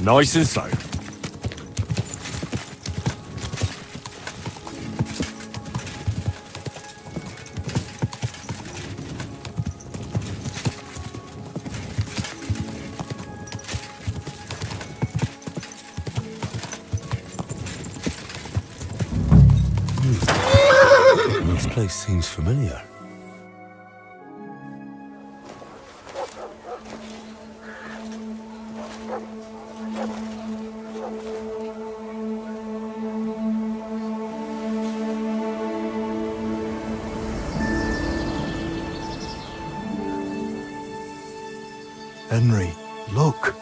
Nice and slow. This place seems familiar. Henry, look.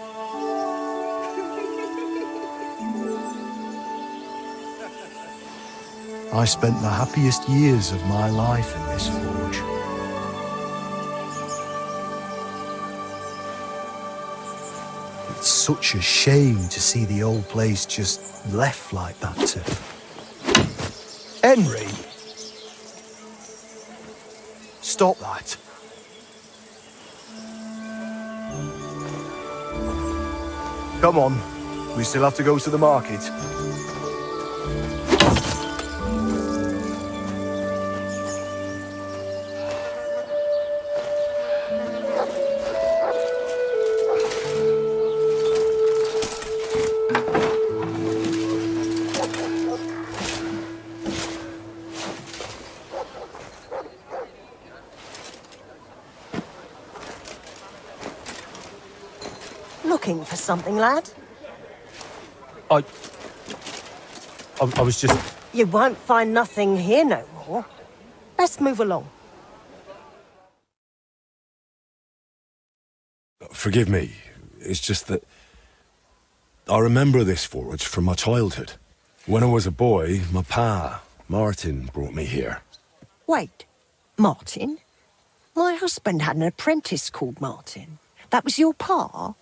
I spent the happiest years of my life in this forge. It's such a shame to see the old place just left like that to... Henry! Stop that. Come on, we still have to go to the market. Looking for something, lad? I was just... You won't find nothing here no more. Let's move along. Forgive me. It's just that... I remember this forge from my childhood. When I was a boy, my pa, Martin, brought me here. Wait, Martin? My husband had an apprentice called Martin. That was your pa?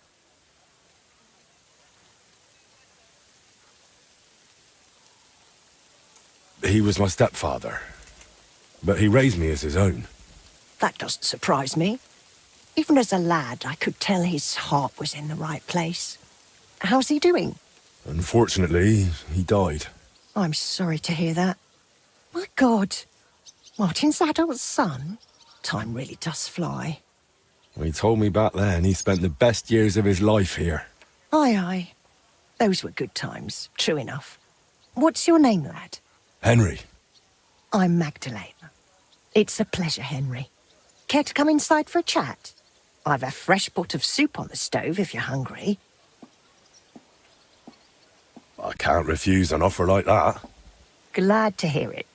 He was my stepfather, but he raised me as his own. That doesn't surprise me. Even as a lad, I could tell his heart was in the right place. How's he doing? Unfortunately, he died. I'm sorry to hear that. My God, Martin's adult son? Time really does fly. He told me back then he spent the best years of his life here. Aye, aye. Those were good times, true enough. What's your name, lad? Henry. I'm Magdalene. It's a pleasure, Henry. Care to come inside for a chat? I've a fresh pot of soup on the stove if you're hungry. I can't refuse an offer like that. Glad to hear it.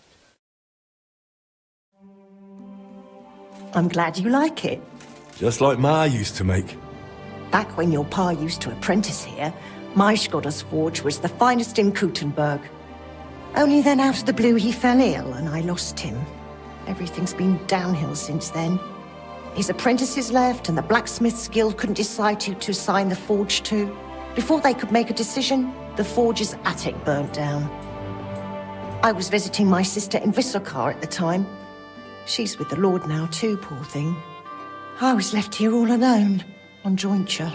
I'm glad you like it. Just like Ma used to make. Back when your pa used to apprentice here, my Skodder's forge was the finest in Kuttenberg. Only then out of the blue he fell ill and I lost him. Everything's been downhill since then. His apprentices left and the blacksmith's guild couldn't decide who to assign the forge to. Before they could make a decision, the forge's attic burnt down. I was visiting my sister in Visokar at the time. She's with the Lord now too, poor thing. I was left here all alone, on jointure.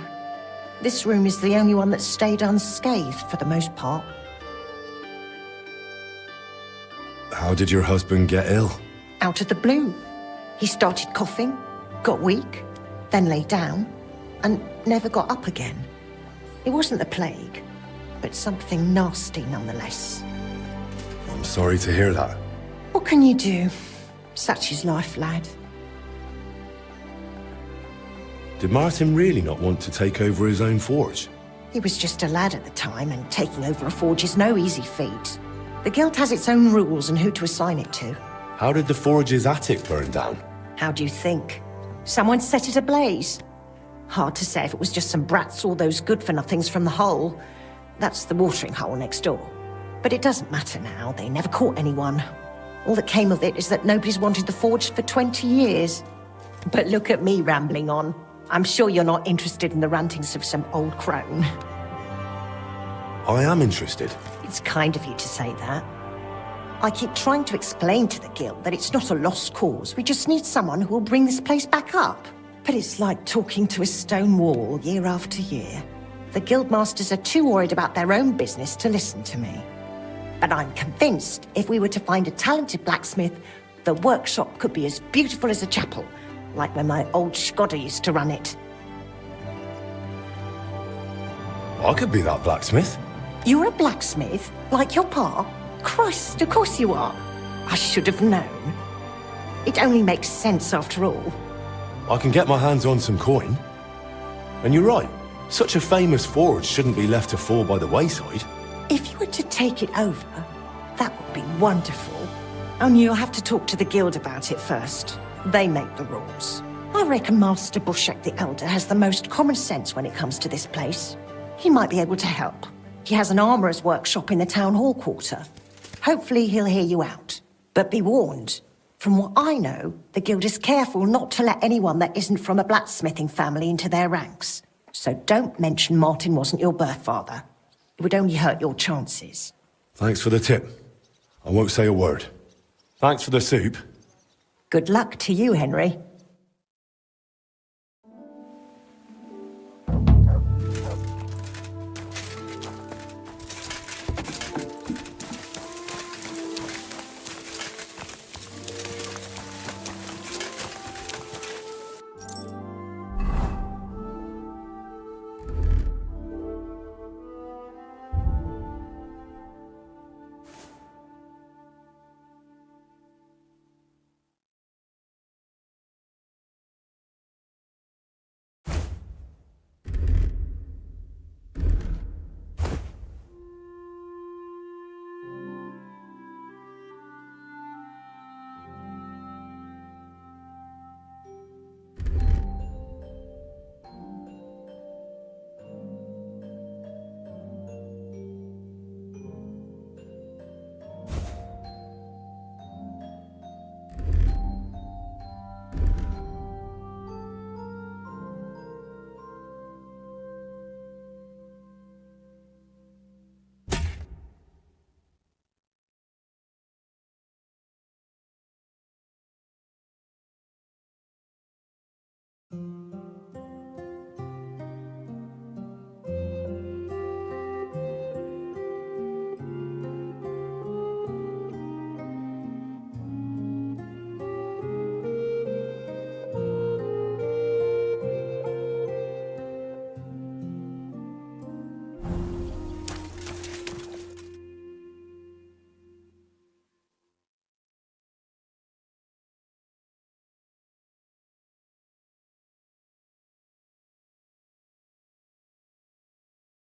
This room is the only one that stayed unscathed for the most part. How did your husband get ill? Out of the blue. He started coughing, got weak, then lay down, and never got up again. It wasn't the plague, but something nasty nonetheless. I'm sorry to hear that. What can you do? Such is life, lad. Did Martin really not want to take over his own forge? He was just a lad at the time, and taking over a forge is no easy feat. The guild has its own rules and who to assign it to. How did the forge's attic burn down? How do you think? Someone set it ablaze. Hard to say if it was just some brats or those good-for-nothings from the hole. That's the watering hole next door. But it doesn't matter now, they never caught anyone. All that came of it is that nobody's wanted the forge for 20 years. But look at me rambling on. I'm sure you're not interested in the rantings of some old crone. I am interested. It's kind of you to say that. I keep trying to explain to the guild that it's not a lost cause. We just need someone who will bring this place back up. But it's like talking to a stone wall year after year. The guildmasters are too worried about their own business to listen to me. But I'm convinced if we were to find a talented blacksmith, the workshop could be as beautiful as a chapel, like when my old Skoda used to run it. I could be that blacksmith. You're a blacksmith? Like your pa? Christ, of course you are. I should have known. It only makes sense after all. I can get my hands on some coin. And you're right, such a famous forge shouldn't be left to fall by the wayside. If you were to take it over, that would be wonderful. Only you'll have to talk to the guild about it first. They make the rules. I reckon Master Bushek the Elder has the most common sense when it comes to this place. He might be able to help. He has an armourer's workshop in the town hall quarter. Hopefully he'll hear you out. But be warned, from what I know, the guild is careful not to let anyone that isn't from a blacksmithing family into their ranks. So don't mention Martin wasn't your birth father. It would only hurt your chances. Thanks for the tip. I won't say a word. Thanks for the soup. Good luck to you, Henry.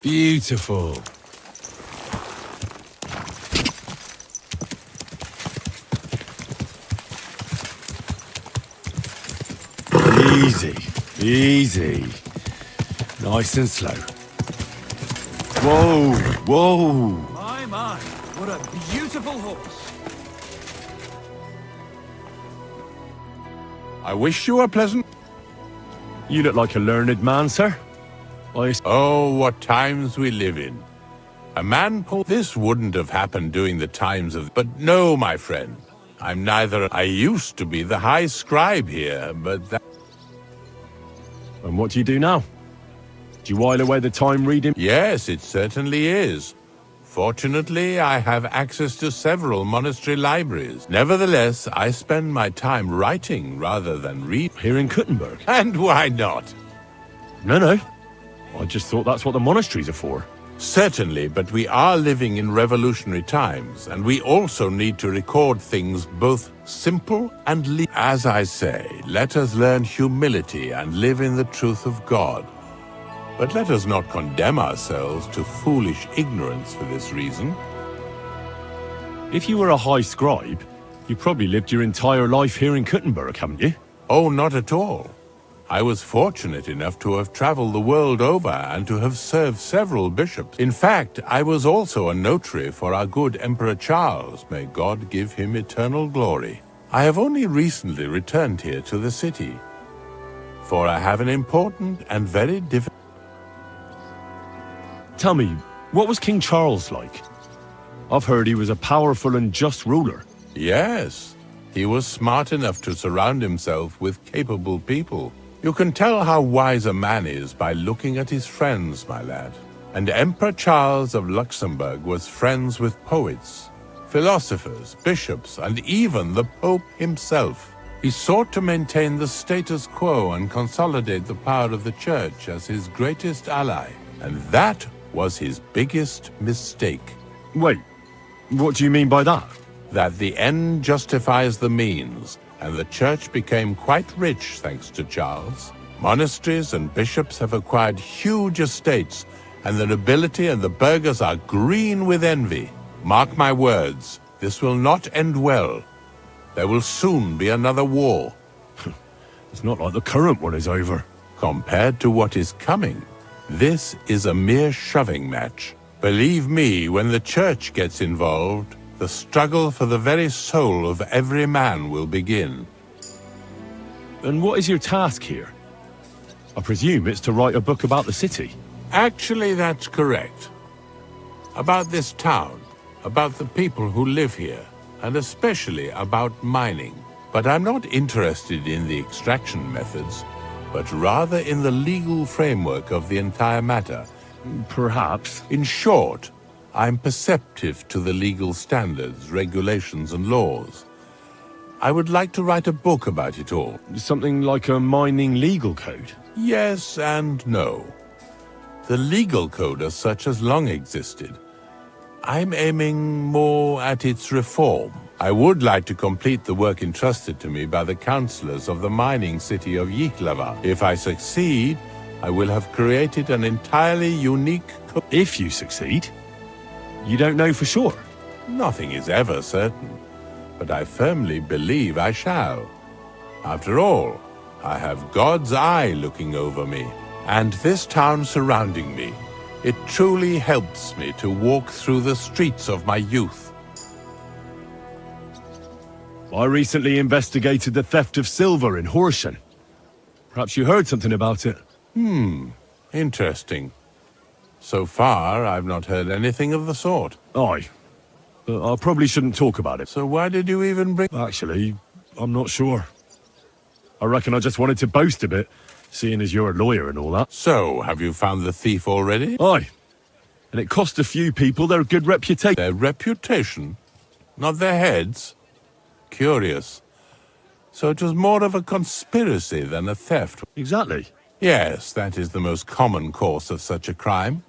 Beautiful. Easy, easy. Nice and slow. Whoa, whoa. My, what a beautiful horse. I wish you a pleasant... You look like a learned man, sir. Oh, what times we live in. A man pulled... This wouldn't have happened during the times of... But no, my friend. I'm neither... I used to be the high scribe here, but that... And what do you do now? Do you while away the time reading? Yes, it certainly is. Fortunately, I have access to several monastery libraries. Nevertheless, I spend my time writing rather than read. Here in Kuttenberg? And why not? No. I just thought that's what the monasteries are for. Certainly, but we are living in revolutionary times, and we also need to record things both simple and As I say, let us learn humility and live in the truth of God. But let us not condemn ourselves to foolish ignorance for this reason. If you were a high scribe, you probably lived your entire life here in Kuttenberg, haven't you? Oh, not at all. I was fortunate enough to have traveled the world over and to have served several bishops. In fact, I was also a notary for our good Emperor Charles. May God give him eternal glory. I have only recently returned here to the city, for I have an important and very difficult... Tell me, what was King Charles like? I've heard he was a powerful and just ruler. Yes, he was smart enough to surround himself with capable people. You can tell how wise a man is by looking at his friends, my lad. And Emperor Charles of Luxembourg was friends with poets, philosophers, bishops, and even the Pope himself. He sought to maintain the status quo and consolidate the power of the Church as his greatest ally. And that was his biggest mistake. Wait, what do you mean by that? That the end justifies the means, and the Church became quite rich thanks to Charles. Monasteries and bishops have acquired huge estates, and the nobility and the burghers are green with envy. Mark my words, this will not end well. There will soon be another war. It's not like the current one is over. Compared to what is coming, this is a mere shoving match. Believe me, when the Church gets involved, the struggle for the very soul of every man will begin. And what is your task here? I presume it's to write a book about the city. Actually, that's correct. About this town, about the people who live here, and especially about mining. But I'm not interested in the extraction methods, but rather in the legal framework of the entire matter. Perhaps. In short, I'm perceptive to the legal standards, regulations, and laws. I would like to write a book about it all. Something like a mining legal code. Yes and no. The legal code as such has long existed. I'm aiming more at its reform. I would like to complete the work entrusted to me by the councillors of the mining city of Yiklava. If I succeed, I will have created an entirely unique code. If you succeed? You don't know for sure? Nothing is ever certain, but I firmly believe I shall. After all, I have God's eye looking over me, and this town surrounding me. It truly helps me to walk through the streets of my youth. I recently investigated the theft of silver in Horsham. Perhaps you heard something about it. Interesting. So far, I've not heard anything of the sort. Aye. But I probably shouldn't talk about it. So why did you even bring... Actually, I'm not sure. I reckon I just wanted to boast a bit, seeing as you're a lawyer and all that. So, have you found the thief already? Aye. And it cost a few people their good reputation. Their reputation? Not their heads? Curious. So it was more of a conspiracy than a theft. Exactly. Yes, that is the most common course of such a crime.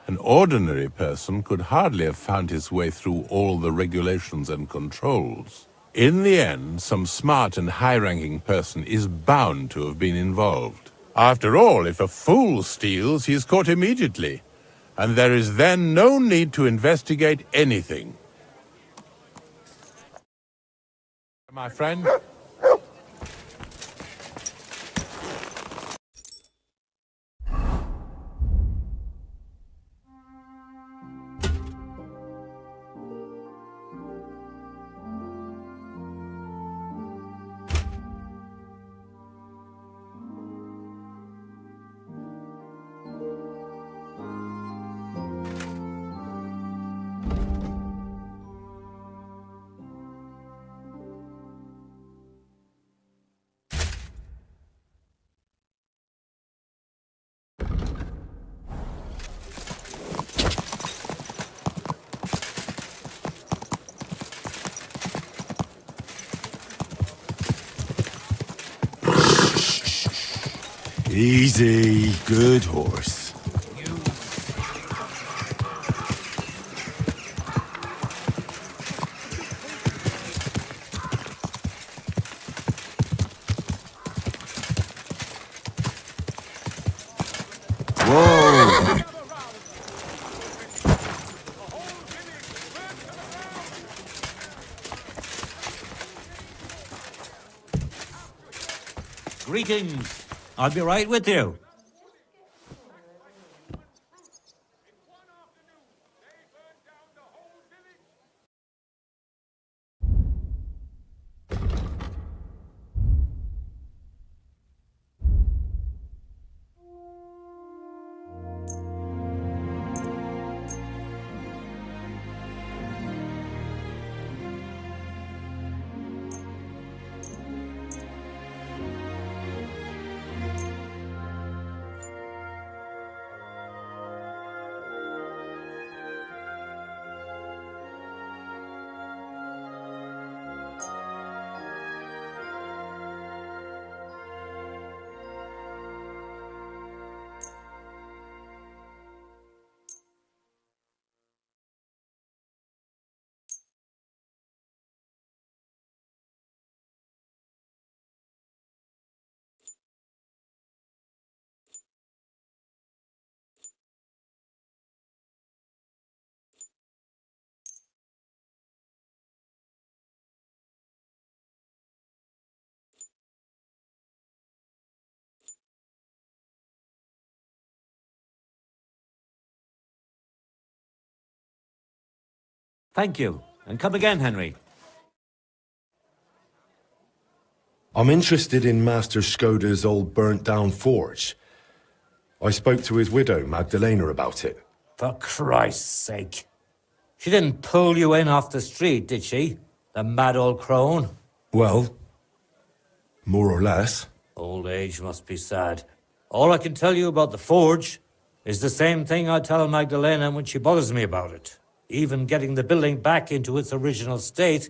An ordinary person could hardly have found his way through all the regulations and controls. In the end, some smart and high-ranking person is bound to have been involved. After all, if a fool steals, he is caught immediately, and there is then no need to investigate anything. My friend? Easy, good horse. Whoa! Greetings. I'll be right with you. Thank you. And come again, Henry. I'm interested in Master Skoda's old burnt-down forge. I spoke to his widow, Magdalena, about it. For Christ's sake. She didn't pull you in off the street, did she? The mad old crone? Well, more or less. Old age must be sad. All I can tell you about the forge is the same thing I tell Magdalena when she bothers me about it. Even getting the building back into its original state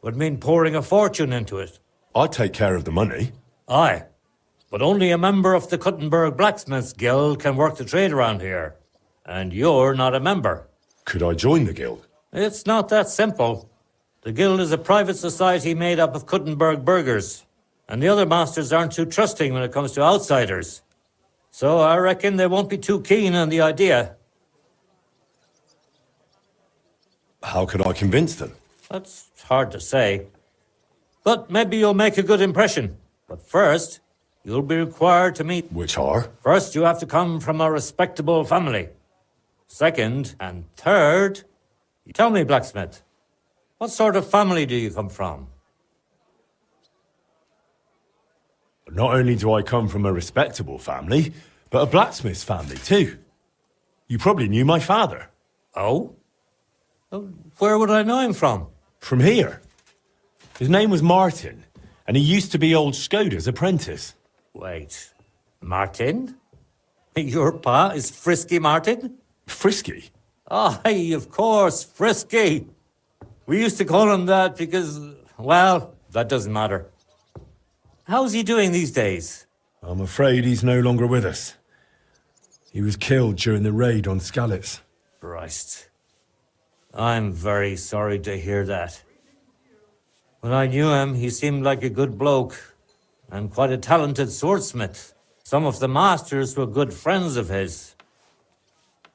would mean pouring a fortune into it. I'd take care of the money. Aye, but only a member of the Kuttenberg Blacksmiths Guild can work the trade around here. And you're not a member. Could I join the guild? It's not that simple. The guild is a private society made up of Kuttenberg burghers, and the other masters aren't too trusting when it comes to outsiders. So I reckon they won't be too keen on the idea. How could I convince them? That's hard to say. But maybe you'll make a good impression. But first, you'll be required to meet... Which are? First, you have to come from a respectable family. Second, and third... Tell me, blacksmith, what sort of family do you come from? Not only do I come from a respectable family, but a blacksmith's family too. You probably knew my father. Oh? Well, where would I know him from? From here. His name was Martin, and he used to be old Skoda's apprentice. Wait, Martin? Your pa is Frisky Martin? Frisky? Aye, of course, Frisky. We used to call him that because, well, that doesn't matter. How's he doing these days? I'm afraid he's no longer with us. He was killed during the raid on Skalitz. Christ. I'm very sorry to hear that. When I knew him, he seemed like a good bloke and quite a talented swordsmith. Some of the masters were good friends of his.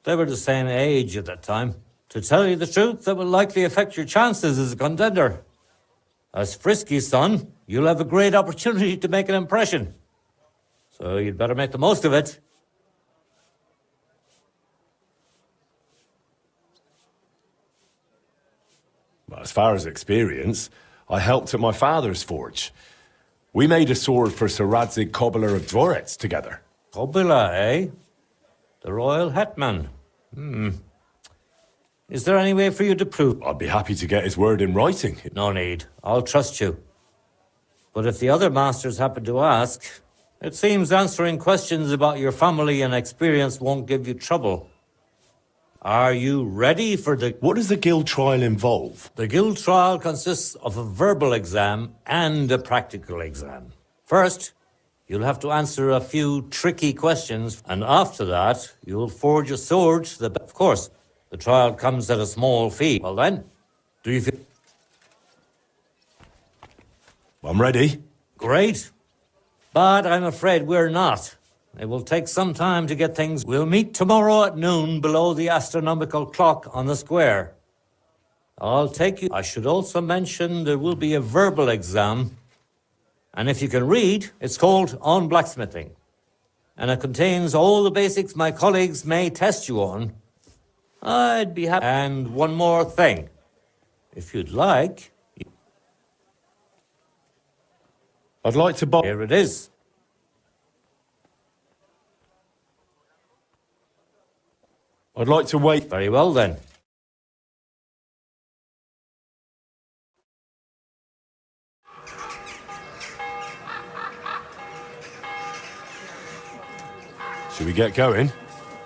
They were the same age at that time. To tell you the truth, that will likely affect your chances as a contender. As Frisky's son, you'll have a great opportunity to make an impression. So you'd better make the most of it. As far as experience, I helped at my father's forge. We made a sword for Sir Radzig Cobbler of Dvorets together. Kobila, eh? The royal hetman. Is there any way for you to prove? I'd be happy to get his word in writing. No need. I'll trust you. But if the other masters happen to ask, it seems answering questions about your family and experience won't give you trouble. Are you ready for the... What does the guild trial involve? The guild trial consists of a verbal exam and a practical exam. First, you'll have to answer a few tricky questions, and after that, you'll forge a sword to the... Of course, the trial comes at a small fee. Well then, do you feel... I'm ready. Great. But I'm afraid we're not. It will take some time to get things... We'll meet tomorrow at noon below the astronomical clock on the square. I'll take you... I should also mention there will be a verbal exam. And if you can read, it's called On Blacksmithing. And it contains all the basics my colleagues may test you on. I'd be happy... And one more thing. If you'd like... I'd like to buy... Here it is. I'd like to wait... Very well, then. Should we get going?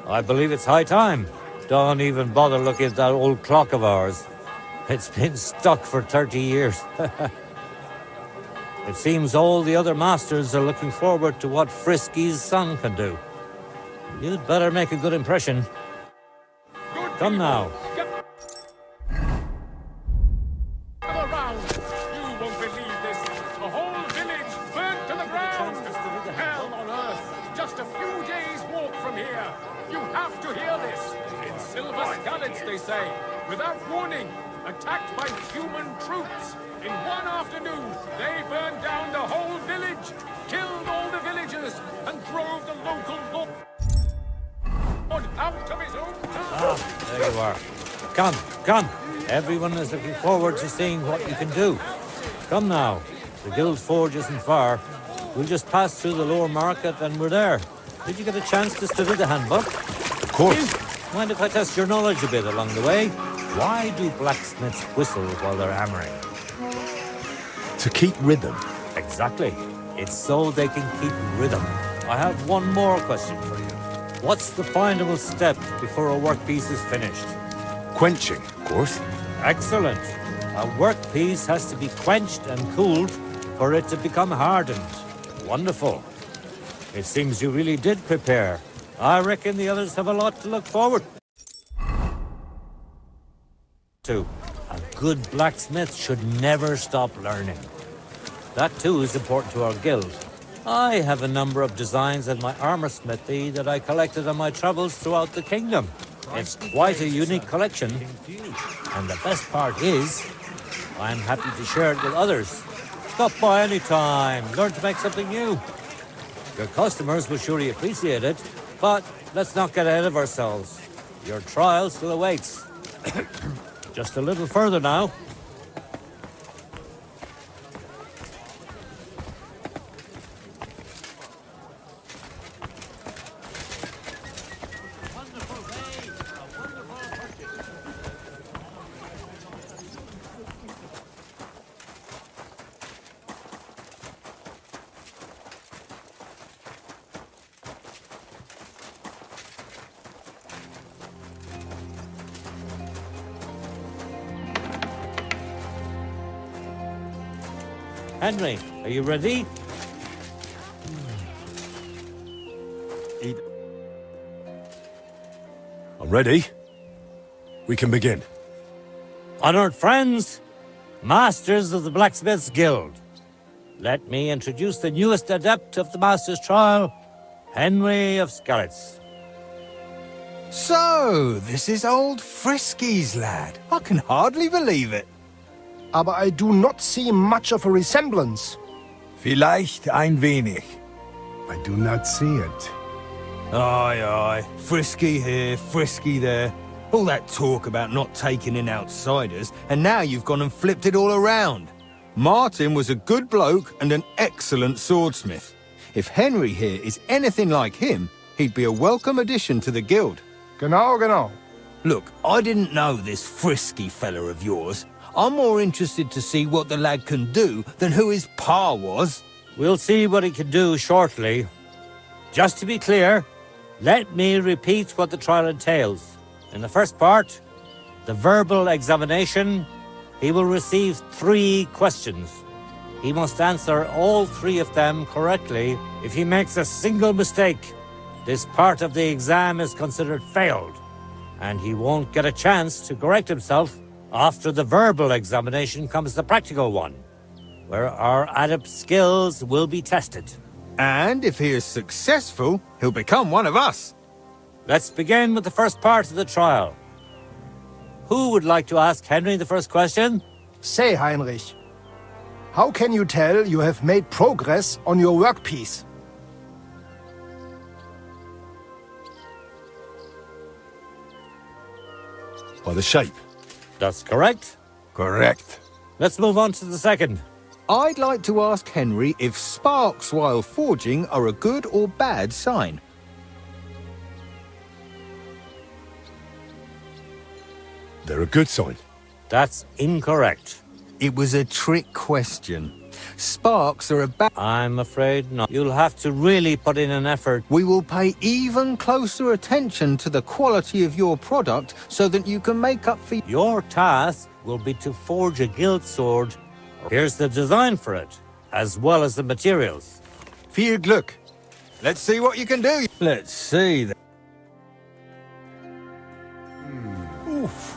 I believe it's high time. Don't even bother looking at that old clock of ours. It's been stuck for 30 years. It seems all the other masters are looking forward to what Frisky's son can do. You'd better make a good impression. Come now. Around. You won't believe this. The whole village burnt to the ground. Hell on earth. Just a few days' walk from here. You have to hear this. In Silver Skalitz, they say, without warning, attacked by human troops. In one afternoon, they burned down the whole village, killed all the villagers, and drove the local lord out of his own town. There you are. Come. Everyone is looking forward to seeing what you can do. Come now. The Guild Forge isn't far. We'll just pass through the lower market and we're there. Did you get a chance to study the handbook? Of course. Mind if I test your knowledge a bit along the way? Why do blacksmiths whistle while they're hammering? To keep rhythm. Exactly. It's so they can keep rhythm. I have one more question for you. What's the final step before a workpiece is finished? Quenching, of course. Excellent. A workpiece has to be quenched and cooled for it to become hardened. Wonderful. It seems you really did prepare. I reckon the others have a lot to look forward to. A good blacksmith should never stop learning. That too is important to our guild. I have a number of designs in my armor smithy that I collected on my travels throughout the kingdom. It's quite a unique collection. And the best part is, I'm happy to share it with others. Stop by any time, learn to make something new. Your customers will surely appreciate it, but let's not get ahead of ourselves. Your trial still awaits. Just a little further now. Henry, are you ready? I'm ready. We can begin. Honored friends, masters of the Blacksmiths Guild, let me introduce the newest adept of the Master's Trial, Henry of Skalitz. So, this is old Frisky's lad. I can hardly believe it. Aber I do not see much of a resemblance. Vielleicht ein wenig. I do not see it. Aye, aye. Frisky here, Frisky there. All that talk about not taking in outsiders, and now you've gone and flipped it all around. Martin was a good bloke and an excellent swordsmith. If Henry here is anything like him, he'd be a welcome addition to the guild. Genau, genau. Look, I didn't know this Frisky fella of yours. I'm more interested to see what the lad can do than who his pa was. We'll see what he can do shortly. Just to be clear, let me repeat what the trial entails. In the first part, the verbal examination, he will receive 3 questions. He must answer all 3 of them correctly. If he makes a single mistake, this part of the exam is considered failed, and he won't get a chance to correct himself. After the verbal examination comes the practical one, where our adept skills will be tested. And if he is successful, he'll become one of us. Let's begin with the first part of the trial. Who would like to ask Henry the first question? Say, Heinrich, how can you tell you have made progress on your workpiece? By the shape. That's correct. Correct. Let's move on to the second. I'd like to ask Henry if sparks while forging are a good or bad sign. They're a good sign. That's incorrect. It was a trick question. Sparks are a bad... I'm afraid not. You'll have to really put in an effort. We will pay even closer attention to the quality of your product so that you can make up for... Your task will be to forge a guild sword. Here's the design for it, as well as the materials. Viel Glück. Let's see what you can do. Let's see. Oof.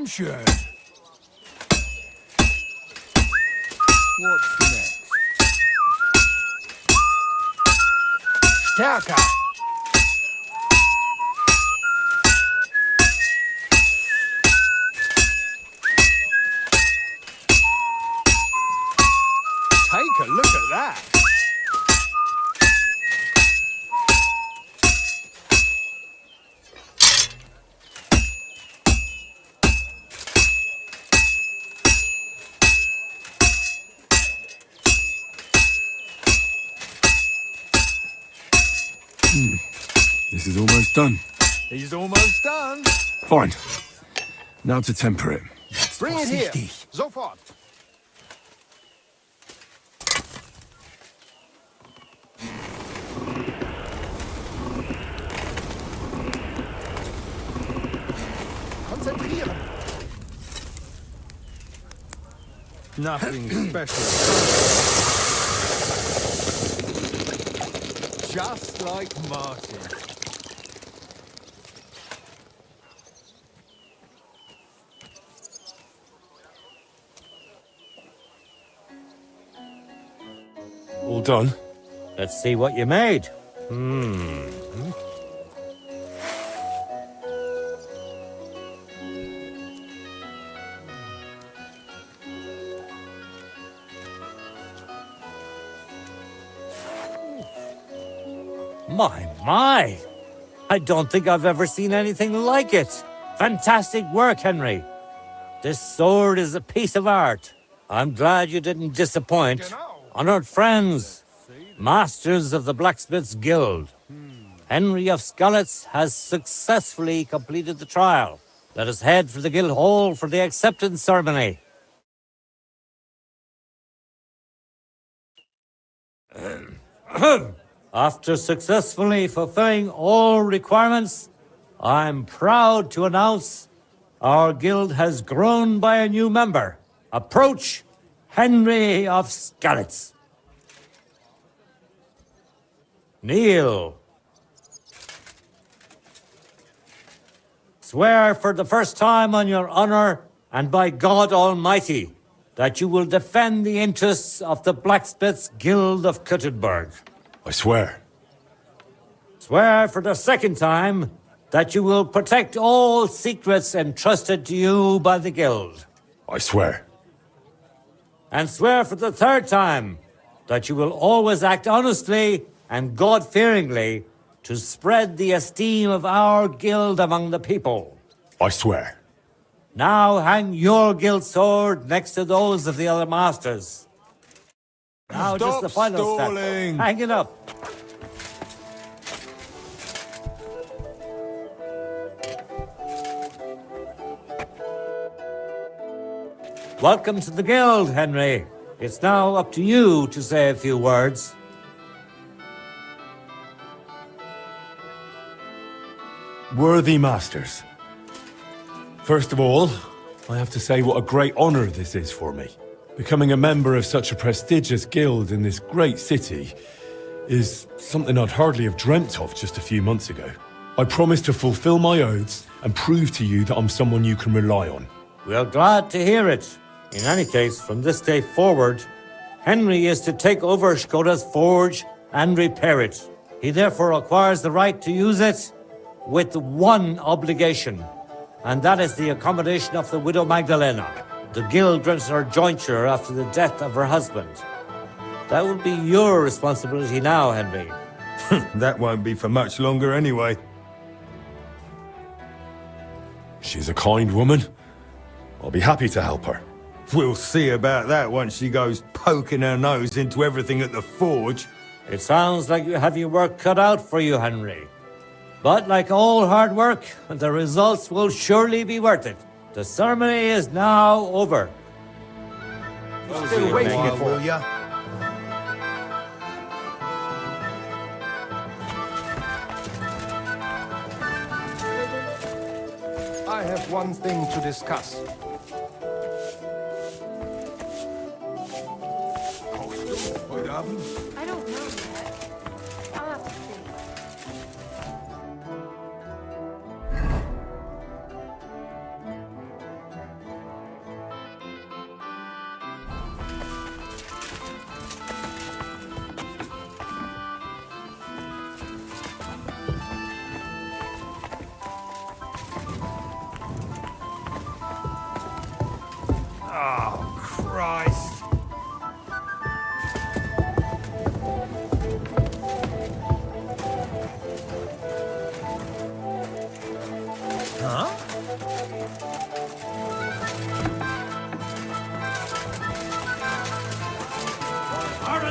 I'm sure. What's next? Stärker! Take a look at that. This is almost done. He's almost done. Fine. Now to temper it. Bring it here! Sofort! Konzentrieren! Nothing special. Just like Martin. All done? Let's see what you made. My. I don't think I've ever seen anything like it. Fantastic work, Henry. This sword is a piece of art. I'm glad you didn't disappoint. Honored friends, masters of the Blacksmith's Guild, Henry of Skalitz has successfully completed the trial. Let us head for the guild hall for the acceptance ceremony. After successfully fulfilling all requirements, I'm proud to announce our guild has grown by a new member. Approach Henry of Skalitz. Kneel. Swear for the first time on your honor and by God Almighty that you will defend the interests of the Blacksmiths Guild of Kuttenberg. I swear. Swear for the second time that you will protect all secrets entrusted to you by the Guild. I swear. And swear for the third time that you will always act honestly and God-fearingly to spread the esteem of our guild among the people. I swear. Now hang your guild sword next to those of the other masters. Now just the final step. Hang it up. Welcome to the guild, Henry. It's now up to you to say a few words. Worthy masters. First of all, I have to say what a great honor this is for me. Becoming a member of such a prestigious guild in this great city is something I'd hardly have dreamt of just a few months ago. I promise to fulfill my oaths and prove to you that I'm someone you can rely on. We are glad to hear it. In any case, from this day forward, Henry is to take over Skoda's forge and repair it. He therefore acquires the right to use it with one obligation, and that is the accommodation of the widow Magdalena. The guild rents her jointure after the death of her husband. That will be your responsibility now, Henry. That won't be for much longer anyway. She's a kind woman. I'll be happy to help her. We'll see about that once she goes poking her nose into everything at the forge. It sounds like you have your work cut out for you, Henry. But like all hard work, the results will surely be worth it. The ceremony is now over. Still waiting it for Will ya? I have one thing to discuss. I don't know yet. I'll have to see.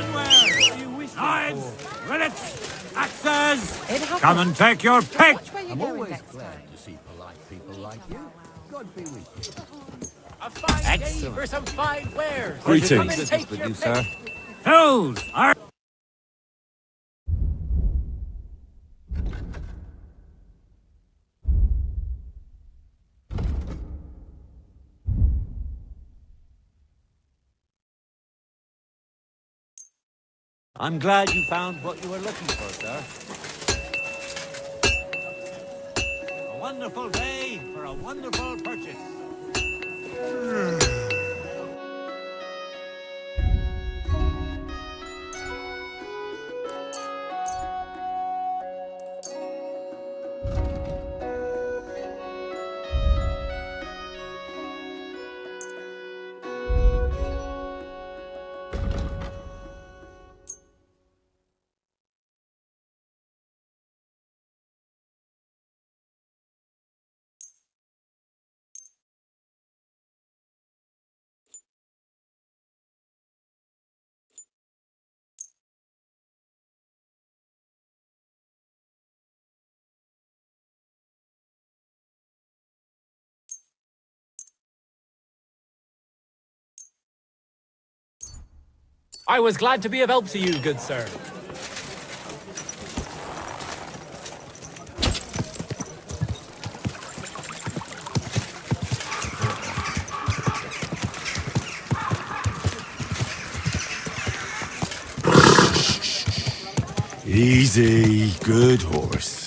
Everywhere! Knives, rillets, axes! Come and take your pick! I'm always glad to see polite people like you. God be with you. A fine day Excellent. for some fine wares. Greetings. Come and take your pick. Fools! I'm glad you found what you were looking for, sir. A wonderful day for a wonderful purchase. I was glad to be of help to you, good sir. Easy, good horse.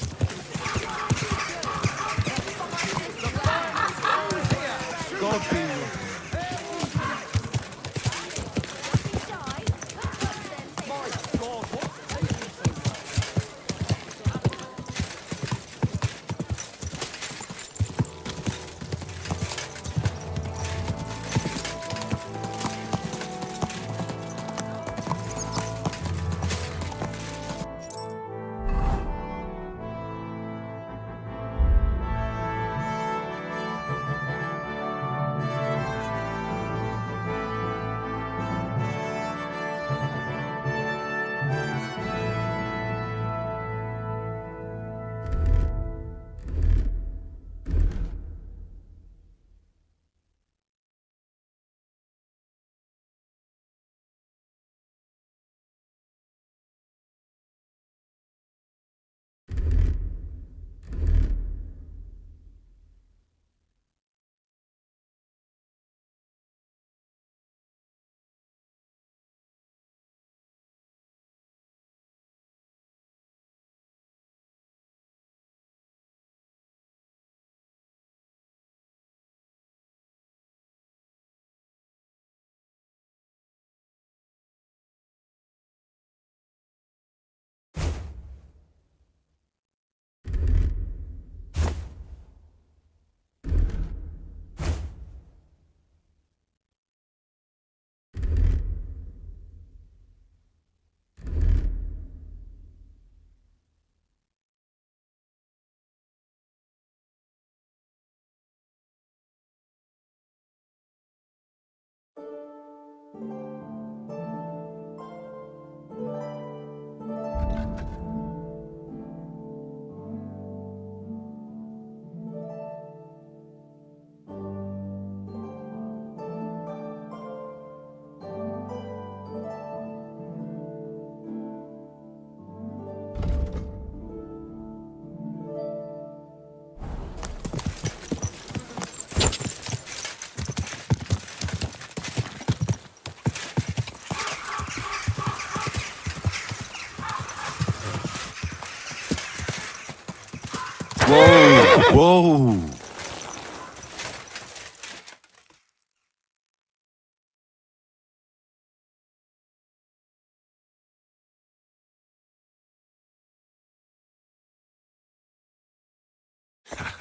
Whoa!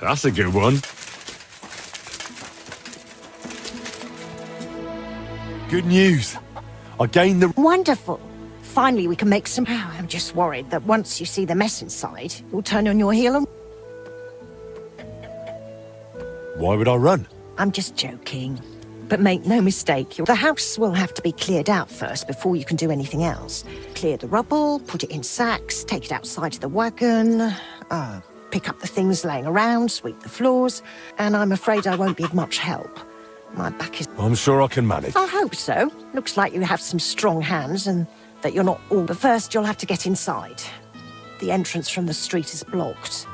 That's a good one. Good news. I gained the... Wonderful. Finally, we can make some... I'm just worried that once you see the mess inside, you'll turn on your heel and... Why would I run? I'm just joking. But make no mistake, the house will have to be cleared out first before you can do anything else. Clear the rubble, put it in sacks, take it outside to the wagon, pick up the things laying around, sweep the floors, and I'm afraid I won't be of much help. My back is... I'm sure I can manage. I hope so. Looks like you have some strong hands and that you're not all... But first, you'll have to get inside. The entrance from the street is blocked.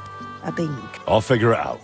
A bing. I'll figure it out.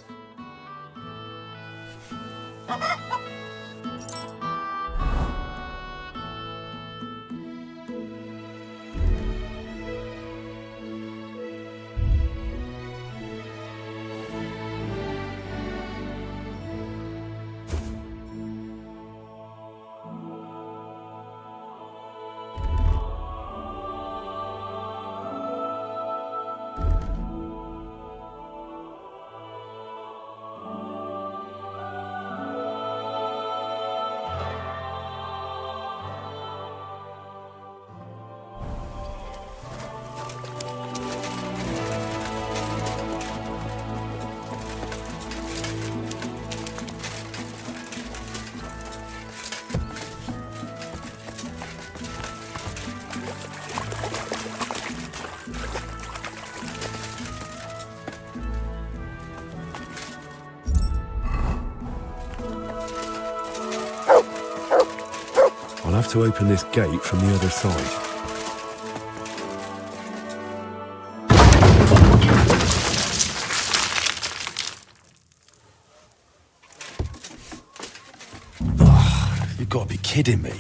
I'll have to open this gate from the other side. Oh, you've got to be kidding me.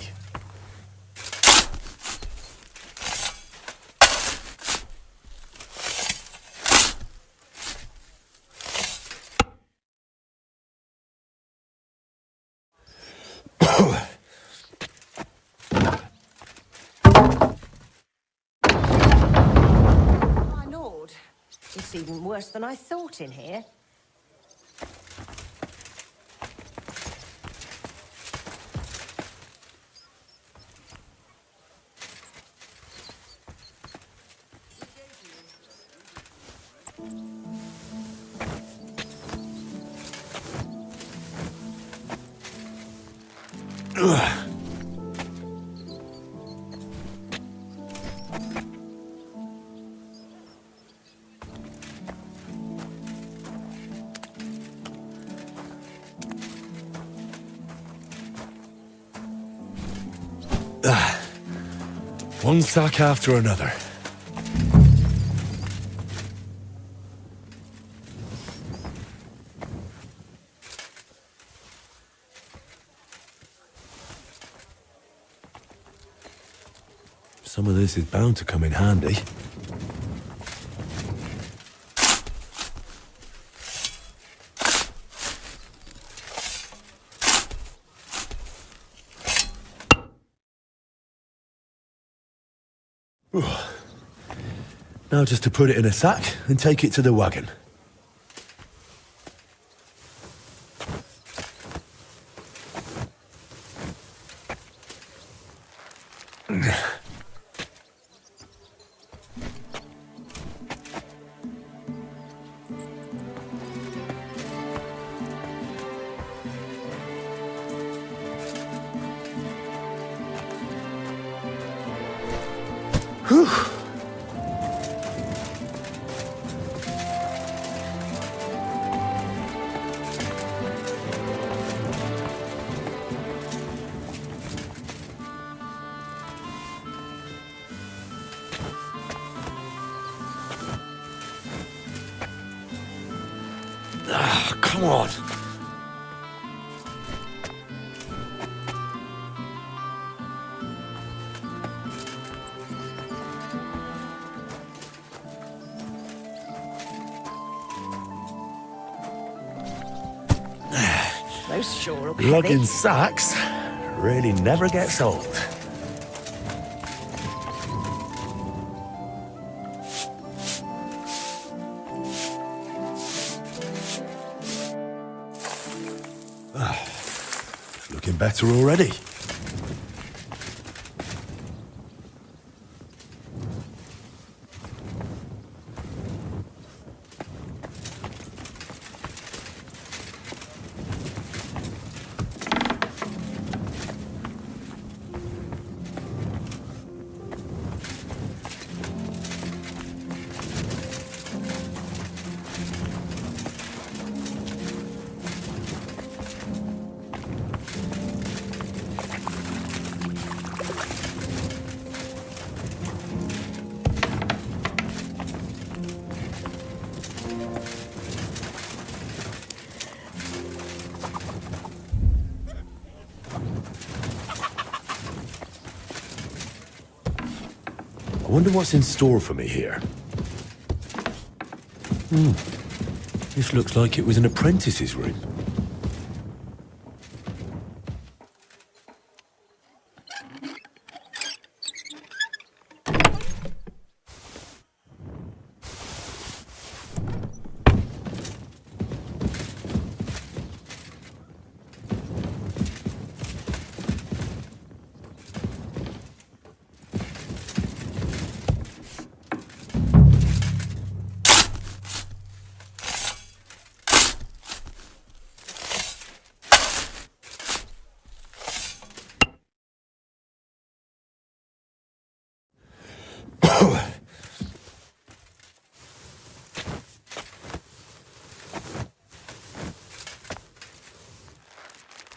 My lord, it's even worse than I thought in here. One sack after another. Some of this is bound to come in handy. Now just to put it in a sack and take it to the wagon. Whew. Ah, come on. Those sure will be Lugging heavy. sacks really never gets old. It's looking better already. wonder what's in store for me here. This looks like it was an apprentice's room.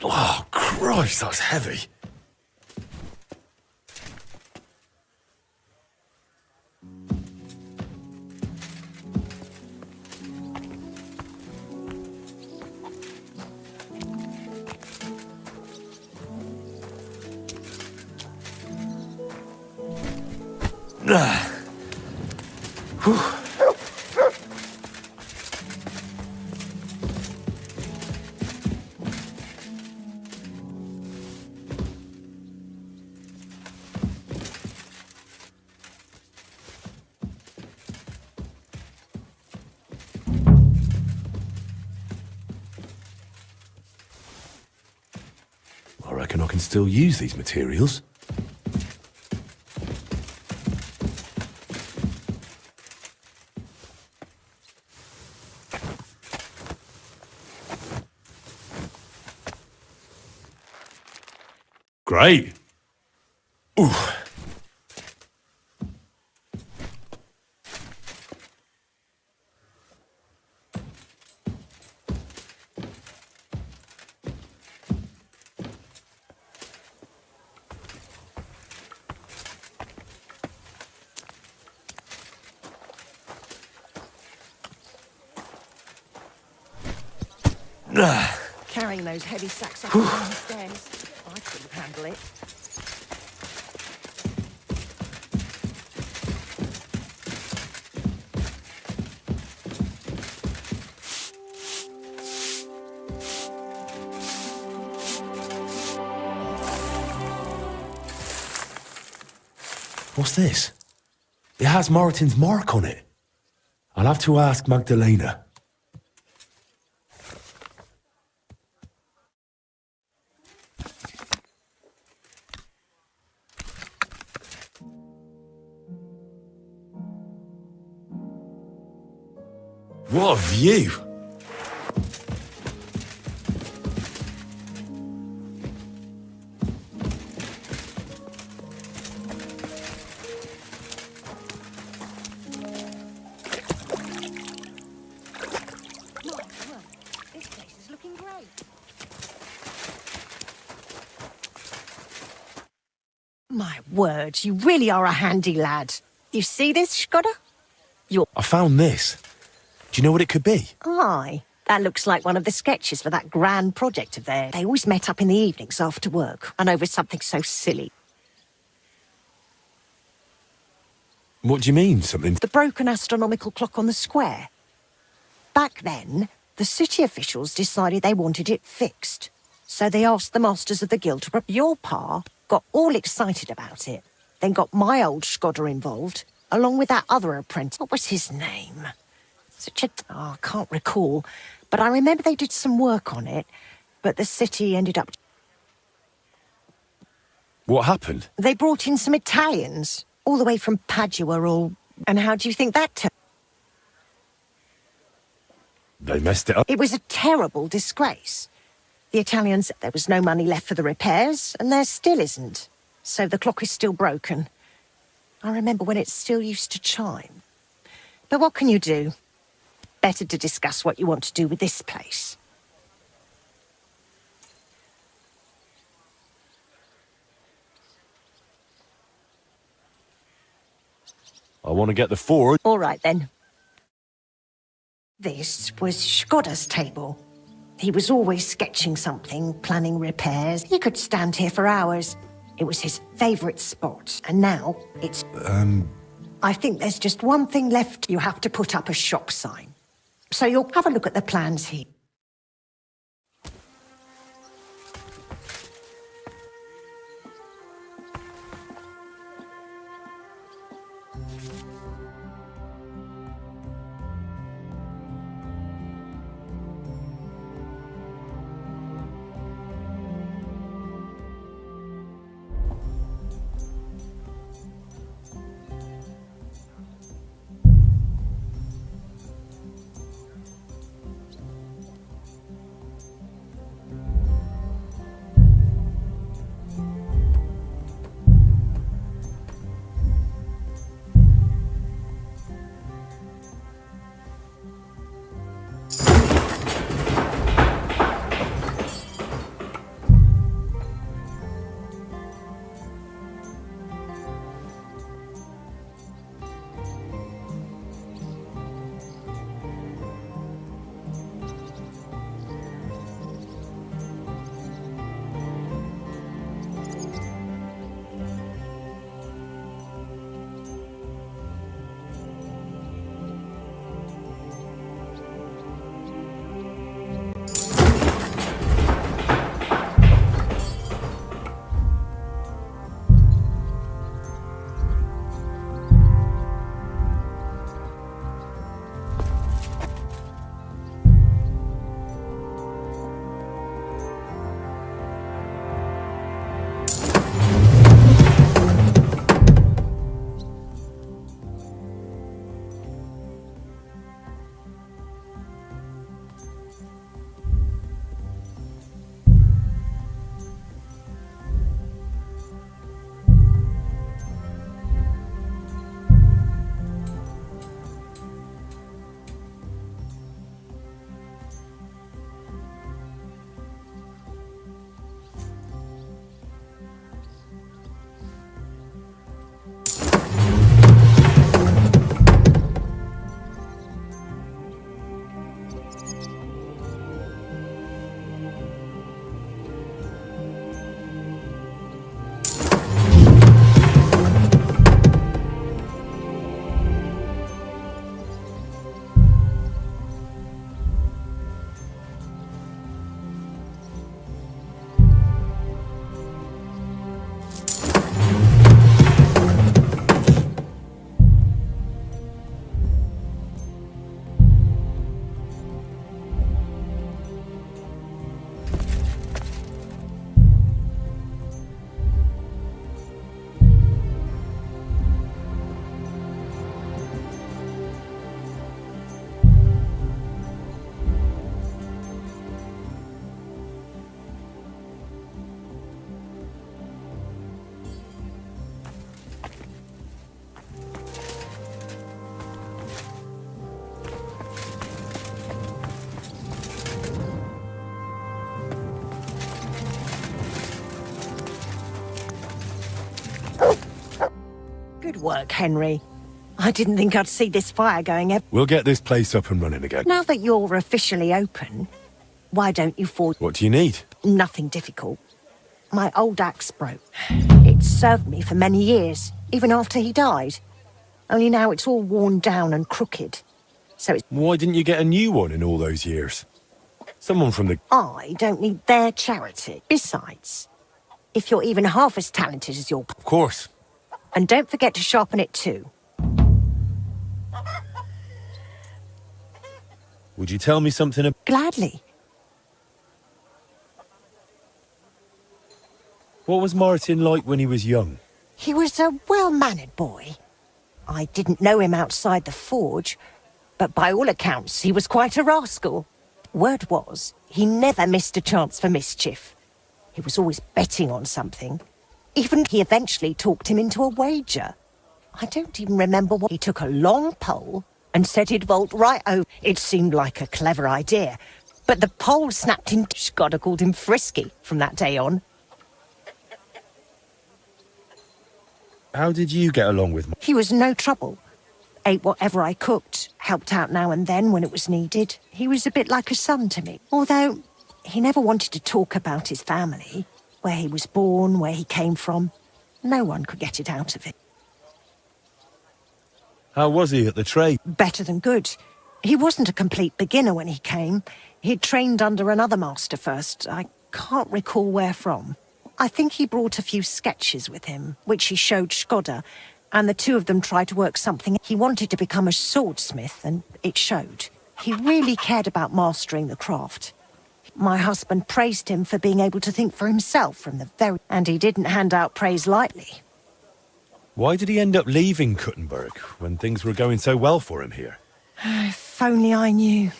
Oh, Christ, that's heavy. I reckon I can still use these materials. Great. Ooh. Carrying those heavy sacks up and down the stairs. I couldn't handle it. What's this? It has Martin's mark on it. I'll have to ask Magdalena. What a view! This place is looking great. My word, you really are a handy lad. You see this, Skoda? I found this. Do you know what it could be? Aye, that looks like one of the sketches for that grand project of theirs. They always met up in the evenings after work, and over something so silly. What do you mean, something? The broken astronomical clock on the square. Back then, the city officials decided they wanted it fixed. So they asked the masters of the guild to... Your pa got all excited about it, then got my old Skoda involved, along with that other apprentice. What was his name? I can't recall, but I remember they did some work on it, but the city ended up... What happened? They brought in some Italians, all the way from Padua, and how do you think that turned? They messed it up. It was a terrible disgrace. The Italians, there was no money left for the repairs, and there still isn't. So the clock is still broken. I remember when it still used to chime. But what can you do? Better to discuss what you want to do with this place. I want to get the forge. All right, then. This was Skoda's table. He was always sketching something, planning repairs. He could stand here for hours. It was his favourite spot, and now it's... I think there's just one thing left. You have to put up a shop sign. So you'll have a look at the plans here. Good work, Henry. I didn't think I'd see this fire going ever. We'll get this place up and running again. Now that you're officially open, why don't you forge... What do you need? Nothing difficult. My old axe broke. It served me for many years, even after he died. Only now it's all worn down and crooked. So it's... Why didn't you get a new one in all those years? Someone from the... I don't need their charity. Besides, if you're even half as talented as your... Of course. And don't forget to sharpen it too. Would you tell me something? Gladly. What was Martin like when he was young? He was a well-mannered boy. I didn't know him outside the forge, but by all accounts, he was quite a rascal. Word was, he never missed a chance for mischief. He was always betting on something. Even he eventually talked him into a wager. I don't even remember what. He took a long pole and said he'd vault right over. It seemed like a clever idea, but the pole snapped in. God, I called him Frisky from that day on. How did you get along with... He was no trouble. Ate whatever I cooked, helped out now and then when it was needed. He was a bit like a son to me, although he never wanted to talk about his family, where he was born, where he came from. No one could get it out of him. How was he at the trade? Better than good. He wasn't a complete beginner when he came. He'd trained under another master first. I can't recall where from. I think he brought a few sketches with him, which he showed Skoda, and the two of them tried to work something. He wanted to become a swordsmith, and it showed. He really cared about mastering the craft. My husband praised him for being able to think for himself from the very... And he didn't hand out praise lightly. Why did he end up leaving Kuttenberg when things were going so well for him here? If only I knew.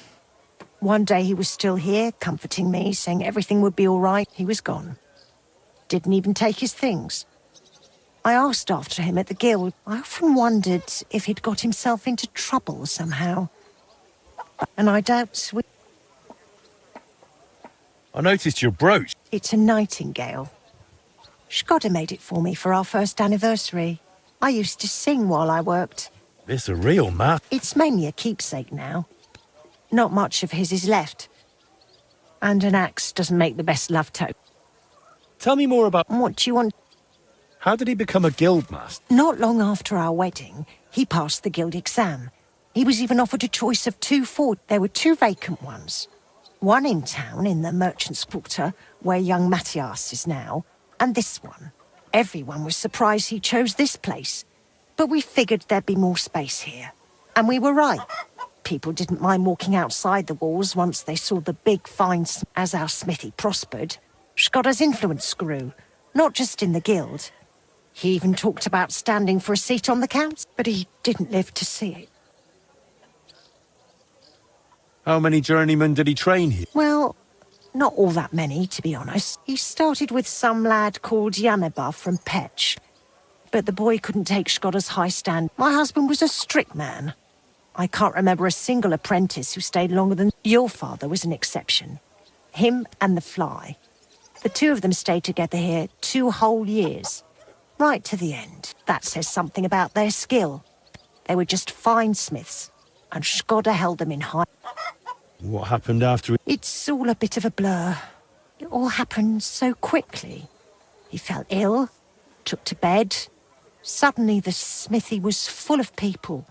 One day he was still here, comforting me, saying everything would be all right. He was gone. Didn't even take his things. I asked after him at the guild. I often wondered if he'd got himself into trouble somehow. And I doubt... I noticed your brooch. It's a nightingale. Skoda made it for me for our first anniversary. I used to sing while I worked. This a real map. It's mainly a keepsake now. Not much of his is left. And an axe doesn't make the best love token. Tell me more about... What do you want? How did he become a guildmaster? Not long after our wedding, he passed the guild exam. He was even offered a choice of 2 forts. There were 2 vacant ones. One in town, in the Merchant's Quarter, where young Matthias is now, and this one. Everyone was surprised he chose this place. But we figured there'd be more space here. And we were right. People didn't mind walking outside the walls once they saw the big finds. As our smithy prospered, Skoda's influence grew, not just in the guild. He even talked about standing for a seat on the council, but he didn't live to see it. How many journeymen did he train here? Well, not all that many, to be honest. He started with some lad called Janeba from Petch, but the boy couldn't take Skoda's high stand. My husband was a strict man. I can't remember a single apprentice who stayed longer than... Your father was an exception. Him and the Fly. The 2 of them stayed together here 2 whole years. Right to the end. That says something about their skill. They were just fine smiths, and Skoda held them in high... What happened after... It's all a bit of a blur. It all happened so quickly. He fell ill, took to bed. Suddenly the smithy was full of people.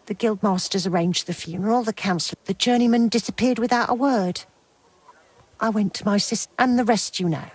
The guildmasters arranged the funeral, the council... The journeyman disappeared without a word. I went to my sister, and the rest you know.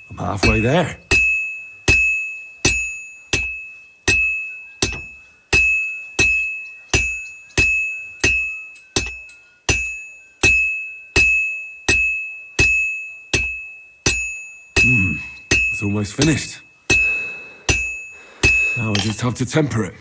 I'm halfway there. It's almost finished. Now I just have to temper it.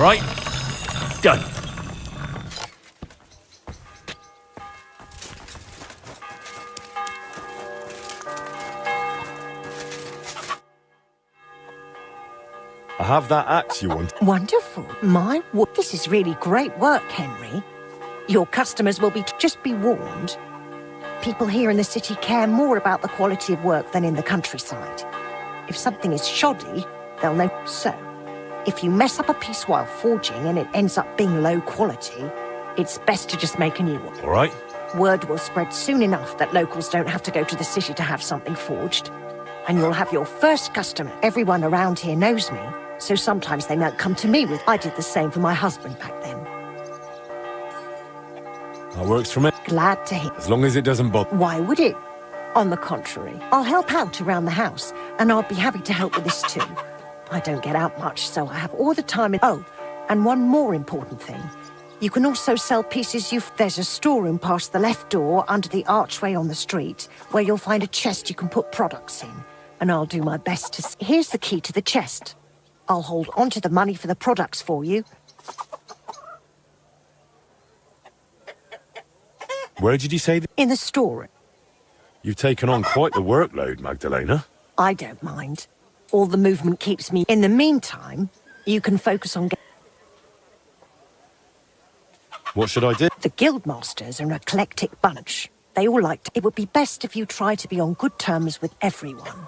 right? Done. I have that axe you want. Wonderful. This is really great work, Henry. Your customers will just be warned. People here in the city care more about the quality of work than in the countryside. If something is shoddy, they'll know. So, if you mess up a piece while forging and it ends up being low quality, it's best to just make a new one. All right. Word will spread soon enough that locals don't have to go to the city to have something forged. And you'll have your first customer. Everyone around here knows me, so sometimes they might come to me with. I did the same for my husband back then. That works for me. Glad to hear. As long as it doesn't bother. Why would it? On the contrary, I'll help out around the house, and I'll be happy to help with this too. I don't get out much, so I have all the time. Oh, and one more important thing. You can also sell pieces There's a storeroom past the left door under the archway on the street, where you'll find a chest you can put products in, and I'll do my best to... Here's the key to the chest. I'll hold on to the money for the products for you. Where did you say that? In the store. You've taken on quite the workload, Magdalena. I don't mind. All the movement keeps me... In the meantime, you can focus on... What should I do? The Guildmasters are an eclectic bunch. They all like to... It would be best if you try to be on good terms with everyone.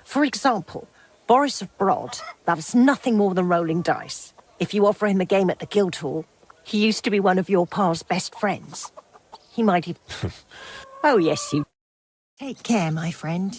For example, Boris of Brod loves nothing more than rolling dice. If you offer him a game at the Guildhall, he used to be one of your pa's best friends. He might even... Oh, yes, you... Take care, my friend.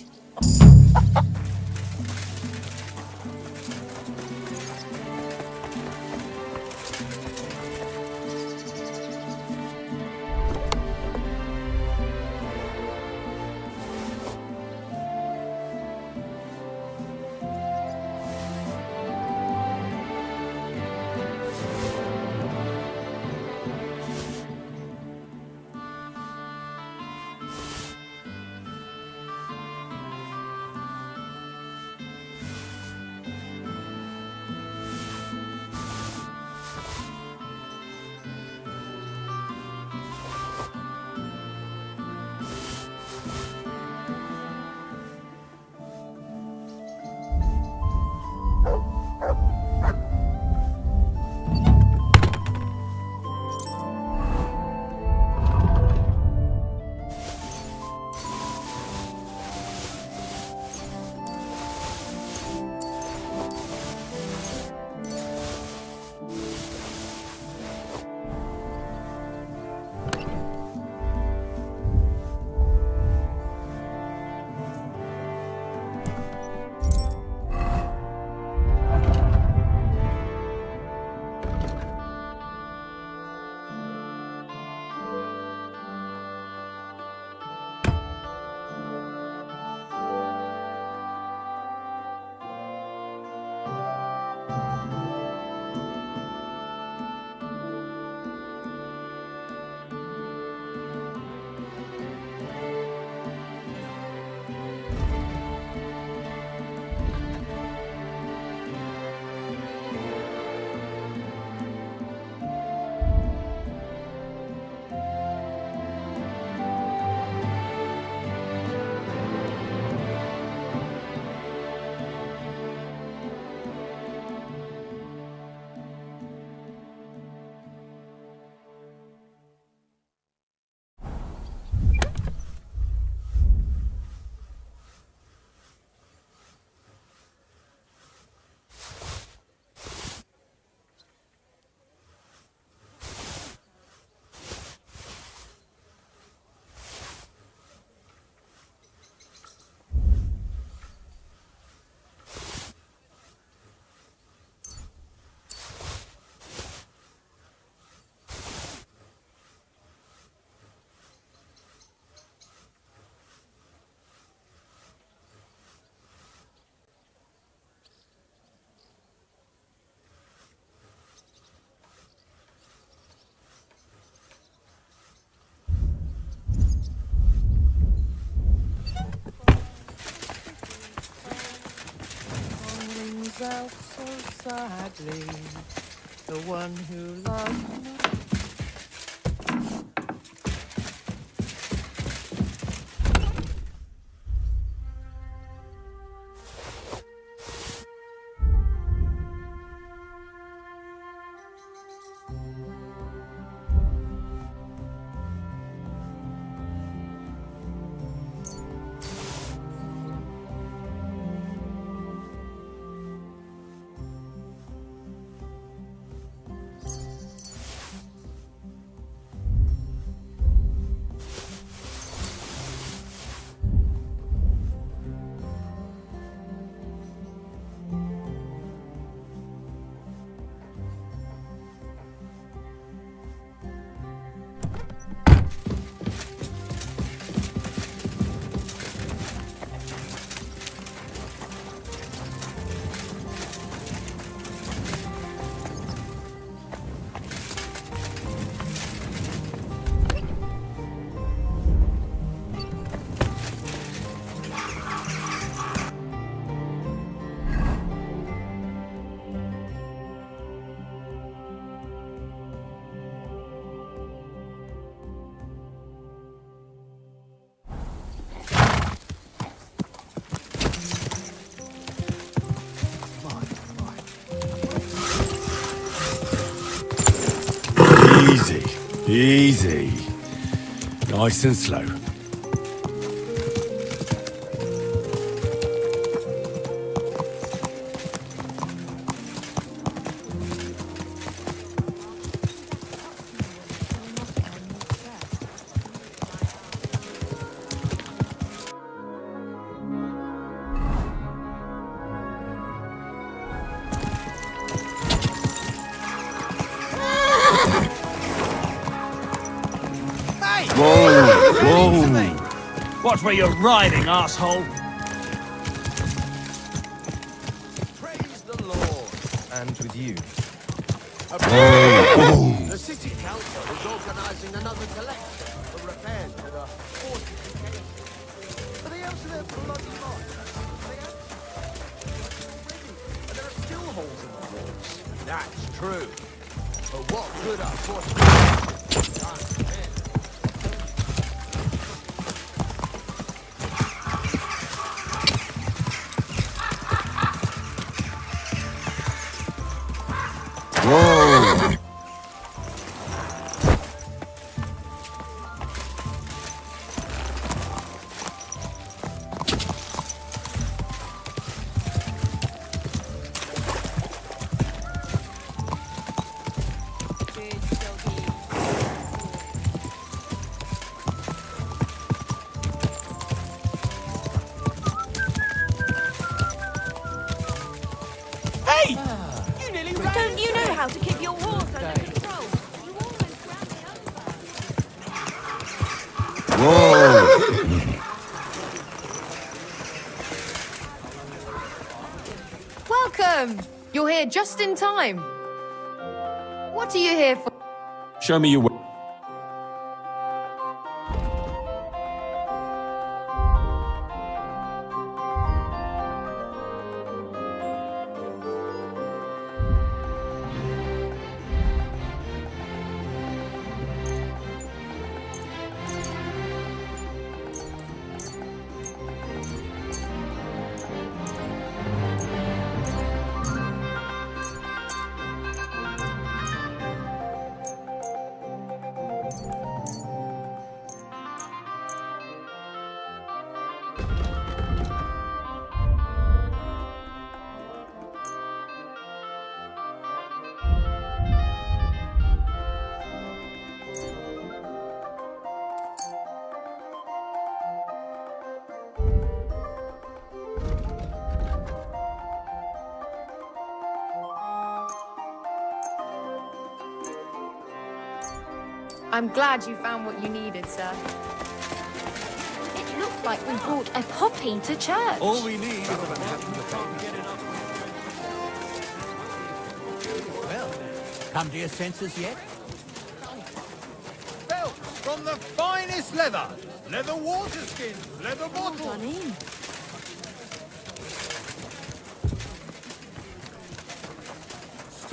Out so sadly, The one who loves. Easy, easy. Nice and slow. Whoa! Watch where you're riding, asshole! Praise the Lord. And with you. The city council is organising another collection for repairs to the fortification. Are they out of their bloody mind? Are they out? And there are still holes in the walls. That's true. But what good are fortifications? Whoa! Hey! Don't you know how to keep your horse under control? You almost ran me over. Whoa! Welcome! You're here just in time. What are you here for? Show me your way. I'm glad you found what you needed, sir. It looked like we brought a poppy to church. All we need is Well, come to your senses yet? Belts from the finest leather. Leather water skins, leather bottles.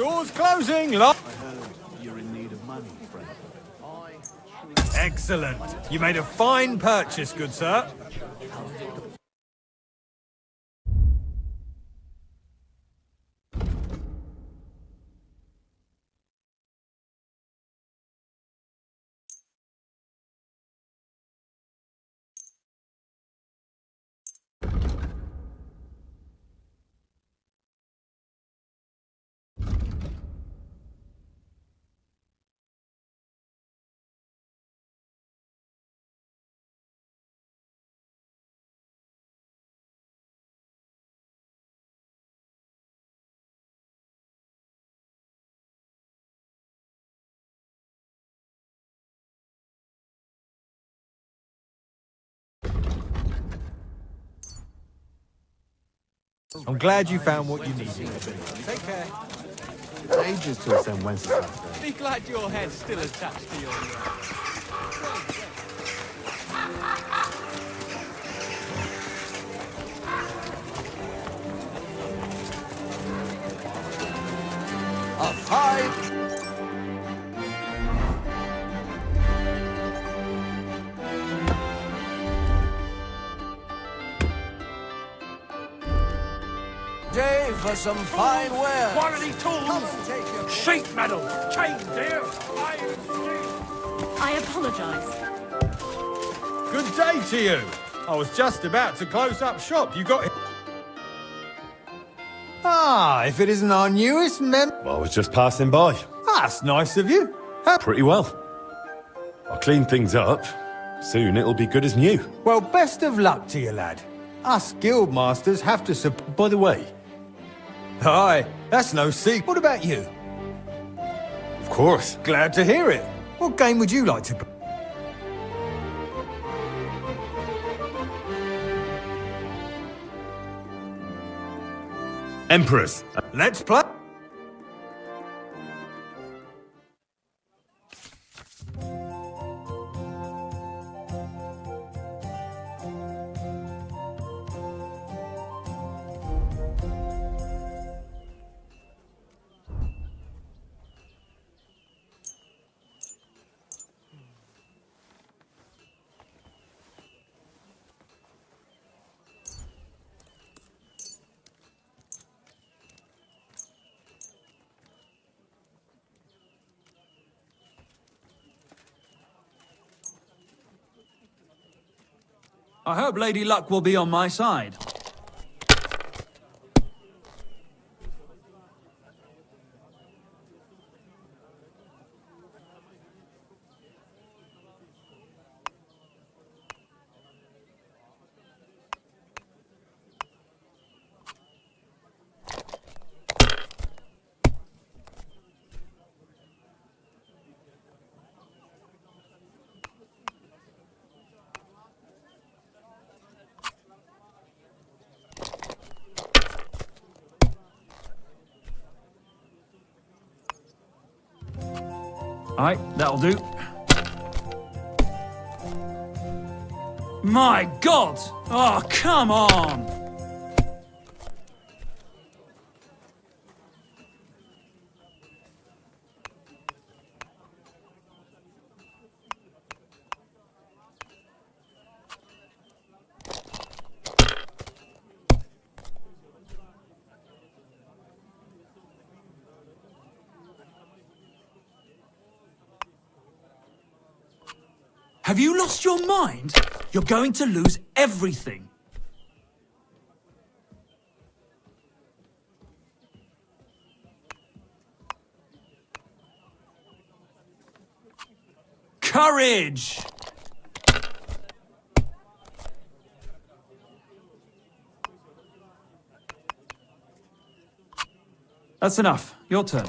Doors closing, lock. You're in need of money, friend. Excellent. You made a fine purchase, good sir. I'm glad you found what you needed. Take care. Ages to ascend Wenceslas. Be glad your head's still attached to your Up high! Day for some fine wear. Quality tools! Sheet metal! Chains here! Iron steel! I apologize. Good day to you. I was just about to close up shop. You got it. Ah, if it isn't our newest member. Well, I was just passing by. That's nice of you. Pretty well. I'll clean things up. Soon it'll be good as new. Well, best of luck to you, lad. Us guild masters have to support. By the way. Aye, that's no secret. What about you? Of course. Glad to hear it. What game would you like to play? Emperors. Let's play. I hope Lady Luck will be on my side. Aye, that'll do. My God! Oh, come on! Have you lost your mind? You're going to lose everything. Courage! That's enough. Your turn.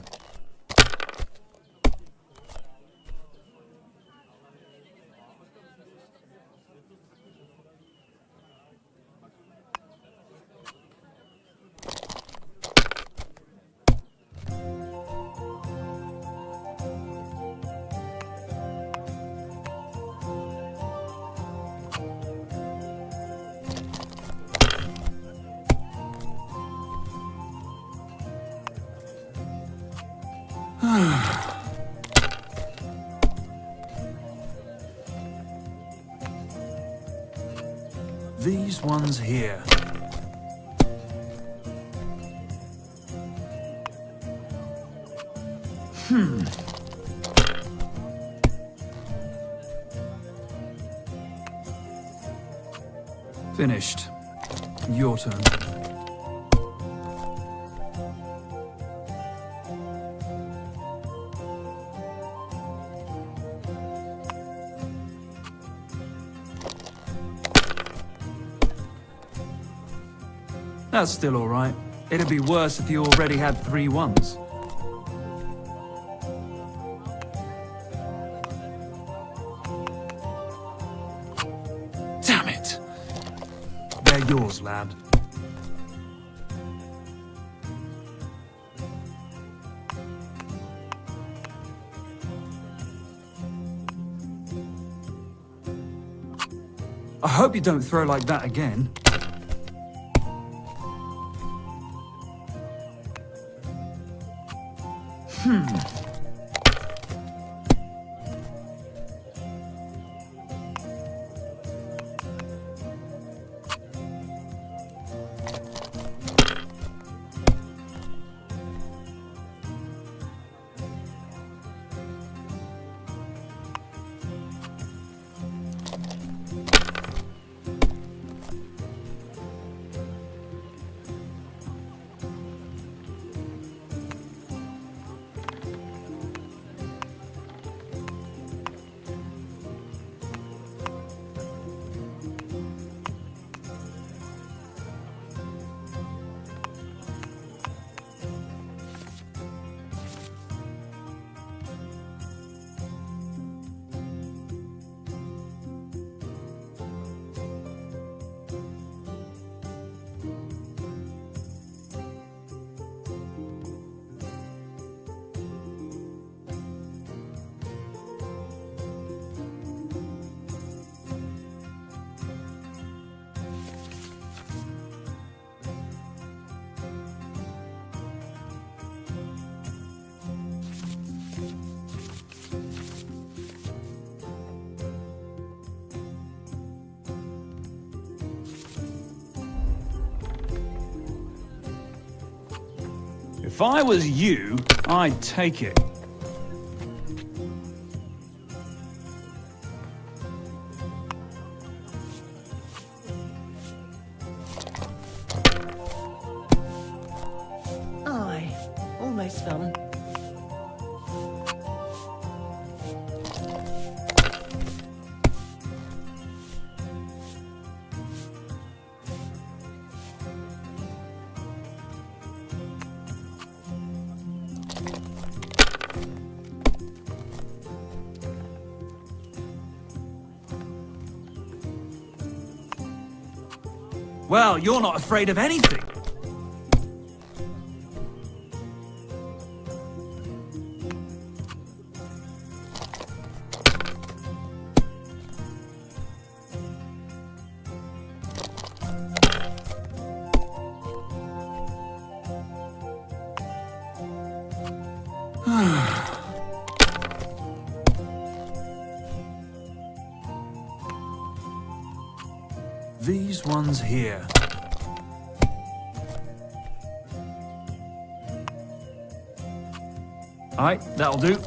These ones here. Finished. Your turn. That's still all right. It'd be worse if you already had 3 ones. Damn it! They're yours, lad. I hope you don't throw like that again. If I was you, I'd take it. Aye, almost done. Well, you're not afraid of anything. These ones here. Aye, that'll do.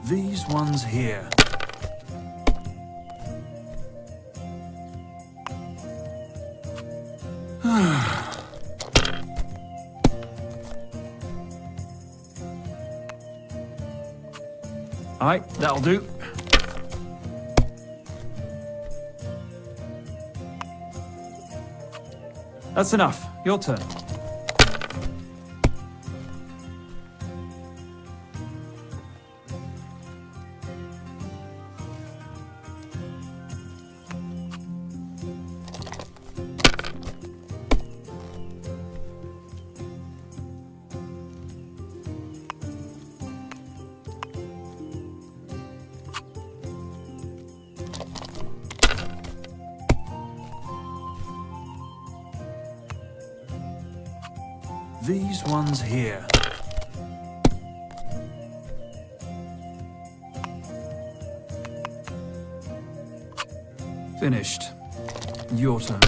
These ones here. Alright, that'll do. That's enough. Your turn. These ones here. Finished. Your turn.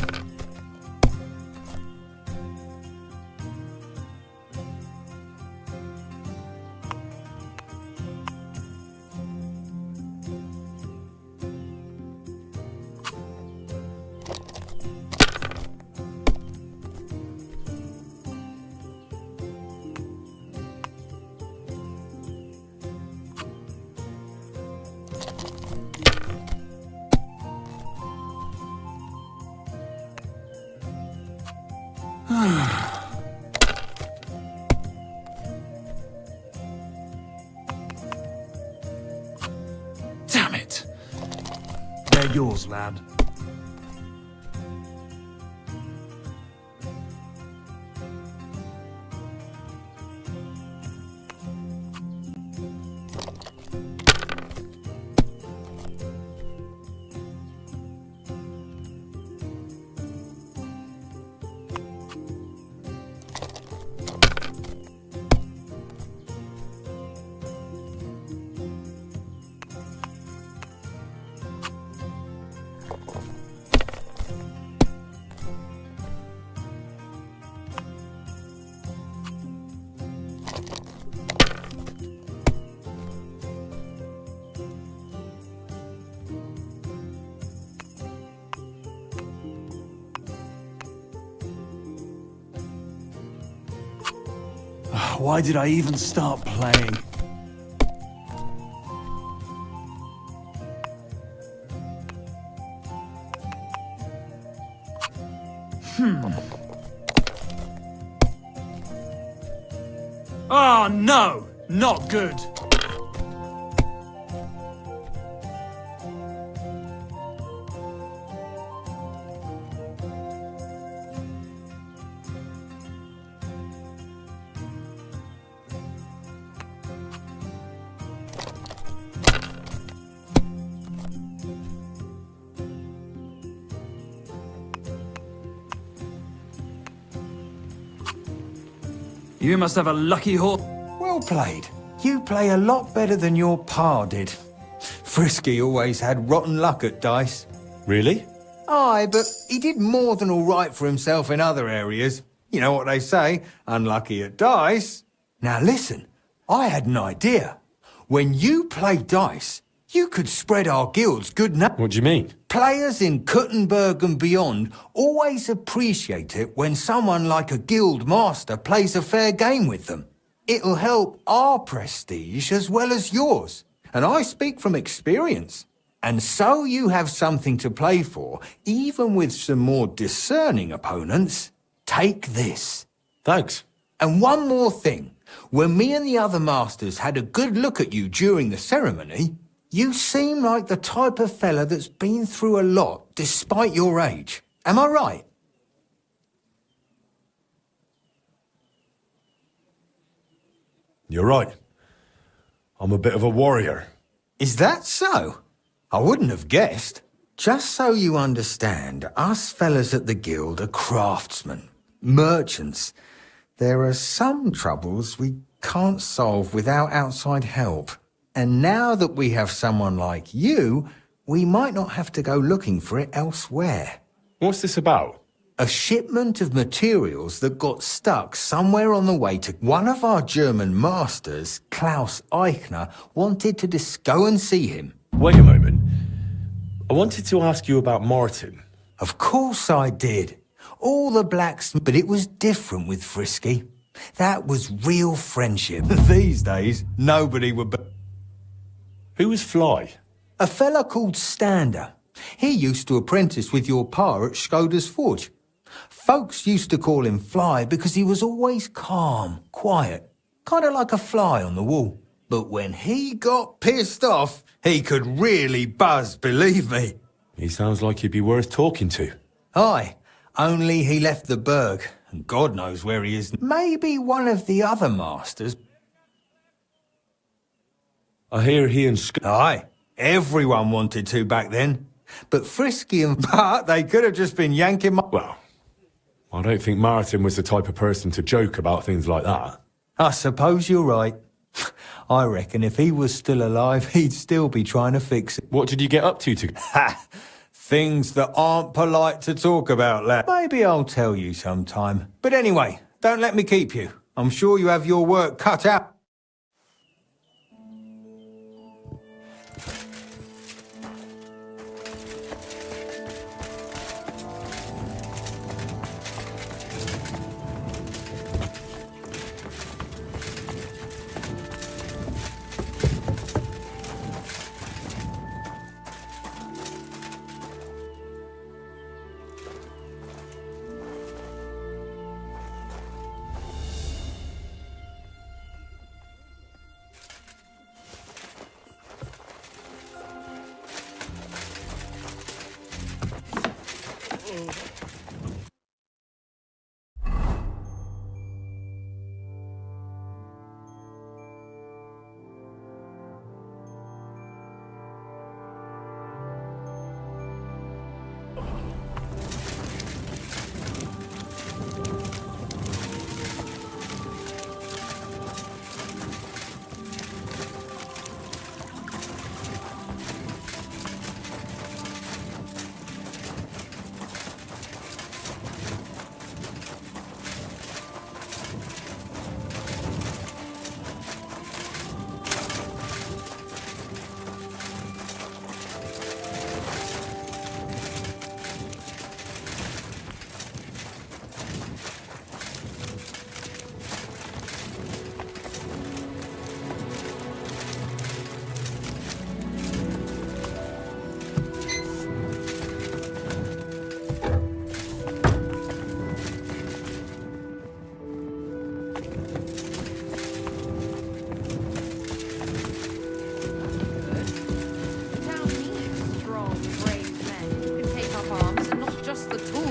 Damn it! They're yours, lad. Why did I even start playing? Oh no! Not good! You must have a lucky horse. Well played. You play a lot better than your pa did. Frisky always had rotten luck at dice. Really? Aye, but he did more than all right for himself in other areas. You know what they say, unlucky at dice. Now listen, I had an idea. When you play dice, you could spread our guilds good enough. What do you mean? Players in Kuttenberg and beyond always appreciate it when someone like a guild master plays a fair game with them. It'll help our prestige as well as yours. And I speak from experience. And so you have something to play for, even with some more discerning opponents. Take this. Thanks. And one more thing. When me and the other masters had a good look at you during the ceremony, you seem like the type of fella that's been through a lot despite your age. Am I right? You're right. I'm a bit of a warrior. Is that so? I wouldn't have guessed. Just so you understand, us fellas at the guild are craftsmen, merchants. There are some troubles we can't solve without outside help. And now that we have someone like you, we might not have to go looking for it elsewhere. What's this about? A shipment of materials that got stuck somewhere on the way to one of our German masters, Klaus Eichner, wanted to just go and see him. Wait a moment. I wanted to ask you about Martin. Of course I did. All the blacks, but it was different with Frisky. That was real friendship. These days, nobody would be... Who was Fly? A fella called Stander. He used to apprentice with your pa at Skoda's Forge. Folks used to call him Fly because he was always calm, quiet, kind of like a fly on the wall. But when he got pissed off, he could really buzz, believe me. He sounds like he'd be worth talking to. Aye, only he left the Berg, and God knows where he is. Maybe one of the other masters. I hear he and Aye, everyone wanted to back then. But Frisky and Bart, they could have just been yanking my... Well, I don't think Martin was the type of person to joke about things like that. I suppose you're right. I reckon if he was still alive, he'd still be trying to fix it. What did you get up to? Ha! Things that aren't polite to talk about, lad. Maybe I'll tell you sometime. But anyway, don't let me keep you. I'm sure you have your work cut out.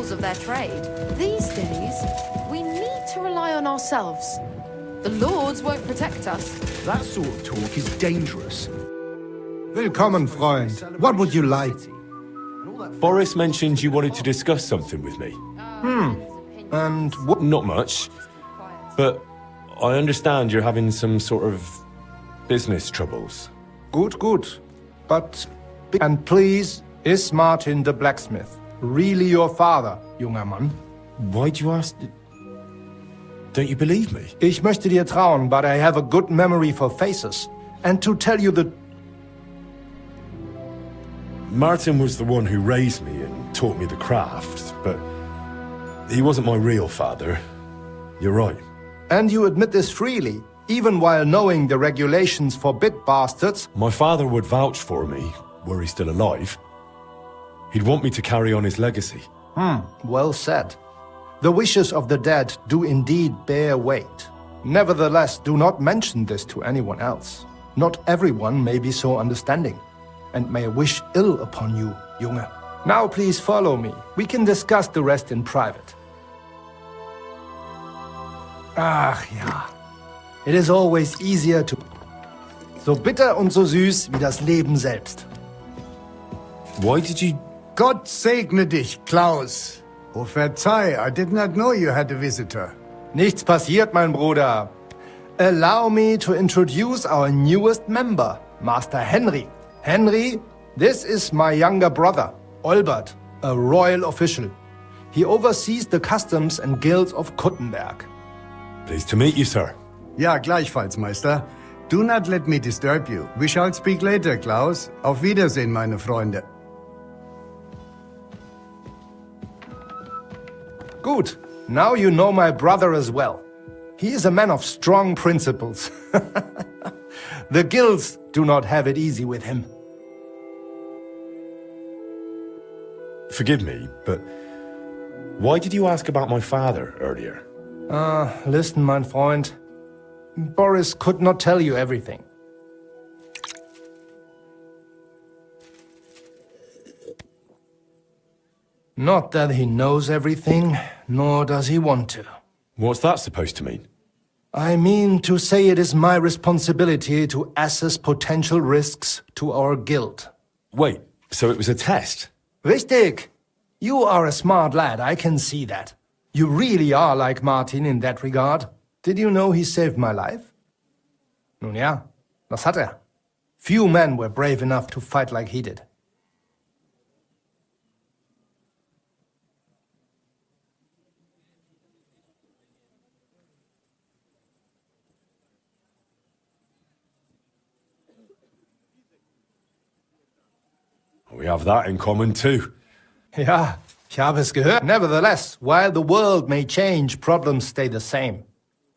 Their trade. These days, we need to rely on ourselves. The lords won't protect us. That sort of talk is dangerous. Willkommen, Freund. What would you like? Boris mentioned you wanted to discuss something with me. And what? Not much. But I understand you're having some sort of business troubles. Good. But... And please, is Martin the blacksmith really your father, junger Mann? Why'd you ask? Don't you believe me? Ich möchte dir trauen, but I have a good memory for faces. And to tell you the... Martin was the one who raised me and taught me the craft, but he wasn't my real father. You're right. And you admit this freely, even while knowing the regulations forbid bastards? My father would vouch for me, were he still alive. He'd want me to carry on his legacy. Well said. The wishes of the dead do indeed bear weight. Nevertheless, do not mention this to anyone else. Not everyone may be so understanding, and may wish ill upon you, Junge. Now please follow me. We can discuss the rest in private. Ach ja. It is always easier to... So bitter und so süß wie das Leben selbst. Why did you... Gott segne dich, Klaus. Oh, verzeih, I did not know you had a visitor. Nichts passiert, mein Bruder. Allow me to introduce our newest member, Master Henry. Henry, this is my younger brother, Olbert, a royal official. He oversees the customs and guilds of Kuttenberg. Pleased to meet you, sir. Ja, gleichfalls, Meister. Do not let me disturb you. We shall speak later, Klaus. Auf Wiedersehen, meine Freunde. Good. Now you know my brother as well. He is a man of strong principles. The guilds do not have it easy with him. Forgive me, but why did you ask about my father earlier? Listen, mein Freund. Boris could not tell you everything. Not that he knows everything, nor does he want to. What's that supposed to mean? I mean to say it is my responsibility to assess potential risks to our guild. Wait, so it was a test? Richtig! You are a smart lad, I can see that. You really are like Martin in that regard. Did you know he saved my life? Nun ja, das hat er. Few men were brave enough to fight like he did. We have that in common too. Ja, ich habe es gehört. Nevertheless, while the world may change, problems stay the same.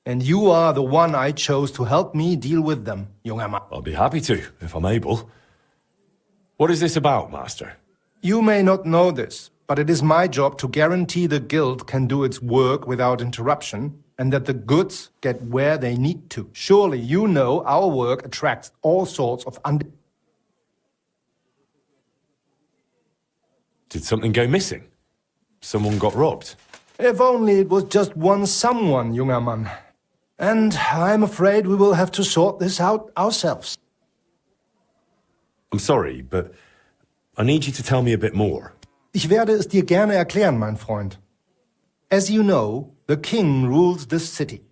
And you are the one I chose to help me deal with them, junger Mann. I'll be happy to, if I'm able. What is this about, Master? You may not know this, but it is my job to guarantee the guild can do its work without interruption, and that the goods get where they need to. Surely you know our work attracts all sorts of Did something go missing? Someone got robbed? If only it was just one someone, junger Mann. And I'm afraid we will have to sort this out ourselves. I'm sorry, but I need you to tell me a bit more. Ich werde es dir gerne erklären, mein Freund. As you know, the king rules this city.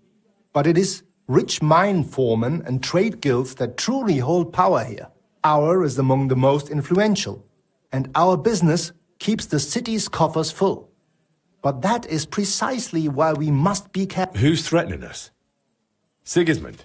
But it is rich mine foremen and trade guilds that truly hold power here. Our is among the most influential. And our business keeps the city's coffers full. But that is precisely why we must be careful. Who's threatening us? Sigismund?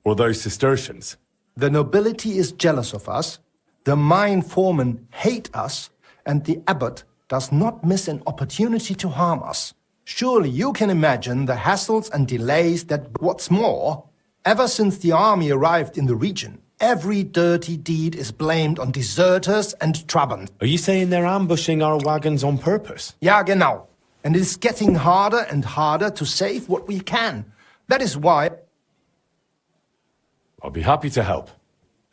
Or those Cistercians? The nobility is jealous of us, the mine foremen hate us, and the abbot does not miss an opportunity to harm us. Surely you can imagine the hassles and delays that... What's more, ever since the army arrived in the region, every dirty deed is blamed on deserters and Trabant. Are you saying they're ambushing our wagons on purpose? Ja, genau. And it's getting harder and harder to save what we can. That is why... I'll be happy to help.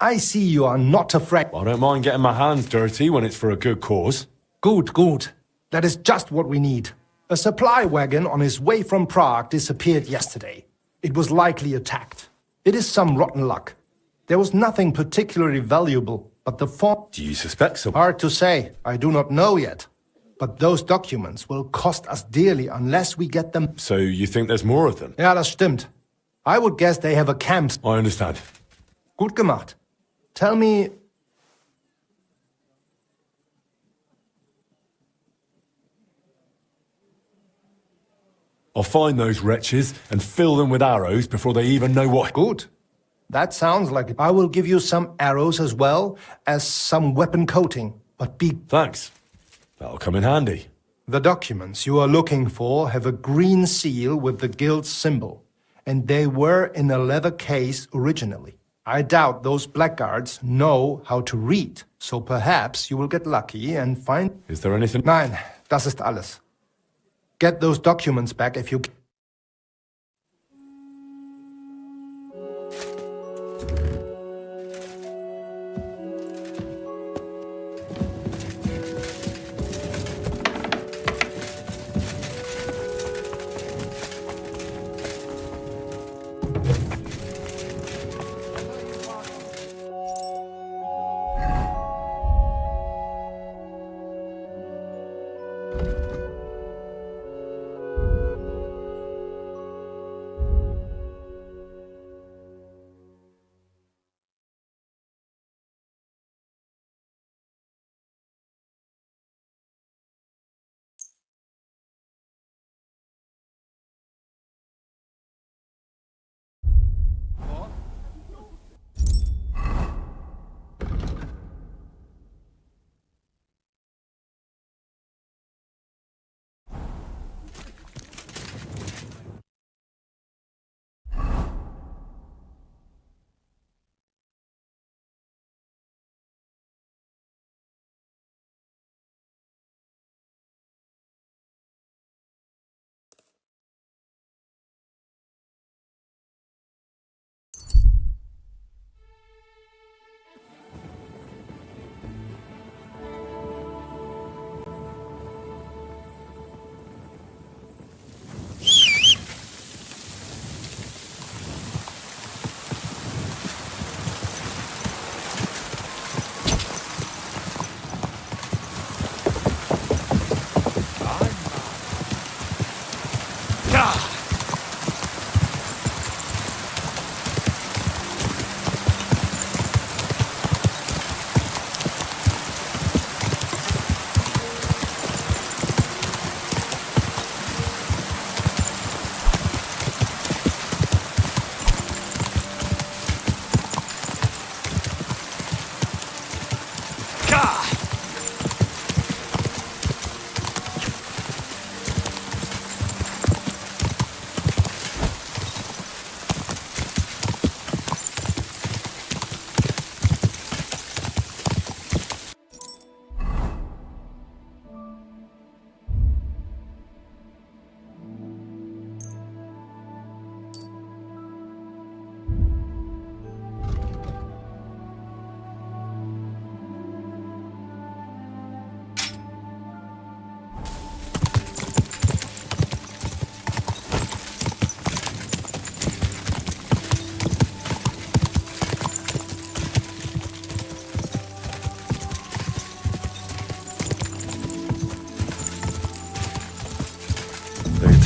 I see you are not afraid. I don't mind getting my hands dirty when it's for a good cause. Good, good. That is just what we need. A supply wagon on his way from Prague disappeared yesterday. It was likely attacked. It is some rotten luck. There was nothing particularly valuable, but the form... Do you suspect someone? Hard to say. I do not know yet. But those documents will cost us dearly unless we get them... So you think there's more of them? Ja, das stimmt. I would guess they have a camp... I understand. Gut gemacht. Tell me... I'll find those wretches and fill them with arrows before they even know what... Good. That sounds like it. I will give you some arrows as well as some weapon coating, but be... Thanks. That'll come in handy. The documents you are looking for have a green seal with the guild symbol, and they were in a leather case originally. I doubt those blackguards know how to read, so perhaps you will get lucky and find... Is there anything... Nein, das ist alles. Get those documents back if you...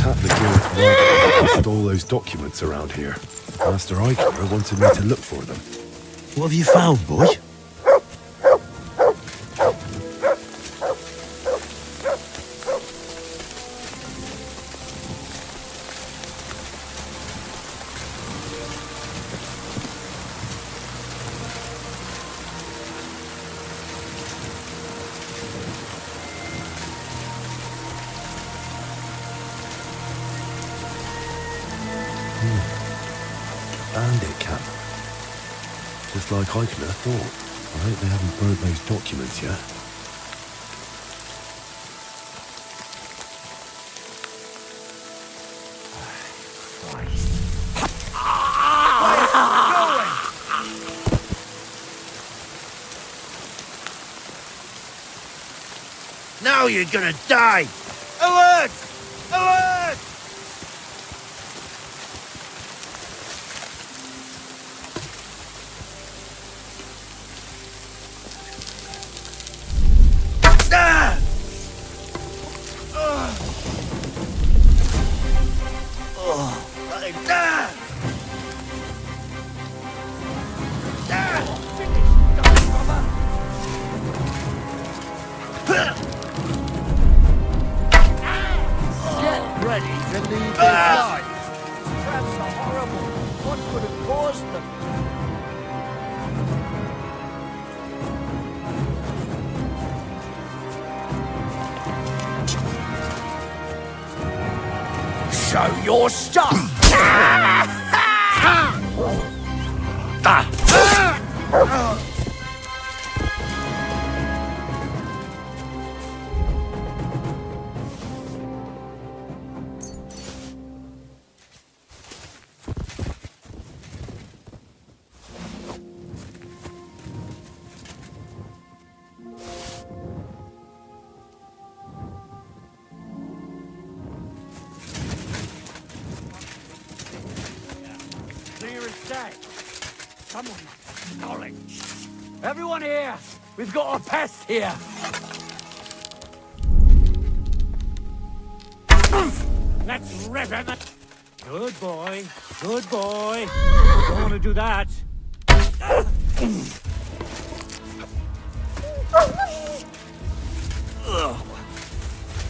tap the guild right to stole those documents around here. Master Eichler wanted me to look for them. What have you found, boy? Bandit camp. Just like Eichler thought. I hope they haven't burnt those documents yet. Now you're gonna die! Alert! Alert! Ah! Oh, right. Ah! Get ready to leave this life. Traps are horrible. What could have caused them? Show your stuff! Clear as day. Someone knowledge. Everyone here, we've got a pest here. Let's rip him. Good boy. Good boy. Don't want to do that.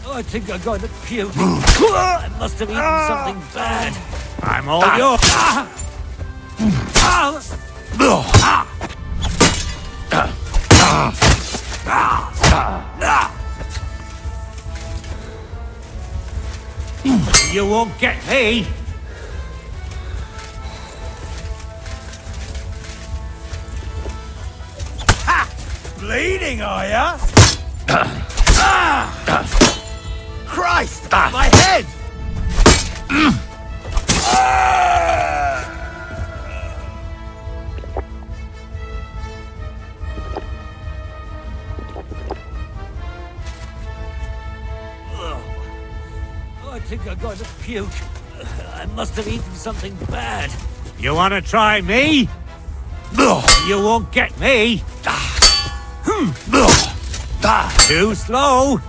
I think I got a puke. I must have eaten something bad. I'm all yours. You won't get me. Ha! Bleeding, are ya? Christ! My head! I think I got a puke. I must have eaten something bad. You want to try me? You won't get me. Too slow.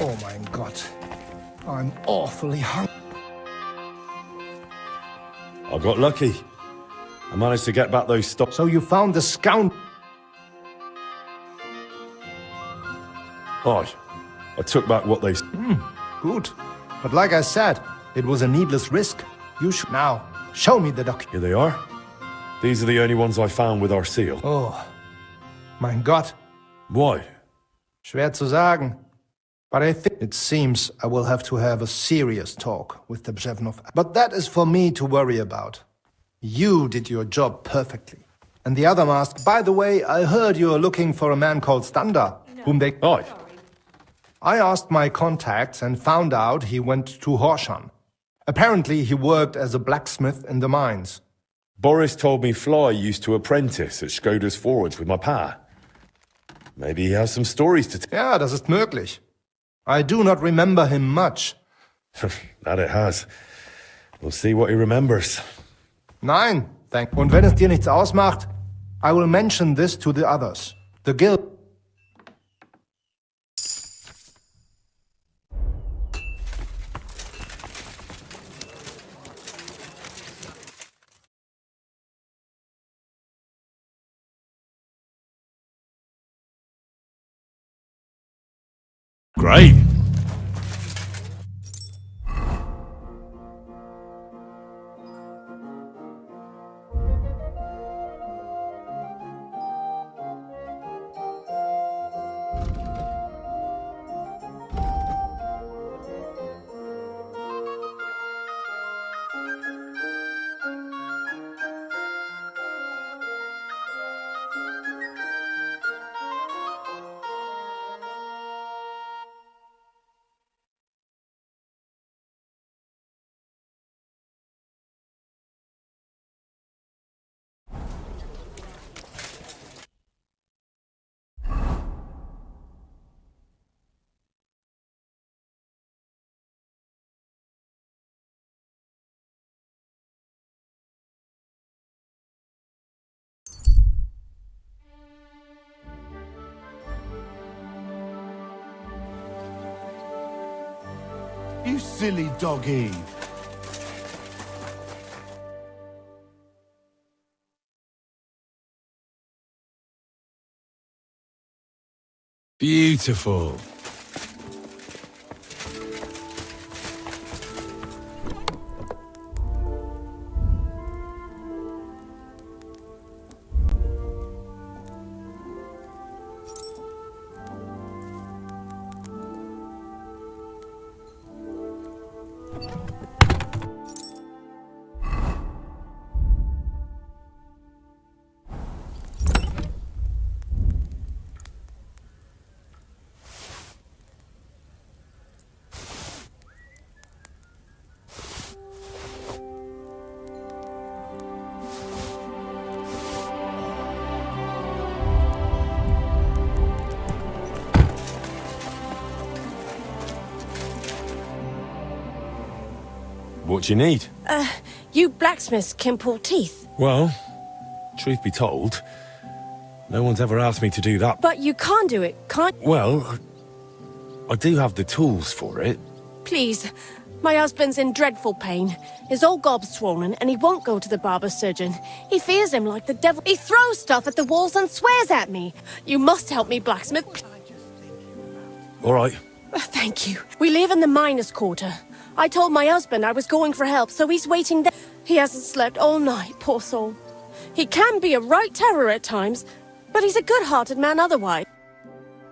Oh mein Gott. I'm awfully hungry. I got lucky. I managed to get back those stocks. So you found the scoundrel? Aye. I took back what they... Good. But like I said, it was a needless risk. You should now show me the document. Here they are. These are the only ones I found with our seal. Oh, mein Gott. Why? Schwer zu sagen. But I think it seems I will have to have a serious talk with the Bzhevnov. But that is for me to worry about. You did your job perfectly. And the other mask, by the way, I heard you're looking for a man called Standa, whom they... Aye. I asked my contacts and found out he went to Horshan. Apparently he worked as a blacksmith in the mines. Boris told me Fly used to apprentice at Skoda's forge with my pa. Maybe he has some stories to tell. Ja, das ist möglich. I do not remember him much. That it has. We'll see what he remembers. Nein, thank. Und wenn es dir nichts ausmacht, I will mention this to the others. The guild. Great. You silly doggy. Beautiful. What do you need? You blacksmiths can pull teeth. Well, truth be told, no one's ever asked me to do that. But you can't do it, can't... Well, I do have the tools for it. Please. My husband's in dreadful pain. His old gob's swollen, and he won't go to the barber surgeon. He fears him like the devil. He throws stuff at the walls and swears at me. You must help me, blacksmith. All right. Thank you. We live in the miners' quarter. I told my husband I was going for help, so he's waiting there. He hasn't slept all night, poor soul. He can be a right terror at times, but he's a good-hearted man otherwise.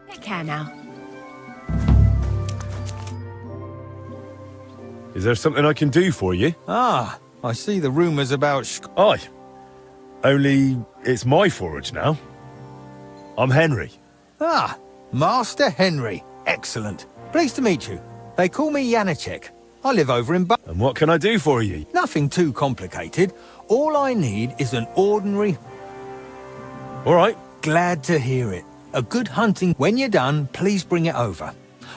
Take care now. Is there something I can do for you? Ah, I see the rumours about Aye. Only it's my forge now. I'm Henry. Ah, Master Henry. Excellent. Pleased to meet you. They call me Janacek. I live over in And what can I do for you? Nothing too complicated. All I need is an ordinary... All right. Glad to hear it. A good hunting. When you're done, please bring it over.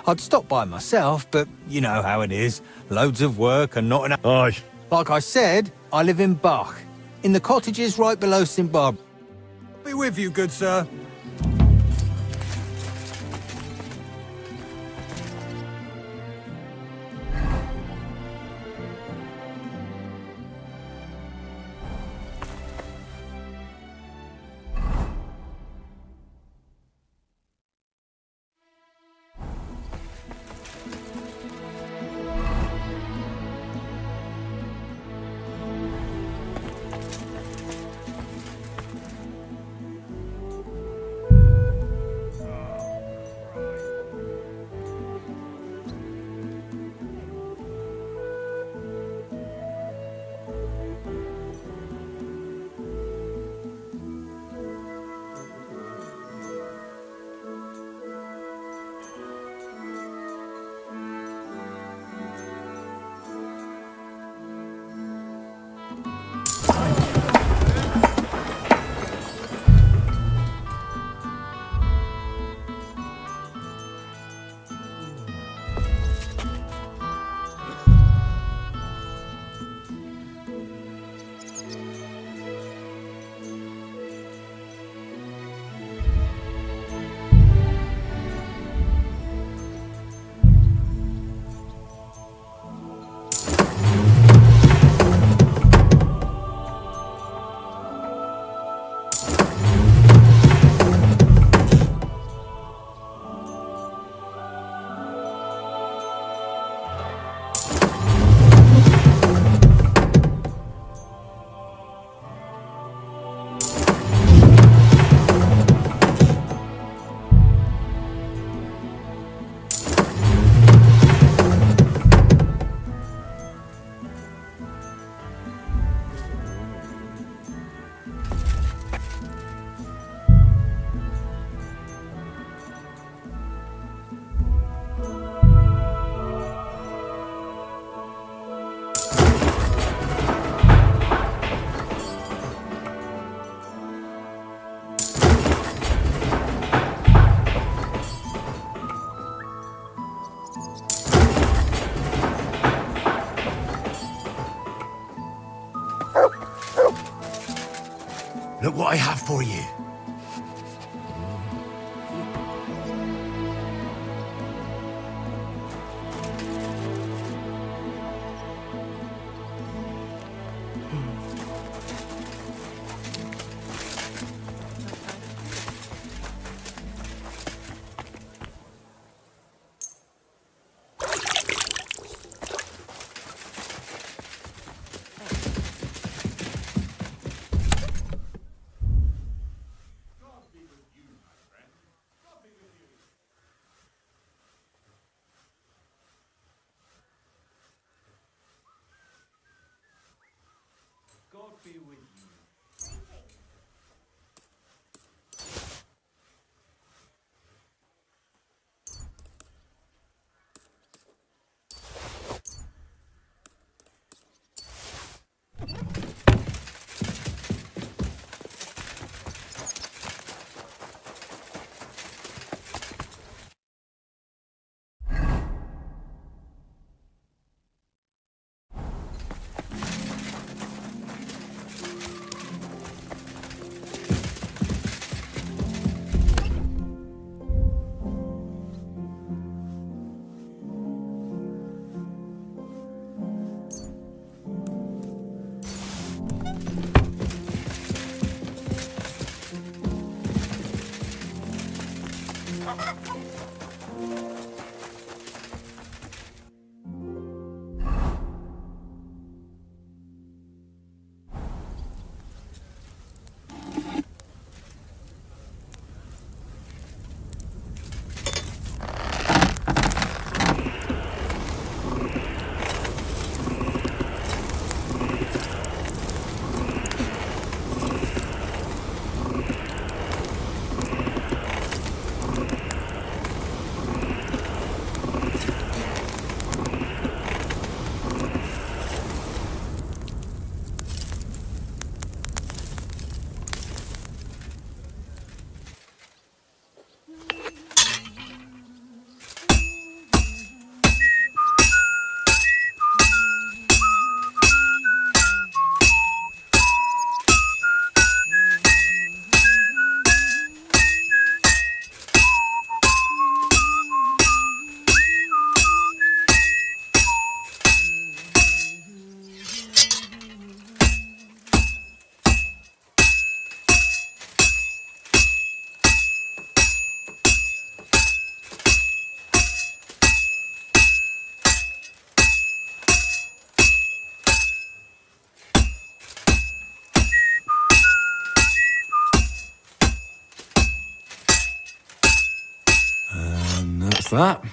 I'd stop by myself, but you know how it is. Loads of work and not enough... Aye. Like I said, I live in Bach, in the cottages right below St. Barbara. Be with you, good sir. Look what I have for you. God be with you. And that's that.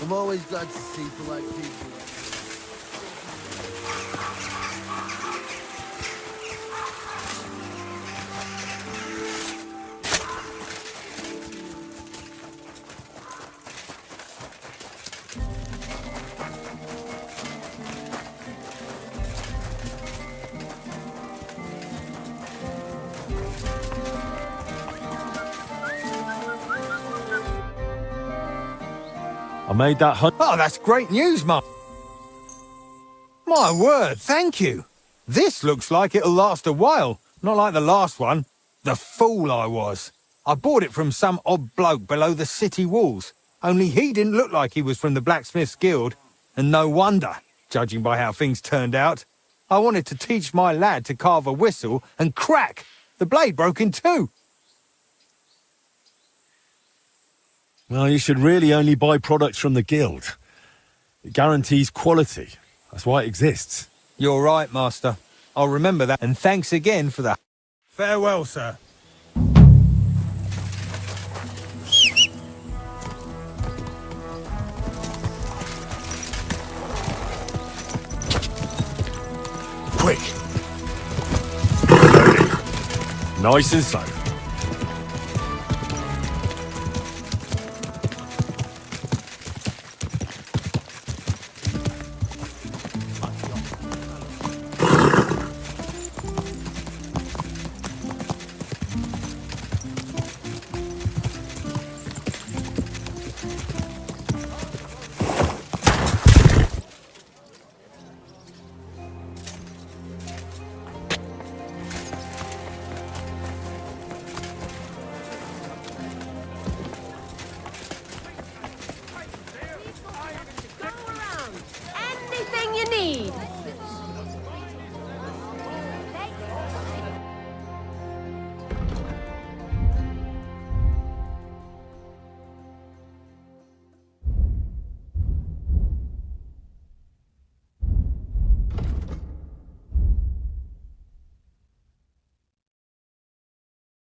I'm always glad to see polite people. I made that hunt. Oh, that's great news, Mark. My word, thank you. This looks like it'll last a while, not like the last one. The fool I was. I bought it from some odd bloke below the city walls, only he didn't look like he was from the Blacksmith's Guild, and no wonder, judging by how things turned out. I wanted to teach my lad to carve a whistle, and crack! The blade broke in two. Well, you should really only buy products from the guild. It guarantees quality. That's why it exists. You're right, Master. I'll remember that, and thanks again for that. Farewell, sir. Quick! Nice and slow. Anything you need.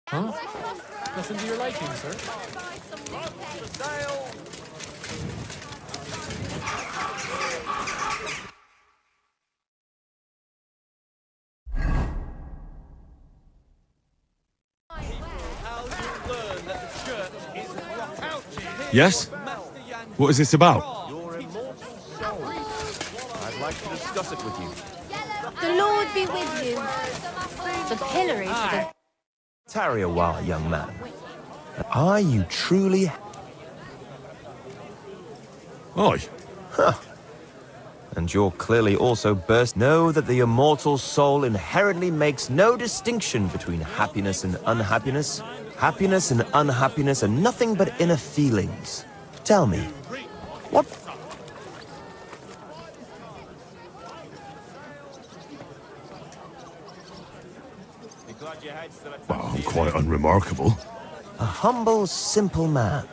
Huh? Nothing to your liking, sir. Yes? What is this about? Your immortal soul. I'd like to discuss it with you. The Lord be with you. The pillory for the... Tarry a while, young man. Are you truly... Aye. Huh. And you're clearly also burst. Know that the immortal soul inherently makes no distinction between happiness and unhappiness. Happiness and unhappiness are nothing but inner feelings. Tell me, what... Well, I'm quite unremarkable. A humble, simple man.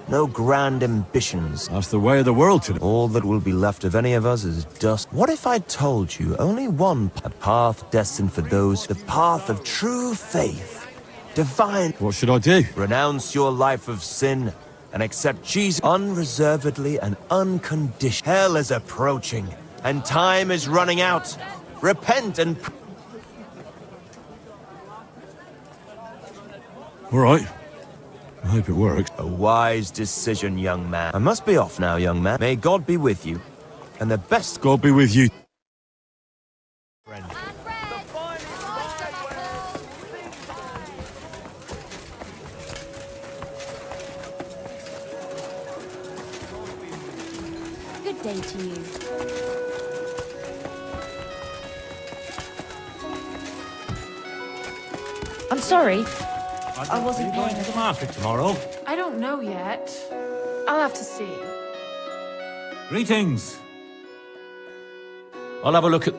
No grand ambitions. That's the way of the world today. All that will be left of any of us is dust. What if I told you only one, a path destined for those, the path of true faith, divine... What should I do? Renounce your life of sin and accept Jesus unreservedly and unconditionally. Hell is approaching, and time is running out. Repent and... All right. I hope it works. A wise decision, young man. I must be off now, young man. May God be with you. And the best... God be with you. Friend. Good day to you. I'm sorry. I wasn't going to the market tomorrow. I don't know yet. I'll have to see. Greetings. I'll have a look at...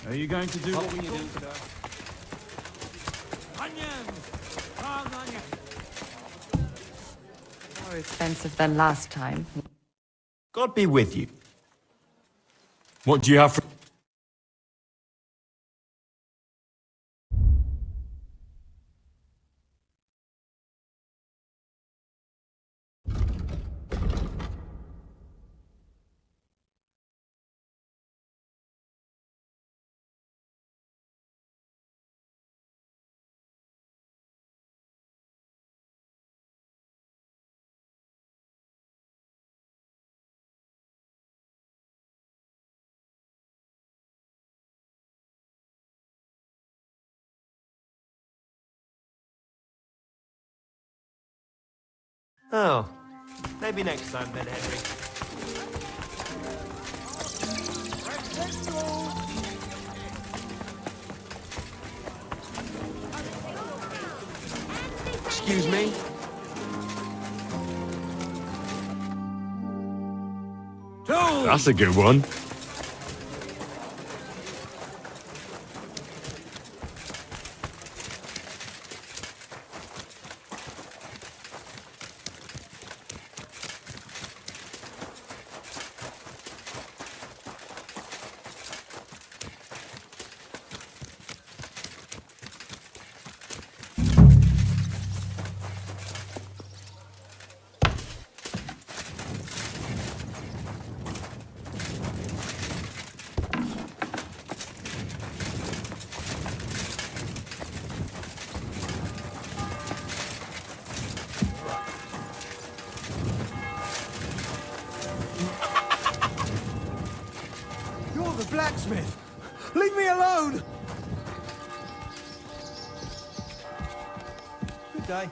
Are you going to do what we do? More expensive than last time. God be with you. What do you have for... Oh, maybe next time then, Henry. Excuse me? That's a good one. You're the blacksmith! Leave me alone! Good day.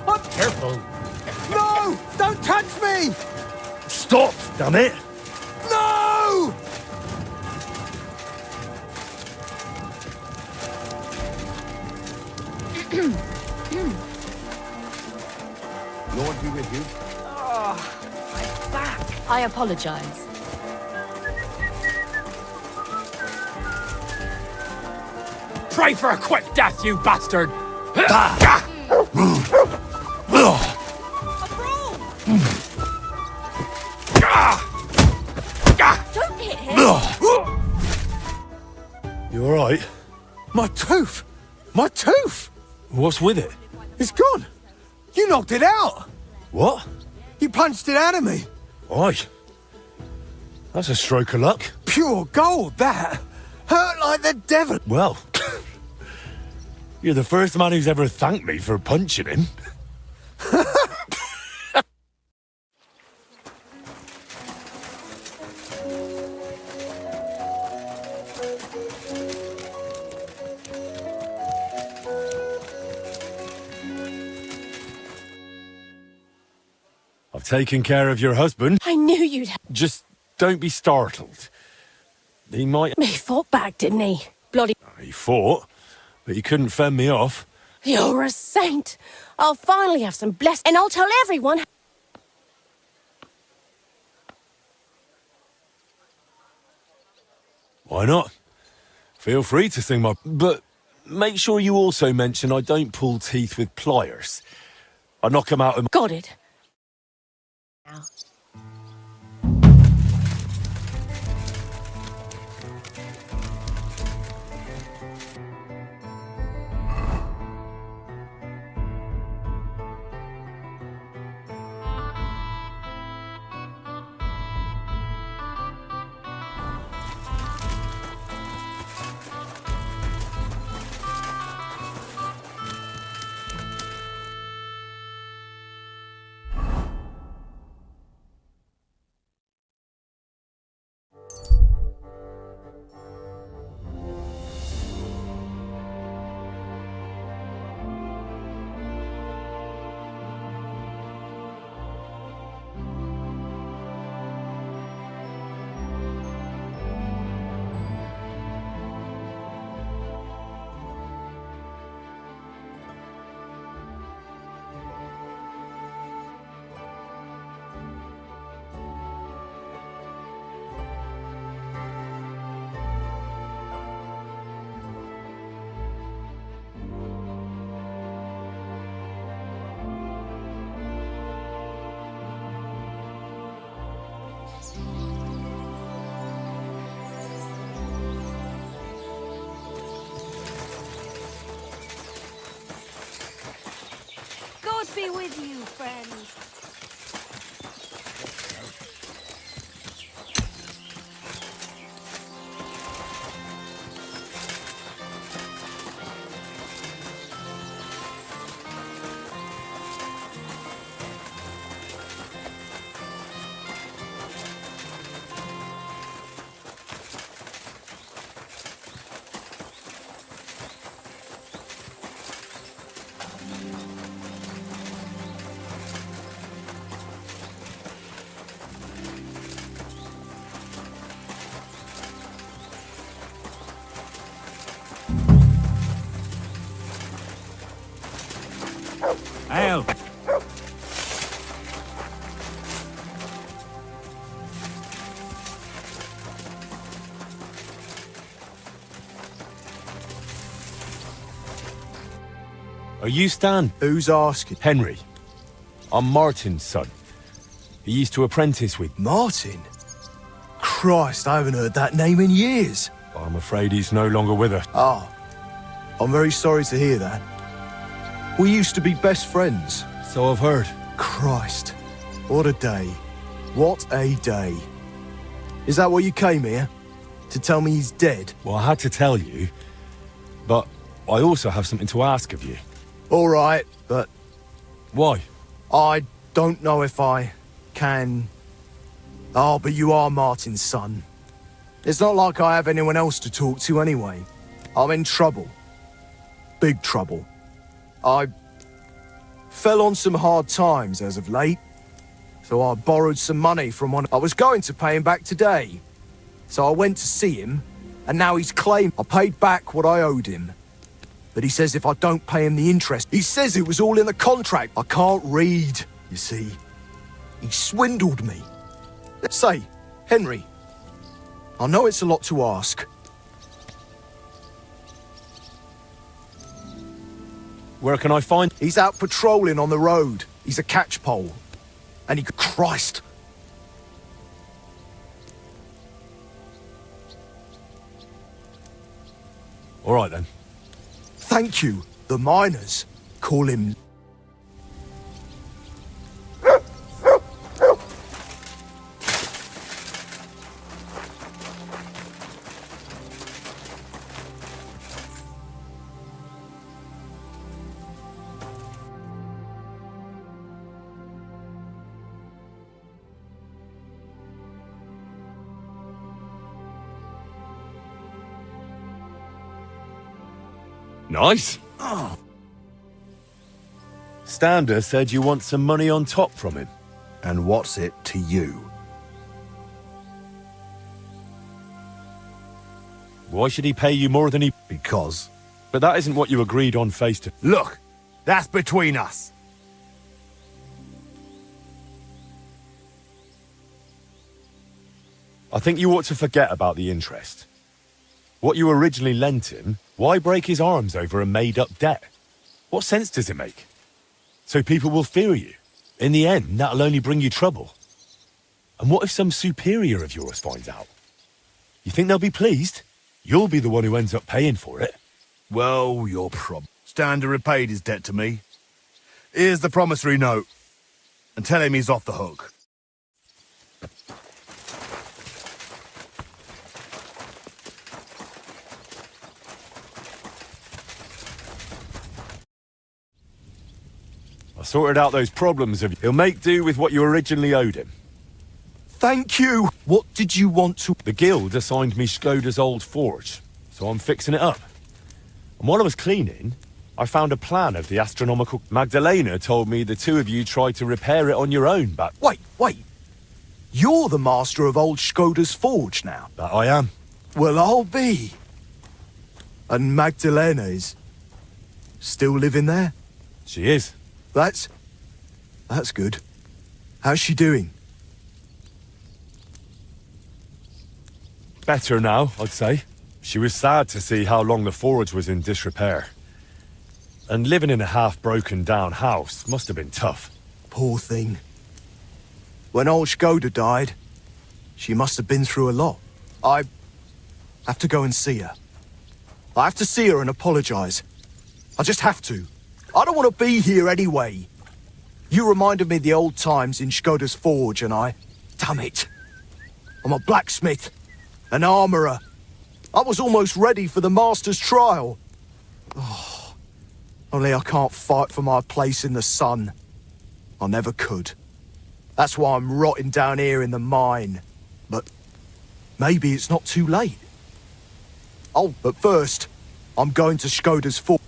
What? Careful. No! Don't touch me! Stop, damn it! No! Lord be with you. I apologize. Pray for a quick death, you bastard! Don't hit him! You alright? My tooth! My tooth! What's with it? It's gone! You knocked it out! What? You punched it out of me! Aye. That's a stroke of luck. Pure gold, that! Hurt like the devil! Well, you're the first man who's ever thanked me for punching him. I've taken care of your husband. I knew you'd have. Just don't be startled. He might... He fought back, didn't he? Bloody. He fought, but he couldn't fend me off. You're a saint. I'll finally have some blessing, and I'll tell everyone. Why not? Feel free to sing my... But make sure you also mention I don't pull teeth with pliers. I knock them out of... Got it. Now. God be with you, friend. Are you Stan? Who's asking? Henry. I'm Martin's son. He used to apprentice with... Martin? Christ, I haven't heard that name in years. I'm afraid he's no longer with us. Oh, I'm very sorry to hear that. We used to be best friends. So I've heard. Christ, what a day. What a day. Is that why you came here? To tell me he's dead? Well, I had to tell you, but I also have something to ask of you. All right, but... Why? I don't know if I can... Oh, but you are Martin's son. It's not like I have anyone else to talk to anyway. I'm in trouble. Big trouble. I fell on some hard times as of late, so I borrowed some money from one. I was going to pay him back today, so I went to see him, and now he's claimed I paid back what I owed him. But he says if I don't pay him the interest, he says it was all in the contract. I can't read, you see. He swindled me. Say, Henry, I know it's a lot to ask. Where can I find... He's out patrolling on the road. He's a catchpole. And he... Christ! All right, then. Thank you. The miners call him... Nice. Stander said you want some money on top from him. And what's it to you? Why should he pay you more than he... Because... But that isn't what you agreed on face to... Look, that's between us. I think you ought to forget about the interest. What you originally lent him, why break his arms over a made-up debt? What sense does it make? So people will fear you. In the end, that'll only bring you trouble. And what if some superior of yours finds out? You think they'll be pleased? You'll be the one who ends up paying for it. Well, your Stander repaid his debt to me. Here's the promissory note. And tell him he's off the hook. I sorted out those problems of you. He'll make do with what you originally owed him. Thank you! What did you want to... The guild assigned me Skoda's old forge, so I'm fixing it up. And while I was cleaning, I found a plan of the astronomical... Magdalena told me the two of you tried to repair it on your own, but... Wait. You're the master of old Skoda's forge now? That I am. Well, I'll be. And Magdalena is... still living there? She is. That's good. How's she doing? Better now, I'd say. She was sad to see how long the forge was in disrepair. And living in a half-broken down house must have been tough. Poor thing. When old Skoda died, she must have been through a lot. I have to go and see her. I have to see her and apologize. I just have to. I don't want to be here anyway. You reminded me of the old times in Skoda's forge and I... Damn it. I'm a blacksmith, an armourer. I was almost ready for the master's trial. Oh, only I can't fight for my place in the sun. I never could. That's why I'm rotting down here in the mine. But maybe it's not too late. Oh, but first, I'm going to Skoda's forge.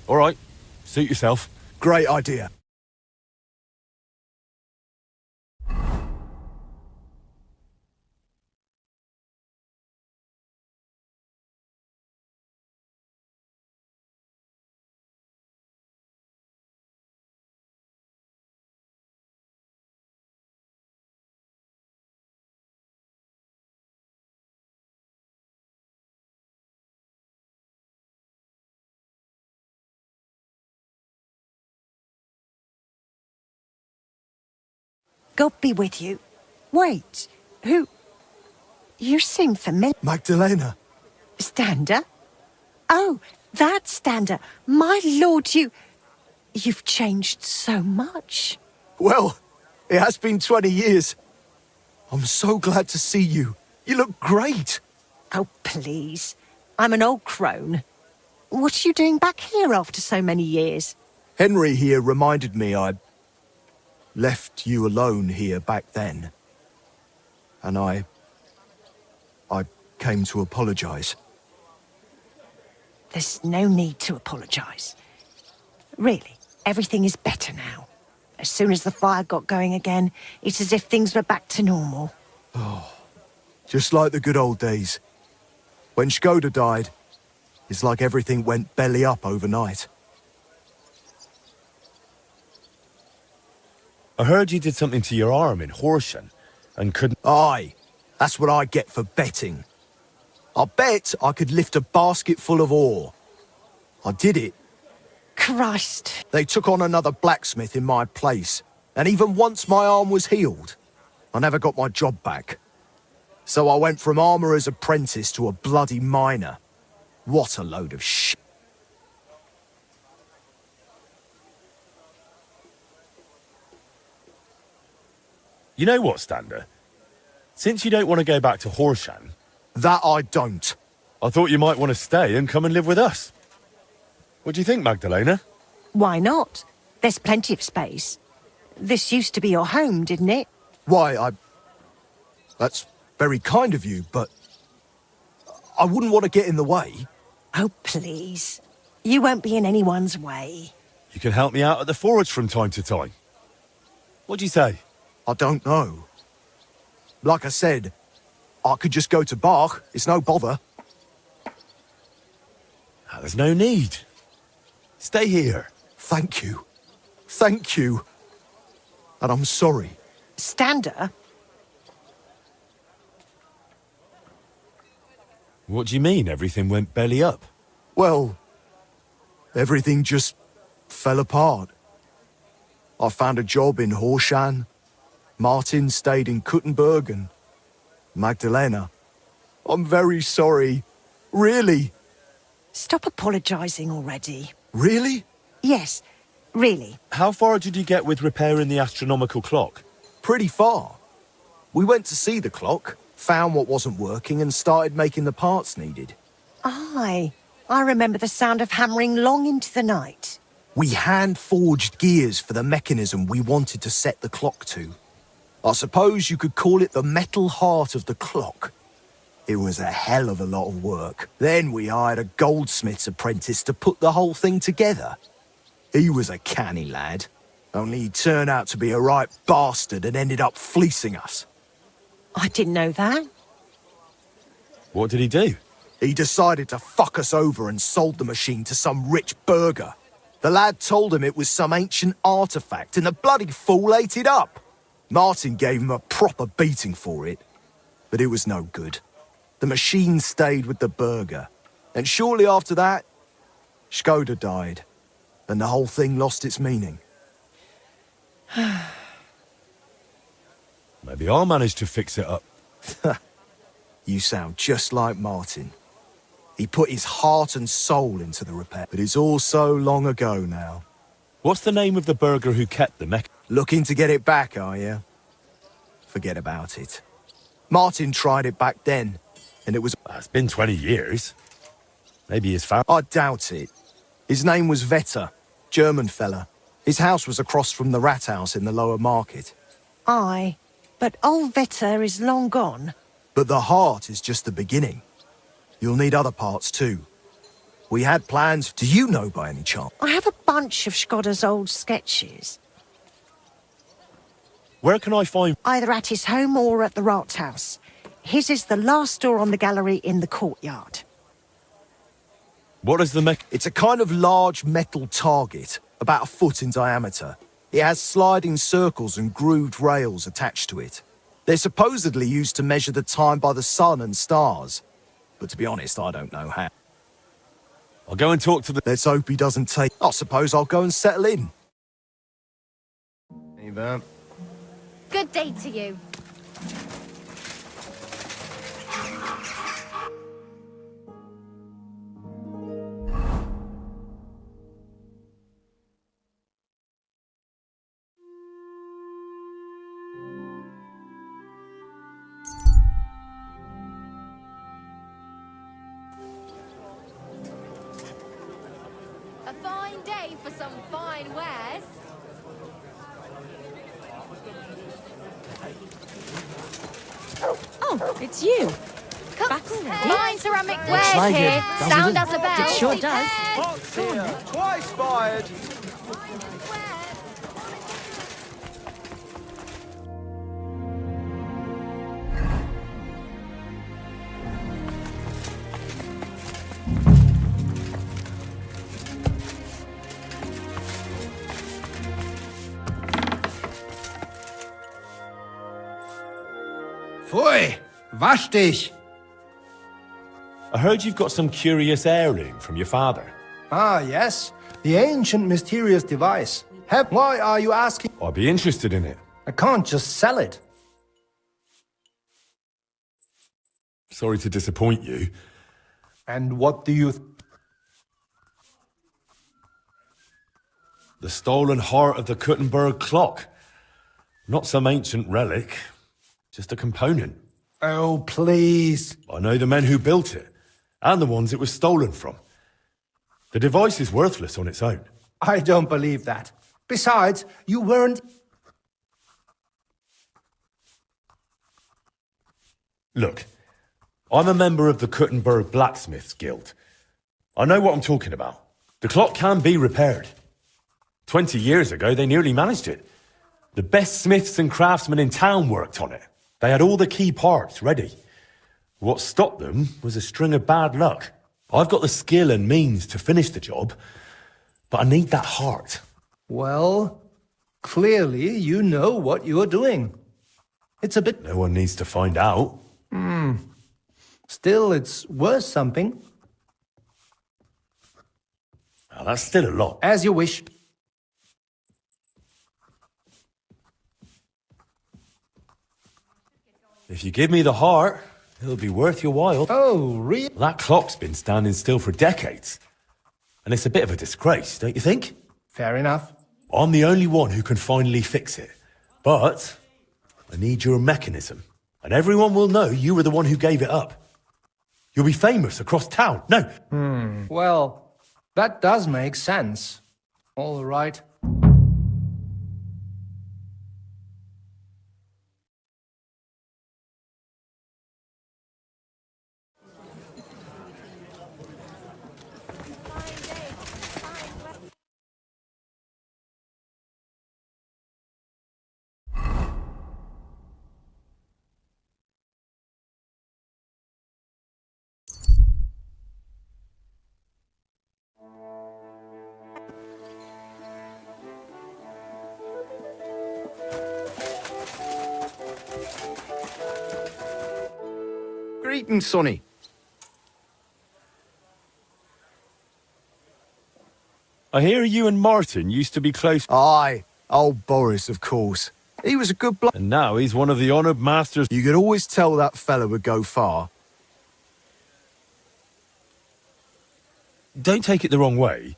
All right, suit yourself. Great idea. God be with you. Wait, who? You seem familiar. Magdalena. Stander? Oh, that Stander. My lord, you've changed so much. Well, it has been 20 years. I'm so glad to see you. You look great. Oh, please. I'm an old crone. What are you doing back here after so many years? Henry here reminded me I left you alone here back then. And I came to apologise. There's no need to apologise. Really, everything is better now. As soon as the fire got going again, it's as if things were back to normal. Oh, just like the good old days. When Skoda died, it's like everything went belly up overnight. I heard you did something to your arm in Horsham and couldn't... Aye, that's what I get for betting. I bet I could lift a basket full of ore. I did it. Christ. They took on another blacksmith in my place, and even once my arm was healed, I never got my job back. So I went from armourer's apprentice to a bloody miner. What a load of shit. You know what, Stander? Since you don't want to go back to Horsham... That I don't. I thought you might want to stay and come and live with us. What do you think, Magdalena? Why not? There's plenty of space. This used to be your home, didn't it? Why, That's very kind of you, but... I wouldn't want to get in the way. Oh, please. You won't be in anyone's way. You can help me out at the forge from time to time. What do you say? I don't know. Like I said, I could just go to Bach. It's no bother. There's no need. Stay here. Thank you. Thank you. And I'm sorry. Stander? What do you mean everything went belly up? Well, everything just fell apart. I found a job in Horsham. Martin stayed in Kuttenberg and Magdalena. I'm very sorry. Really. Stop apologising already. Really? Yes, really. How far did you get with repairing the astronomical clock? Pretty far. We went to see the clock, found what wasn't working and started making the parts needed. Aye. I remember the sound of hammering long into the night. We hand-forged gears for the mechanism we wanted to set the clock to. I suppose you could call it the metal heart of the clock. It was a hell of a lot of work. Then we hired a goldsmith's apprentice to put the whole thing together. He was a canny lad, only he turned out to be a right bastard and ended up fleecing us. I didn't know that. What did he do? He decided to fuck us over and sold the machine to some rich burgher. The lad told him it was some ancient artifact and the bloody fool ate it up. Martin gave him a proper beating for it, but it was no good. The machine stayed with the burgher, and shortly after that, Skoda died, and the whole thing lost its meaning. Maybe I'll manage to fix it up. You sound just like Martin. He put his heart and soul into the repair, but it's all so long ago now. What's the name of the burgher who kept the mech? Looking to get it back, are you? Forget about it. Martin tried it back then, and it was... It's been 20 years. Maybe his family... I doubt it. His name was Vetter, German fella. His house was across from the rat house in the lower market. Aye, but old Vetter is long gone. But the heart is just the beginning. You'll need other parts too. We had plans... Do you know by any chance? I have a bunch of Skoda's old sketches. Where can I find... Either at his home or at the Rathaus. His is the last door on the gallery in the courtyard. What is the mech... It's a kind of large metal target, about a foot in diameter. It has sliding circles and grooved rails attached to it. They're supposedly used to measure the time by the sun and stars. But to be honest, I don't know how. I'll go and talk to the... Let's hope he doesn't take... I suppose I'll go and settle in. Hey, Vamp. Good day to you. A fine day for some fine wares. Oh, it's you. Back already? Fine ceramic wares like here. it, doesn't Sound it? as a bell. It sure does. Hot's here. Twice fired. Pfui, wasch dich! I heard you've got some curious heirloom from your father. Ah, yes. The ancient mysterious device. Why are you asking? I'd be interested in it. I can't just sell it. Sorry to disappoint you. And what do you... The stolen heart of the Kuttenberg clock. Not some ancient relic, just a component. Oh, please. I know the men who built it, and the ones it was stolen from. The device is worthless on its own. I don't believe that. Besides, you weren't... Look, I'm a member of the Kuttenberg Blacksmiths Guild. I know what I'm talking about. The clock can be repaired. 20 years ago, they nearly managed it. The best smiths and craftsmen in town worked on it. They had all the key parts ready. What stopped them was a string of bad luck. I've got the skill and means to finish the job, but I need that heart. Well, clearly you know what you're doing. It's a bit... No one needs to find out. Still, it's worth something. Now, that's still a lot. As you wish. If you give me the heart, it'll be worth your while. Oh, really? That clock's been standing still for decades. And it's a bit of a disgrace, don't you think? Fair enough. I'm the only one who can finally fix it. But I need your mechanism. And everyone will know you were the one who gave it up. You'll be famous across town. No. Well, that does make sense. All right. Greetings, Sonny. I hear you and Martin used to be close. Aye, old Boris, of course. He was a good bloke. And now he's one of the honoured masters. You could always tell that fella would go far. Don't take it the wrong way,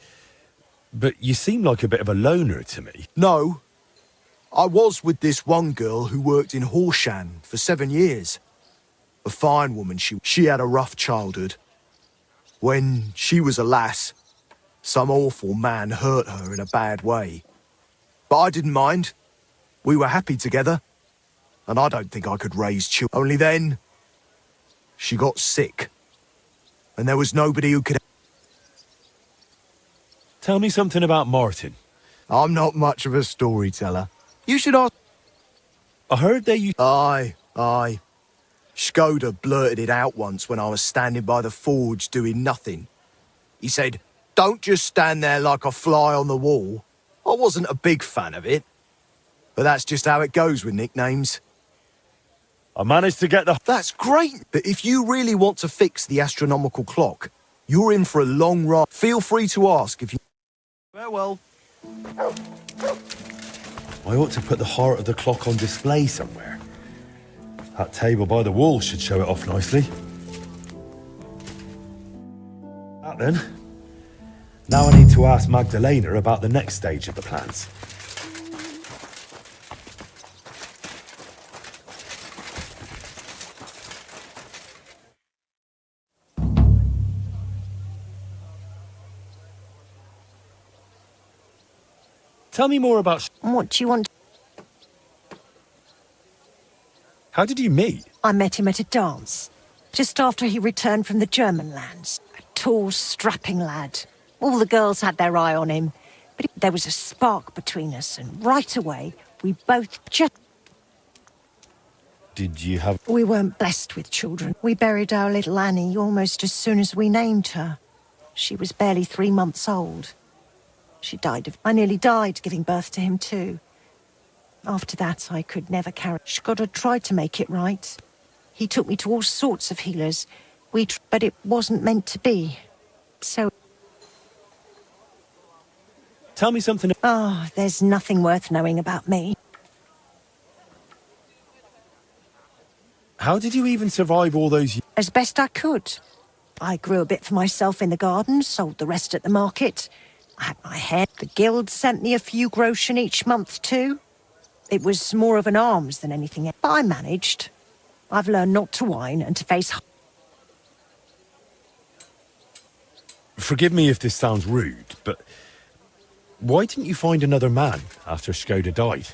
but you seem like a bit of a loner to me. No. I was with this one girl who worked in Horshan for 7 years. A fine woman, she had a rough childhood. When she was a lass, some awful man hurt her in a bad way. But I didn't mind. We were happy together. And I don't think I could raise children. Only then, she got sick. And there was nobody who could... Tell me something about Martin. I'm not much of a storyteller. You should ask... I heard they used... Aye. Skoda blurted it out once when I was standing by the forge doing nothing. He said, "Don't just stand there like a fly on the wall." I wasn't a big fan of it. But that's just how it goes with nicknames. I managed to get the... That's great! But if you really want to fix the astronomical clock, you're in for a long ride. Feel free to ask if you... Farewell. I ought to put the heart of the clock on display somewhere. That table by the wall should show it off nicely. That then. Now I need to ask Magdalena about the next stage of the plans. Tell me more about... What do you want? How did you meet? I met him at a dance, just after he returned from the German lands. A tall, strapping lad. All the girls had their eye on him, but there was a spark between us, and right away, we both just... Did you have... We weren't blessed with children. We buried our little Annie almost as soon as we named her. She was barely 3 months old. She died of... I nearly died giving birth to him too. After that, I could never carry... Shkoda tried to make it right. He took me to all sorts of healers. But it wasn't meant to be. So... Tell me something... Oh, there's nothing worth knowing about me. How did you even survive all those years? As best I could. I grew a bit for myself in the garden, sold the rest at the market. I had my hair. The guild sent me a few groschen each month too. It was more of an alms than anything else. But I managed. I've learned not to whine and to face... Forgive me if this sounds rude, but... Why didn't you find another man after Shkoda died?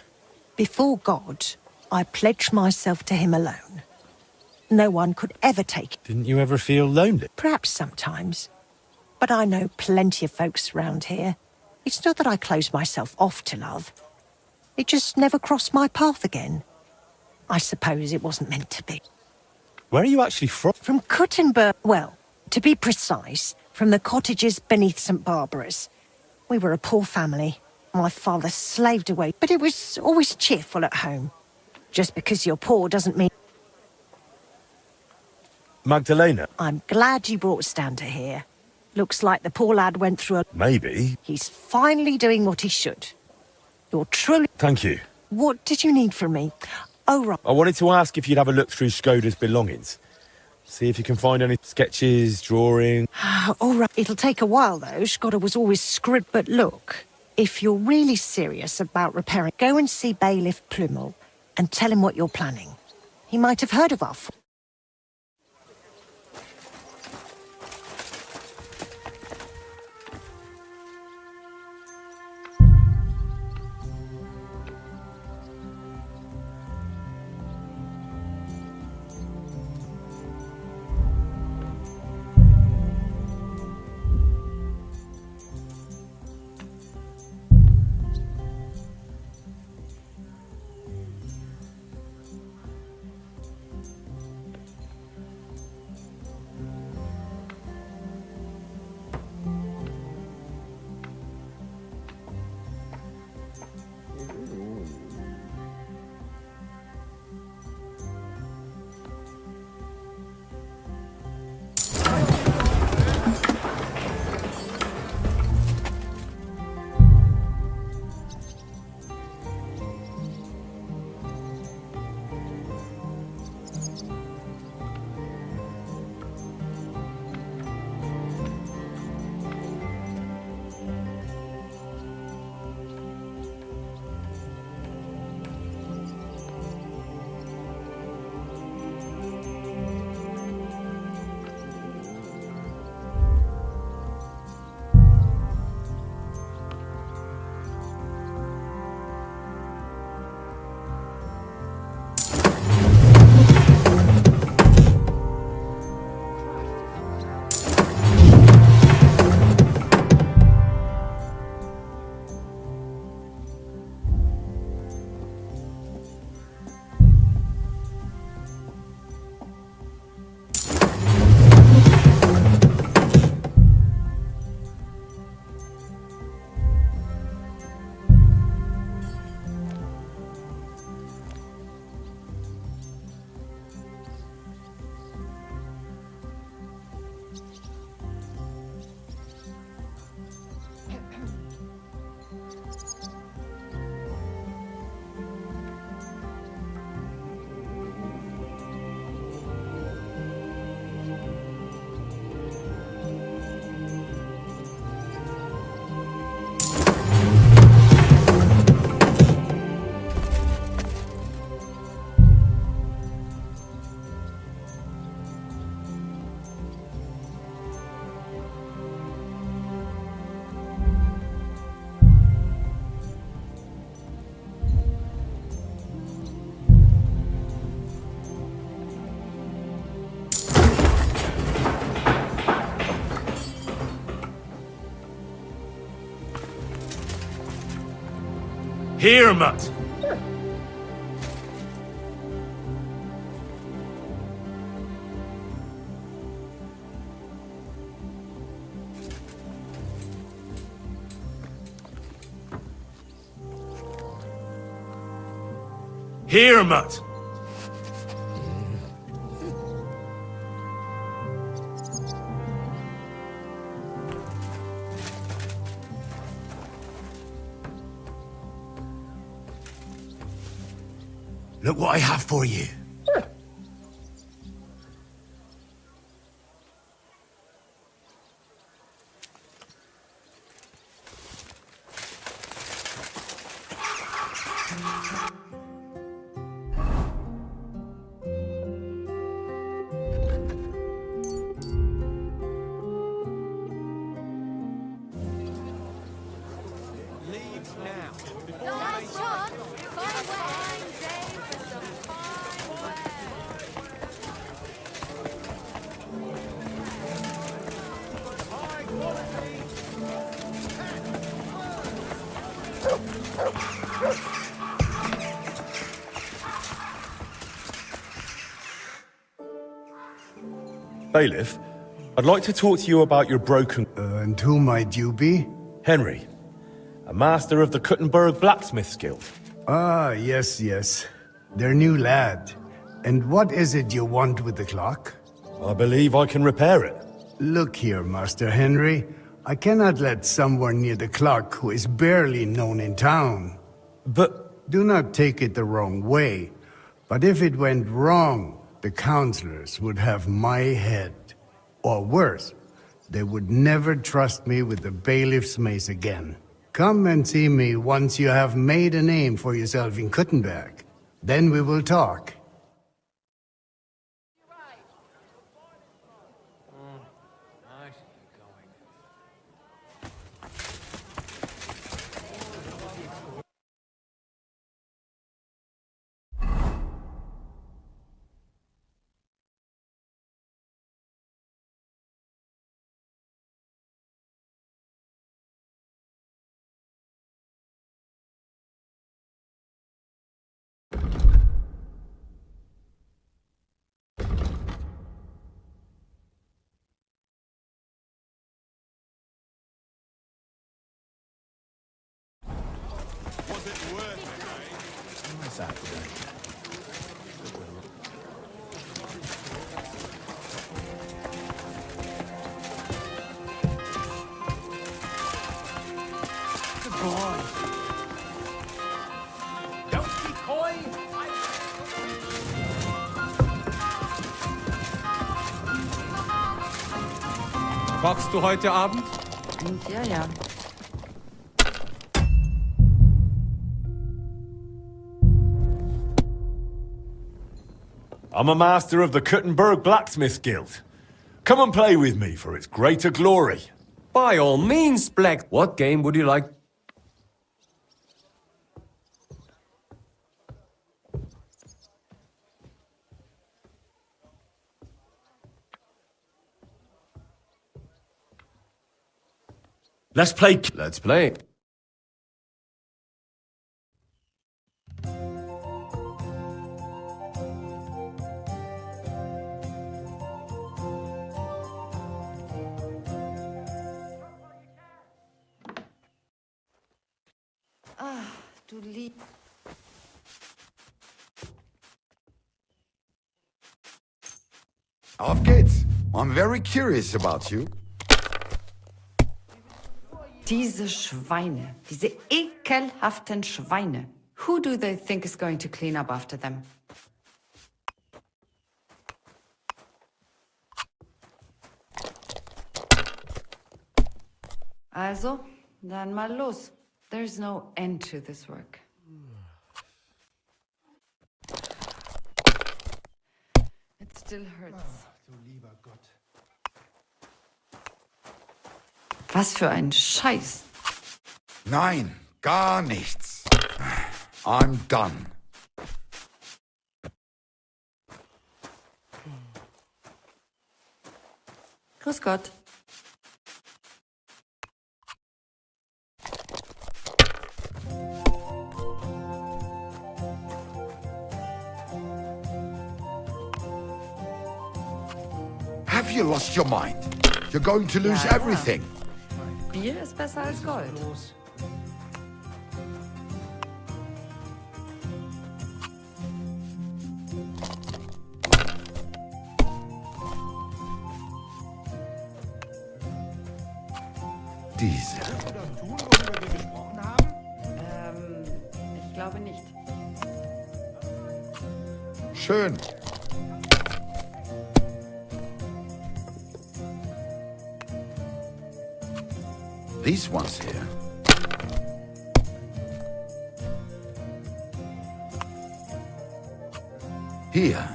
Before God, I pledged myself to him alone. No one could ever take it. Didn't you ever feel lonely? Perhaps sometimes. But I know plenty of folks around here. It's not that I close myself off to love. It just never crossed my path again. I suppose it wasn't meant to be. Where are you actually from? From Kuttenberg. Well, to be precise, from the cottages beneath St. Barbara's. We were a poor family. My father slaved away, but it was always cheerful at home. Just because you're poor doesn't mean... Magdalena? I'm glad you brought Stan to here. Looks like the poor lad went through a... Maybe. He's finally doing what he should. You're truly... Thank you. What did you need from me? Oh, right. I wanted to ask if you'd have a look through Shkoda's belongings. See if you can find any sketches, drawing... All right. It'll take a while, though. Shkoda was always scribbed. But look, if you're really serious about repairing, go and see Bailiff Plumel and tell him what you're planning. He might have heard of our... Here, Mutt! Here, Mutt! Look what I have for you. Bailiff, I'd like to talk to you about your broken... And who might you be? Henry, a master of the Kuttenberg Blacksmiths Guild. Ah, yes, yes. Their new lad. And what is it you want with the clock? I believe I can repair it. Look here, Master Henry. I cannot let someone near the clock who is barely known in town. But... Do not take it the wrong way. But if it went wrong, the counselors would have my head. Or worse, they would never trust me with the bailiff's mace again. Come and see me once you have made a name for yourself in Kuttenberg. Then we will talk. Kochst du heute Abend? Ja, ja. I'm a master of the Kuttenberg Blacksmiths Guild. Come and play with me for its greater glory. By all means, Black. What game would you like? Let's play. Let's play. Ah, du lieb. Auf geht's. I'm very curious about you. Diese Schweine, diese ekelhaften Schweine. Who do they think is going to clean up after them? Also, dann mal los. There's no end to this work. It still hurts. Was für ein Scheiß. Nein, gar nichts. I'm done. Grüß Gott. you lost your mind? You're going to lose Ja, ja. everything. Bier ist besser als Gold. Diese. Ich glaube nicht. Schön. These ones here. Hier.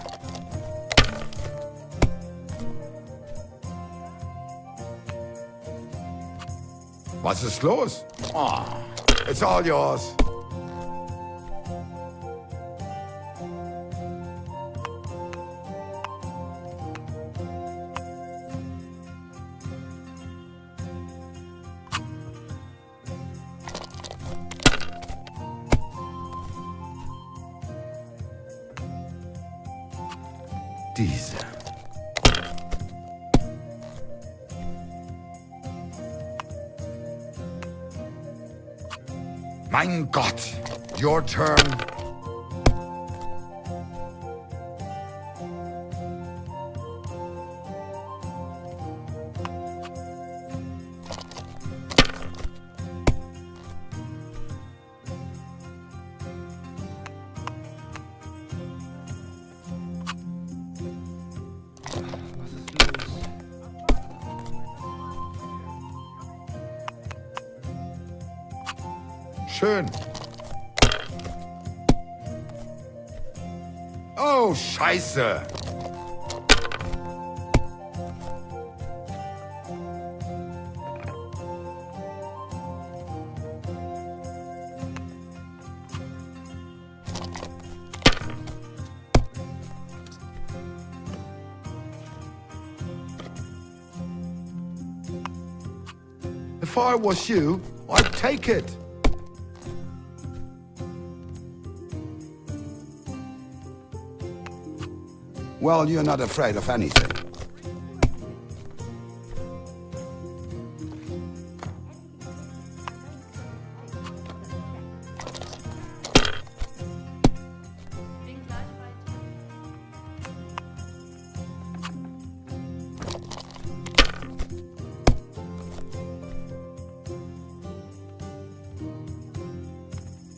Was ist los? Oh, it's all yours. Diese. Mein Gott, your turn. Schön. Oh, Scheiße. If I was you, I'd take it. Well, you're not afraid of anything.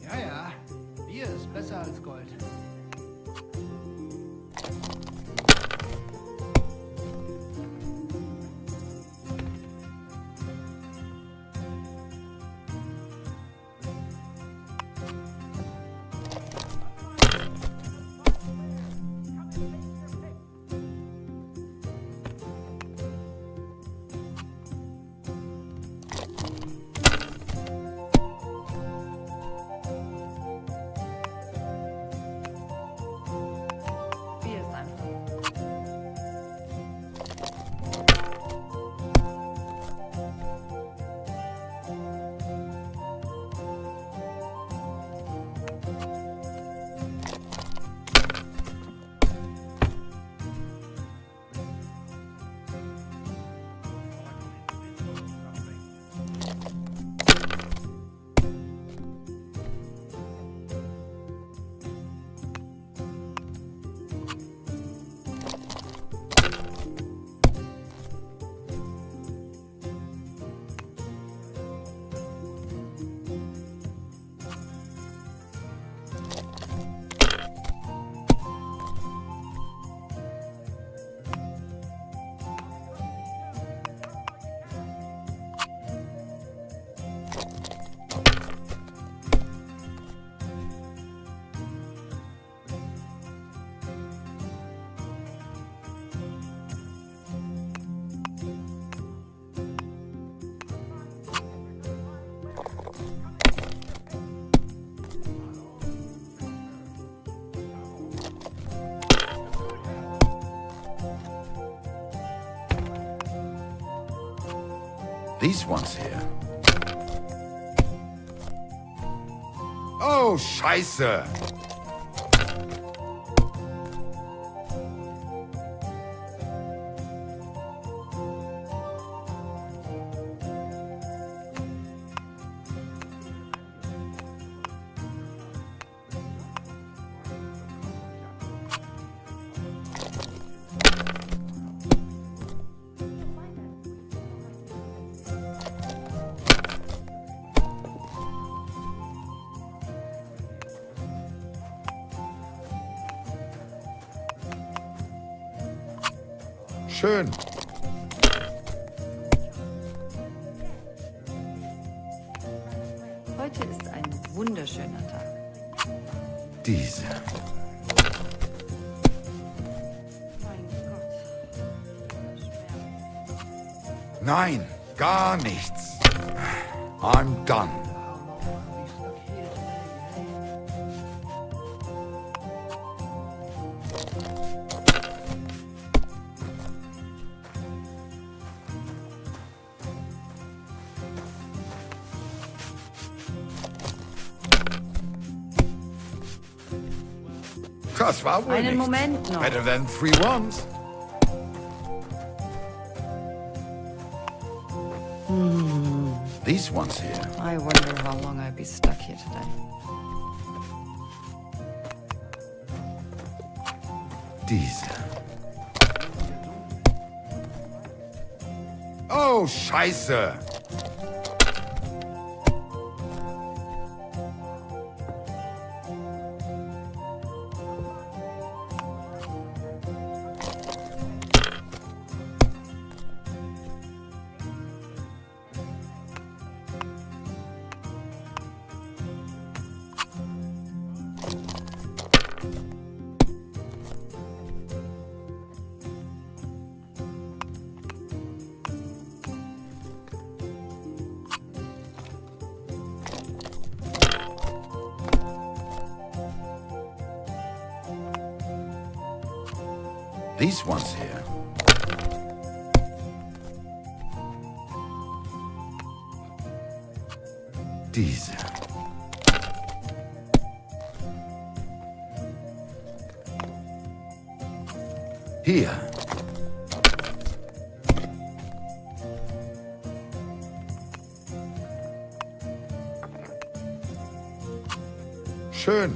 Ja, ja. Bier ist besser als Gold. Bier ist einfach. These ones here. Oh, Scheiße. Schön. Heute ist ein wunderschöner Tag. Diese. Nein, gar nichts. I'm done. Das war wohl Einen nicht. Moment noch. Better than 3 ones. These ones here. I wonder how long I'll be stuck here today. Diese. Oh, Scheiße. These ones here. Diese. Hier. Schön.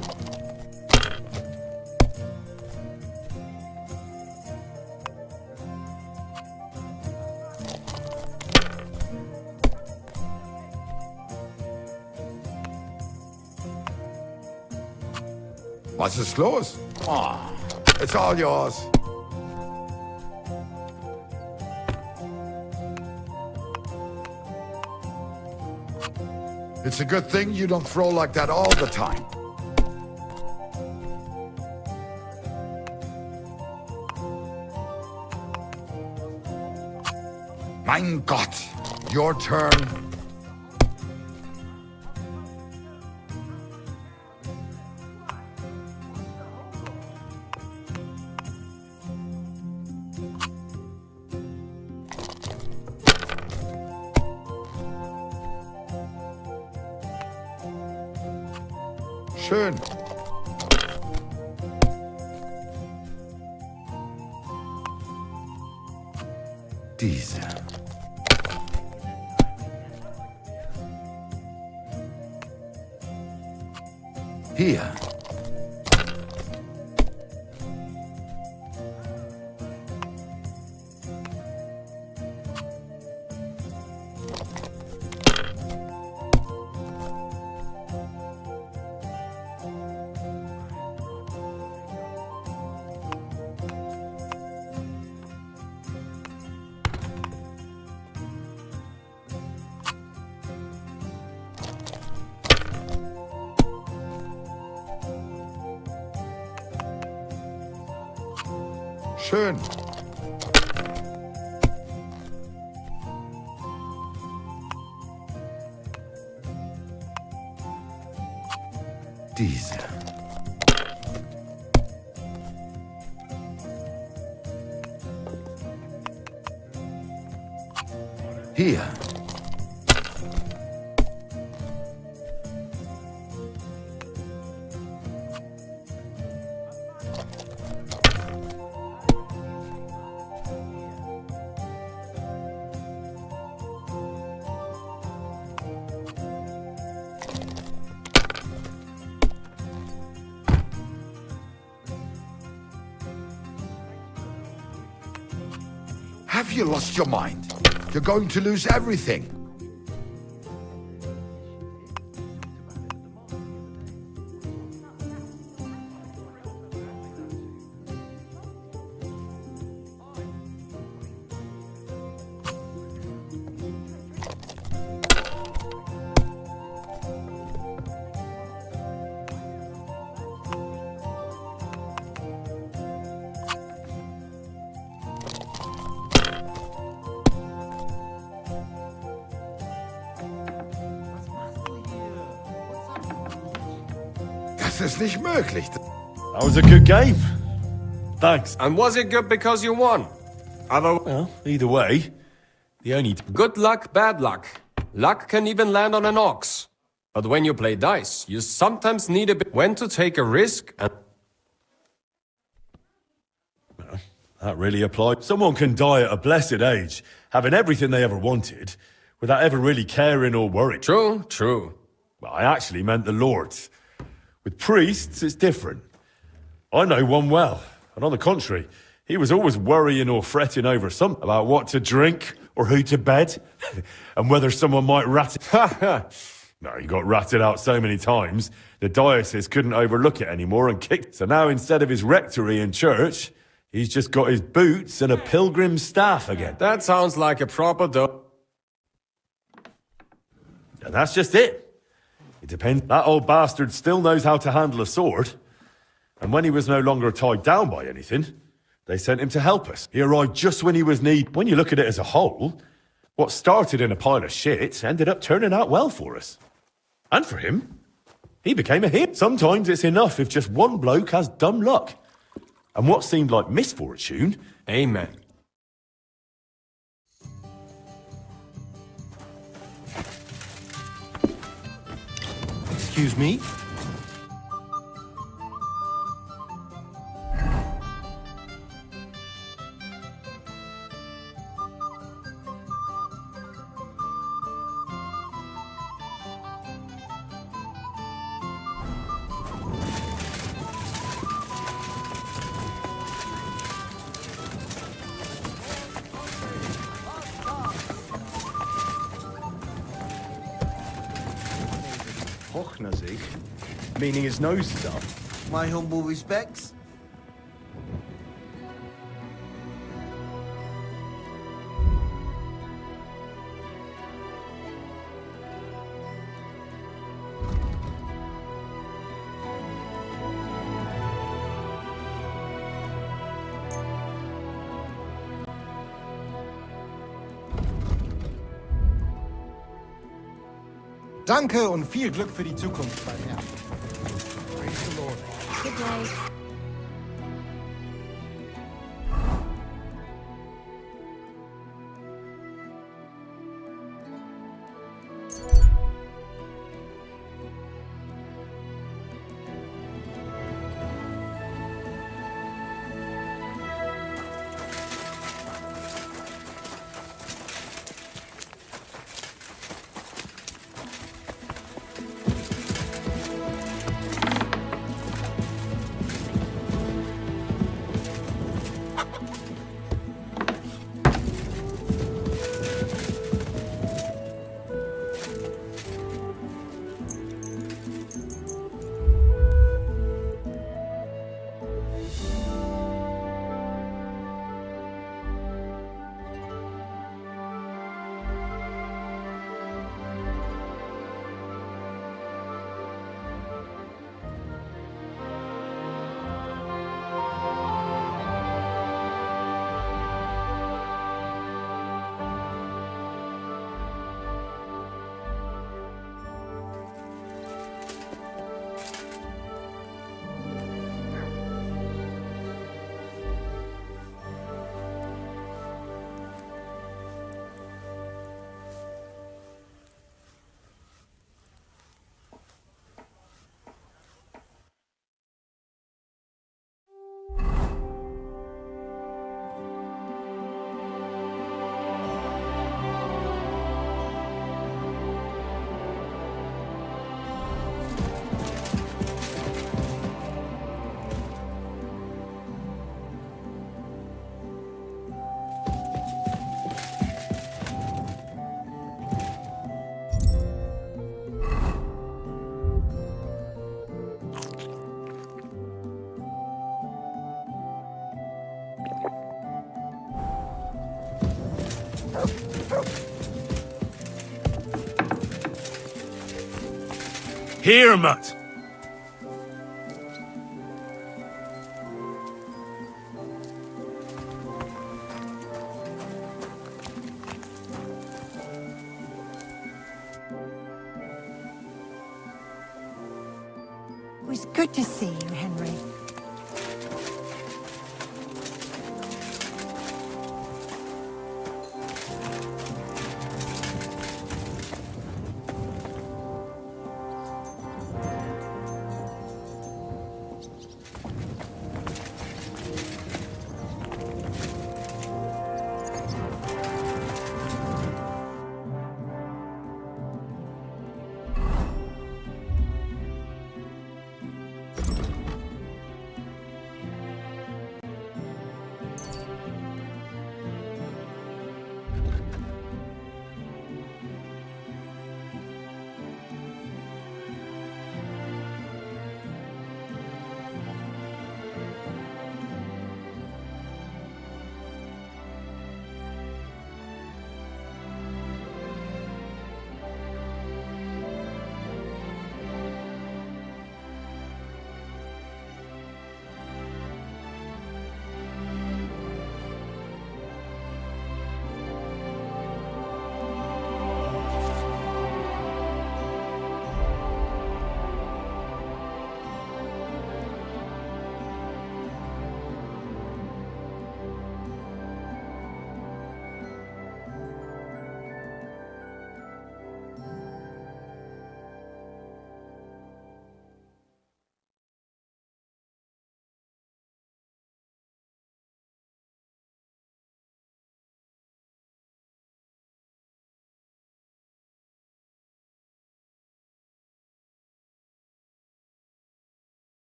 Was ist los? Oh, it's all yours. It's a good thing you don't throw like that all the time. Mein Gott, your turn. Schön. Diese. Hier. Schön. Diese. Hier. Have you lost your mind? You're going to lose everything. Das ist nicht möglich. That was a good game. Thanks. And was it good because you won? Well, either way, the only... Good luck, bad luck. Luck can even land on an ox. But when you play dice, you sometimes need a bit when to take a risk and... That really applies. Someone can die at a blessed age, having everything they ever wanted, without ever really caring or worrying. True, true. Well, I actually meant the lords. With priests, it's different. I know one well, and on the contrary, he was always worrying or fretting over something about what to drink or who to bed, and whether someone might rat it. No, he got ratted out so many times, the diocese couldn't overlook it anymore and kicked. So now instead of his rectory and church, he's just got his boots and a pilgrim's staff again. That sounds like a proper And that's just it. It depends. That old bastard still knows how to handle a sword. And when he was no longer tied down by anything, they sent him to help us. He arrived just when he was needed. When you look at it as a whole, what started in a pile of shit ended up turning out well for us. And for him, he became a hero. Sometimes it's enough if just one bloke has dumb luck. And what seemed like misfortune... Amen. Excuse me? Hochner sich, meaning his nose is up. My humble respects. Danke und viel Glück für die Zukunft, mein Herr. Praise the Lord. Good day. Here, Mutt! It was good to see you, Henry.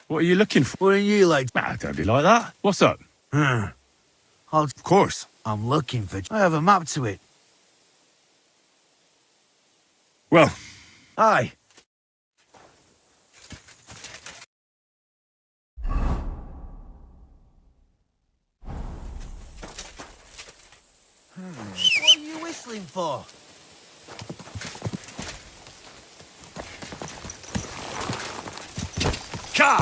What are you looking for? What are you like? Don't be like that. What's up? Of course. I'm looking for... I have a map to it. Well. Aye. What are you whistling for? Car!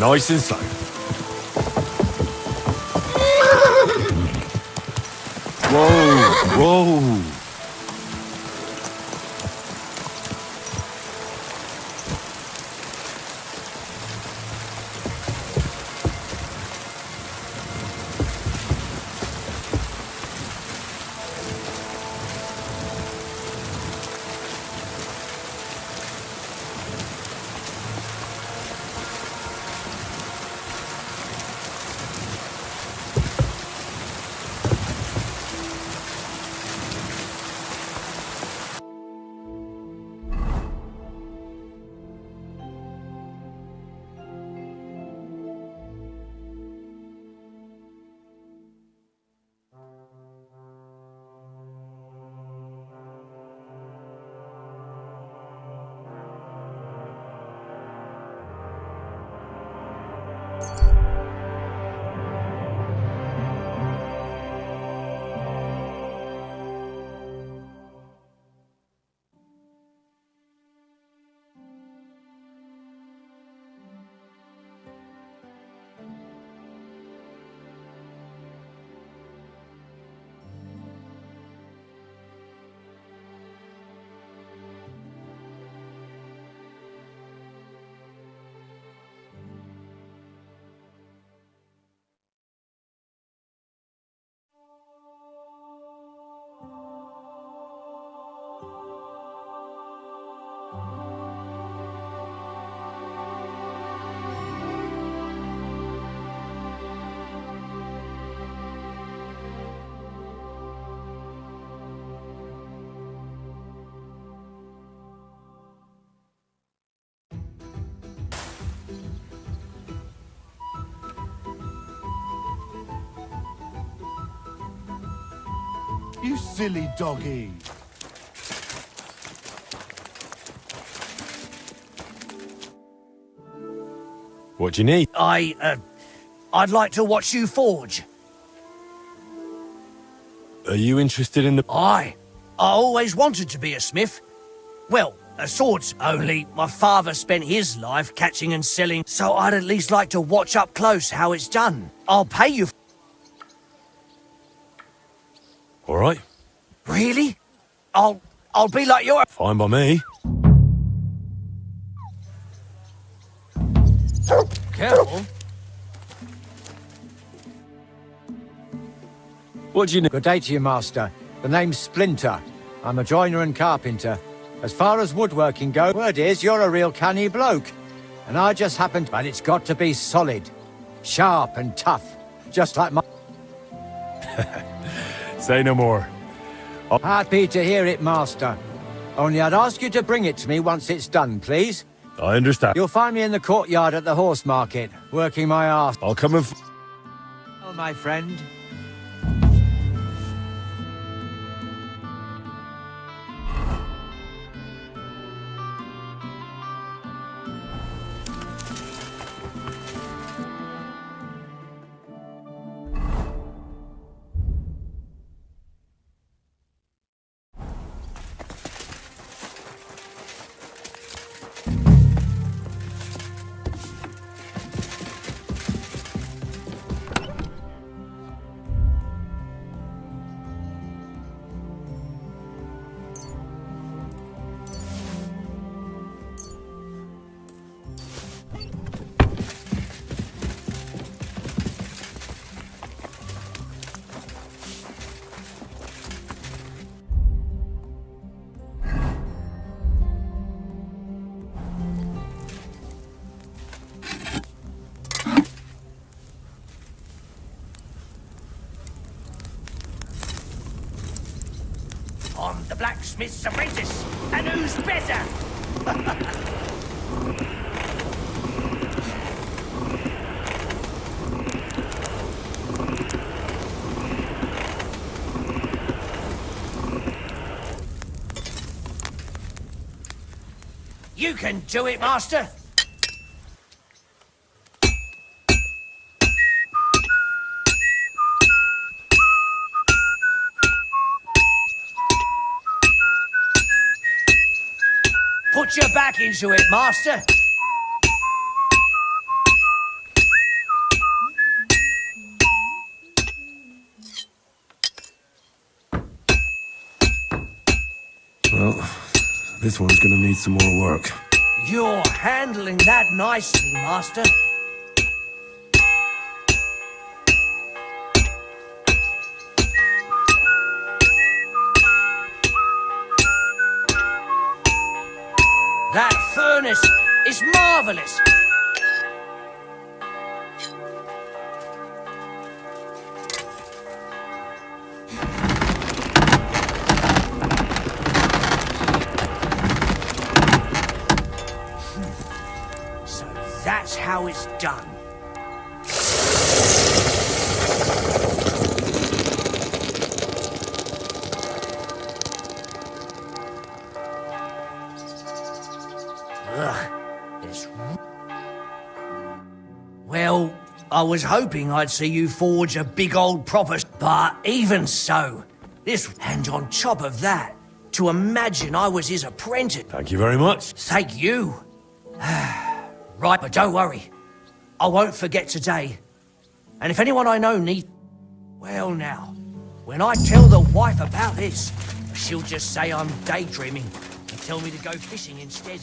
Nice and slow. Whoa, whoa. You silly doggy. What do you need? I'd like to watch you forge. Are you interested in the... I always wanted to be a smith. Well, a swords only. My father spent his life catching and selling, so I'd at least like to watch up close how it's done. I'll pay you. All right. Really? I'll be like your... Fine by me. Careful. What do you need? Good day to you, Master. The name's Splinter. I'm a joiner and carpenter. As far as woodworking goes, word is you're a real canny bloke. And I just happened, but it's got to be solid. Sharp and tough. Just like my... Say no more. Happy to hear it, Master. Only I'd ask you to bring it to me once it's done, please. I understand. You'll find me in the courtyard at the horse market, working my arse. I'll come and... Oh, my friend. I'm the blacksmith's apprentice, and who's better? You can do it, Master. Put your back into it, Master. Well, this one's gonna need some more work. You're handling that nicely, Master. That furnace is marvelous. So that's how it's done. Well, I was hoping I'd see you forge a big old proper... But even so, this... And on top of that, to imagine I was his apprentice... Thank you very much. Thank you. Right, but don't worry. I won't forget today. And if anyone I know needs... Well now, when I tell the wife about this, she'll just say I'm daydreaming and tell me to go fishing instead.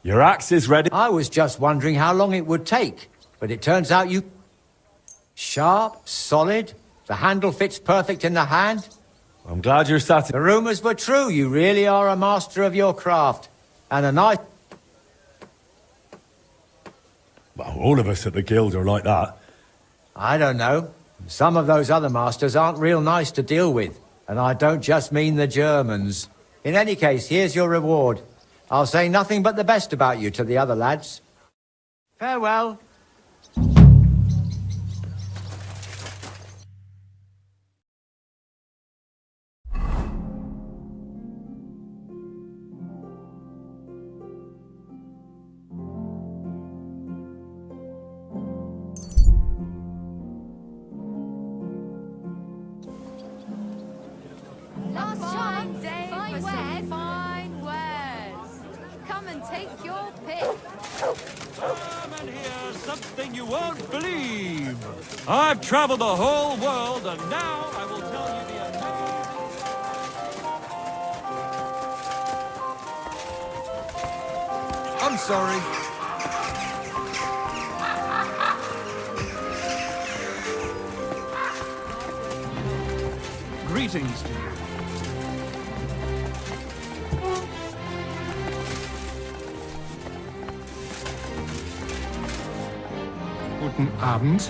Your axe is ready. I was just wondering how long it would take, but it turns out you... Sharp, solid, the handle fits perfect in the hand. I'm glad you're satisfied. The rumors were true, you really are a master of your craft. And a nice... Well, all of us at the guild are like that. I don't know. Some of those other masters aren't real nice to deal with. And I don't just mean the Germans. In any case, here's your reward. I'll say nothing but the best about you to the other lads. Farewell. Last chance, fine wares, fine wares. Come and take your pick. Come and hear something you won't believe. I've traveled the whole world, and now I will tell you the amazing... I'm sorry. Greetings to you. Guten Abend.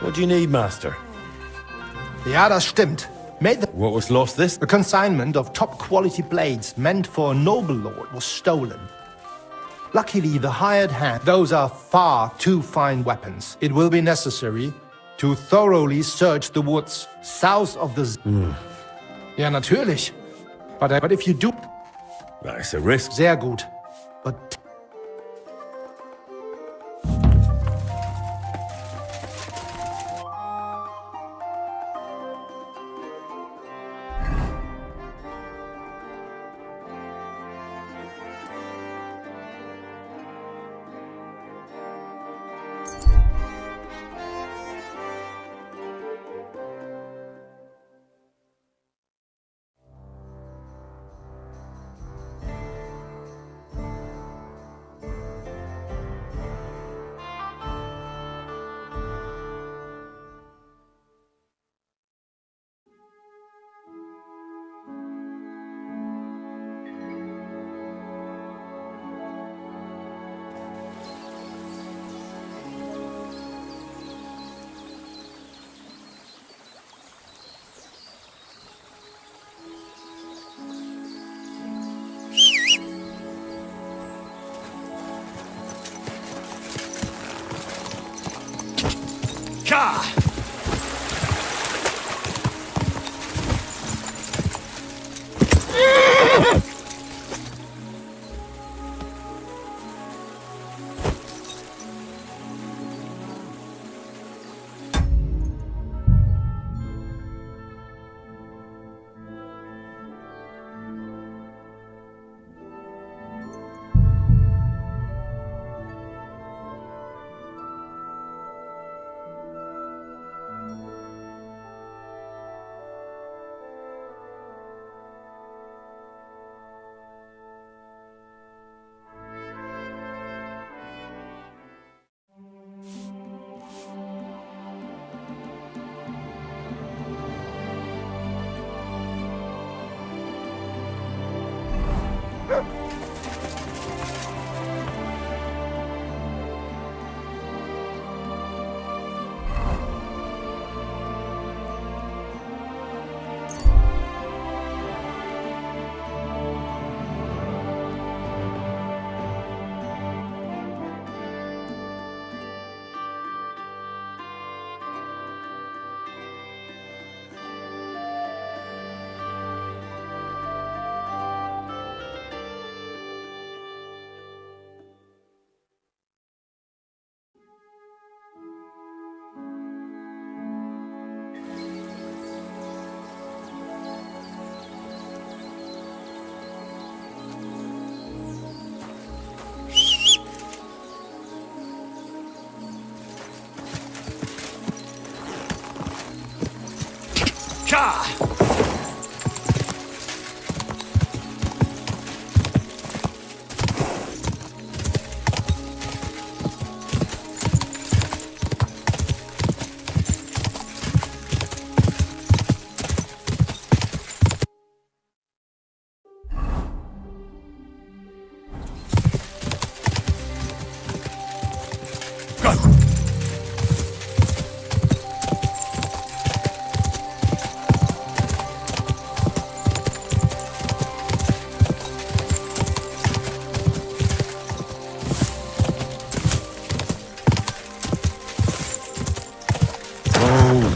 What do you need, Master? Ja, das stimmt. What was lost this? The consignment of top-quality blades meant for a noble lord was stolen. Luckily, the hired hand... Those are far too fine weapons. It will be necessary to thoroughly search the woods south of the... Ja, natürlich. But if you do... That's a risk. Sehr gut. But...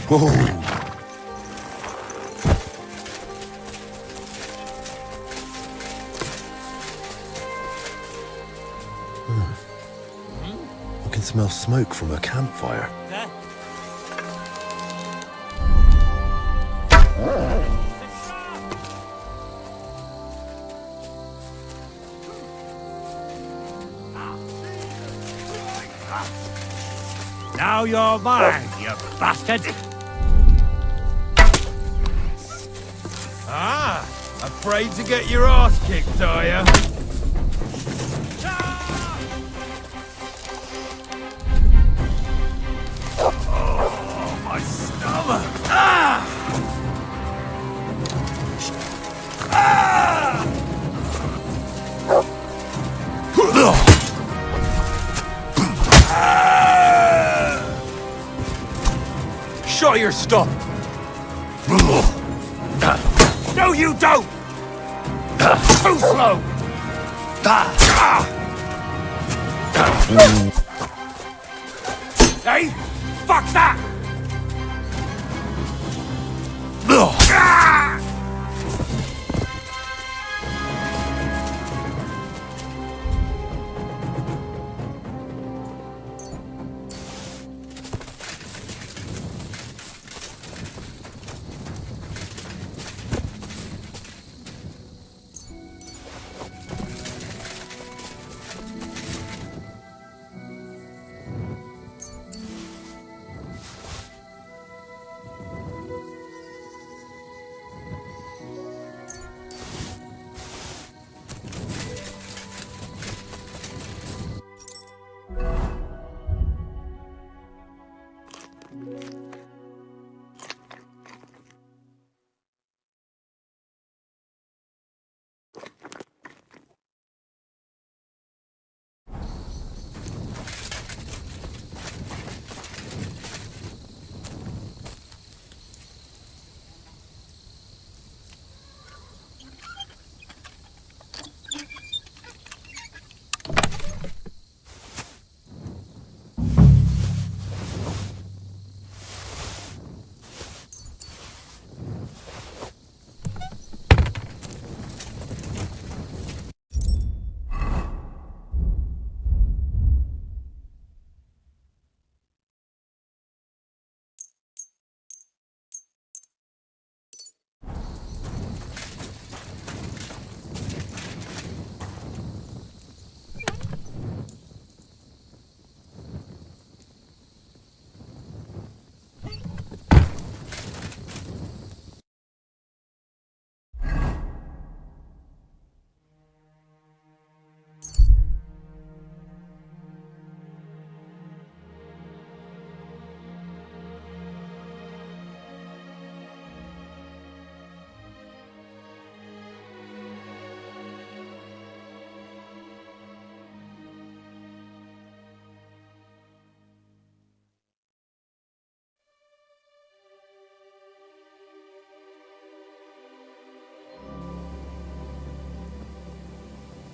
Whoa. I can smell smoke from a campfire. Now you're mine, you bastard! Ah, afraid to get your ass kicked, are ya? Oh, my stomach! Ah! Ah! Show your stuff! No, you don't! Too slow! Hey, fuck that!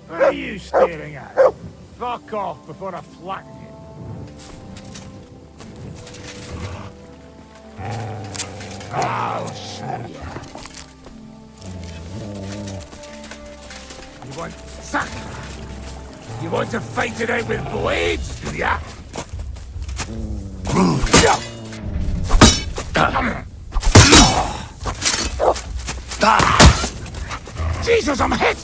What are you staring at? Fuck off before I flatten you. I'll show you. You want suck? You want to fight it out with blades, do ya? Jesus, I'm hit!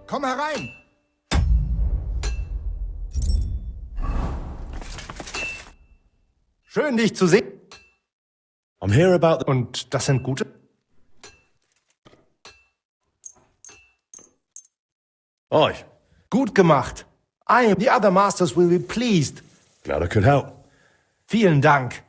Komm herein! Schön, dich zu sehen. I'm here about the... Und das sind gute... Aye. Gut gemacht. The other masters will be pleased. Glad I could help. Vielen Dank.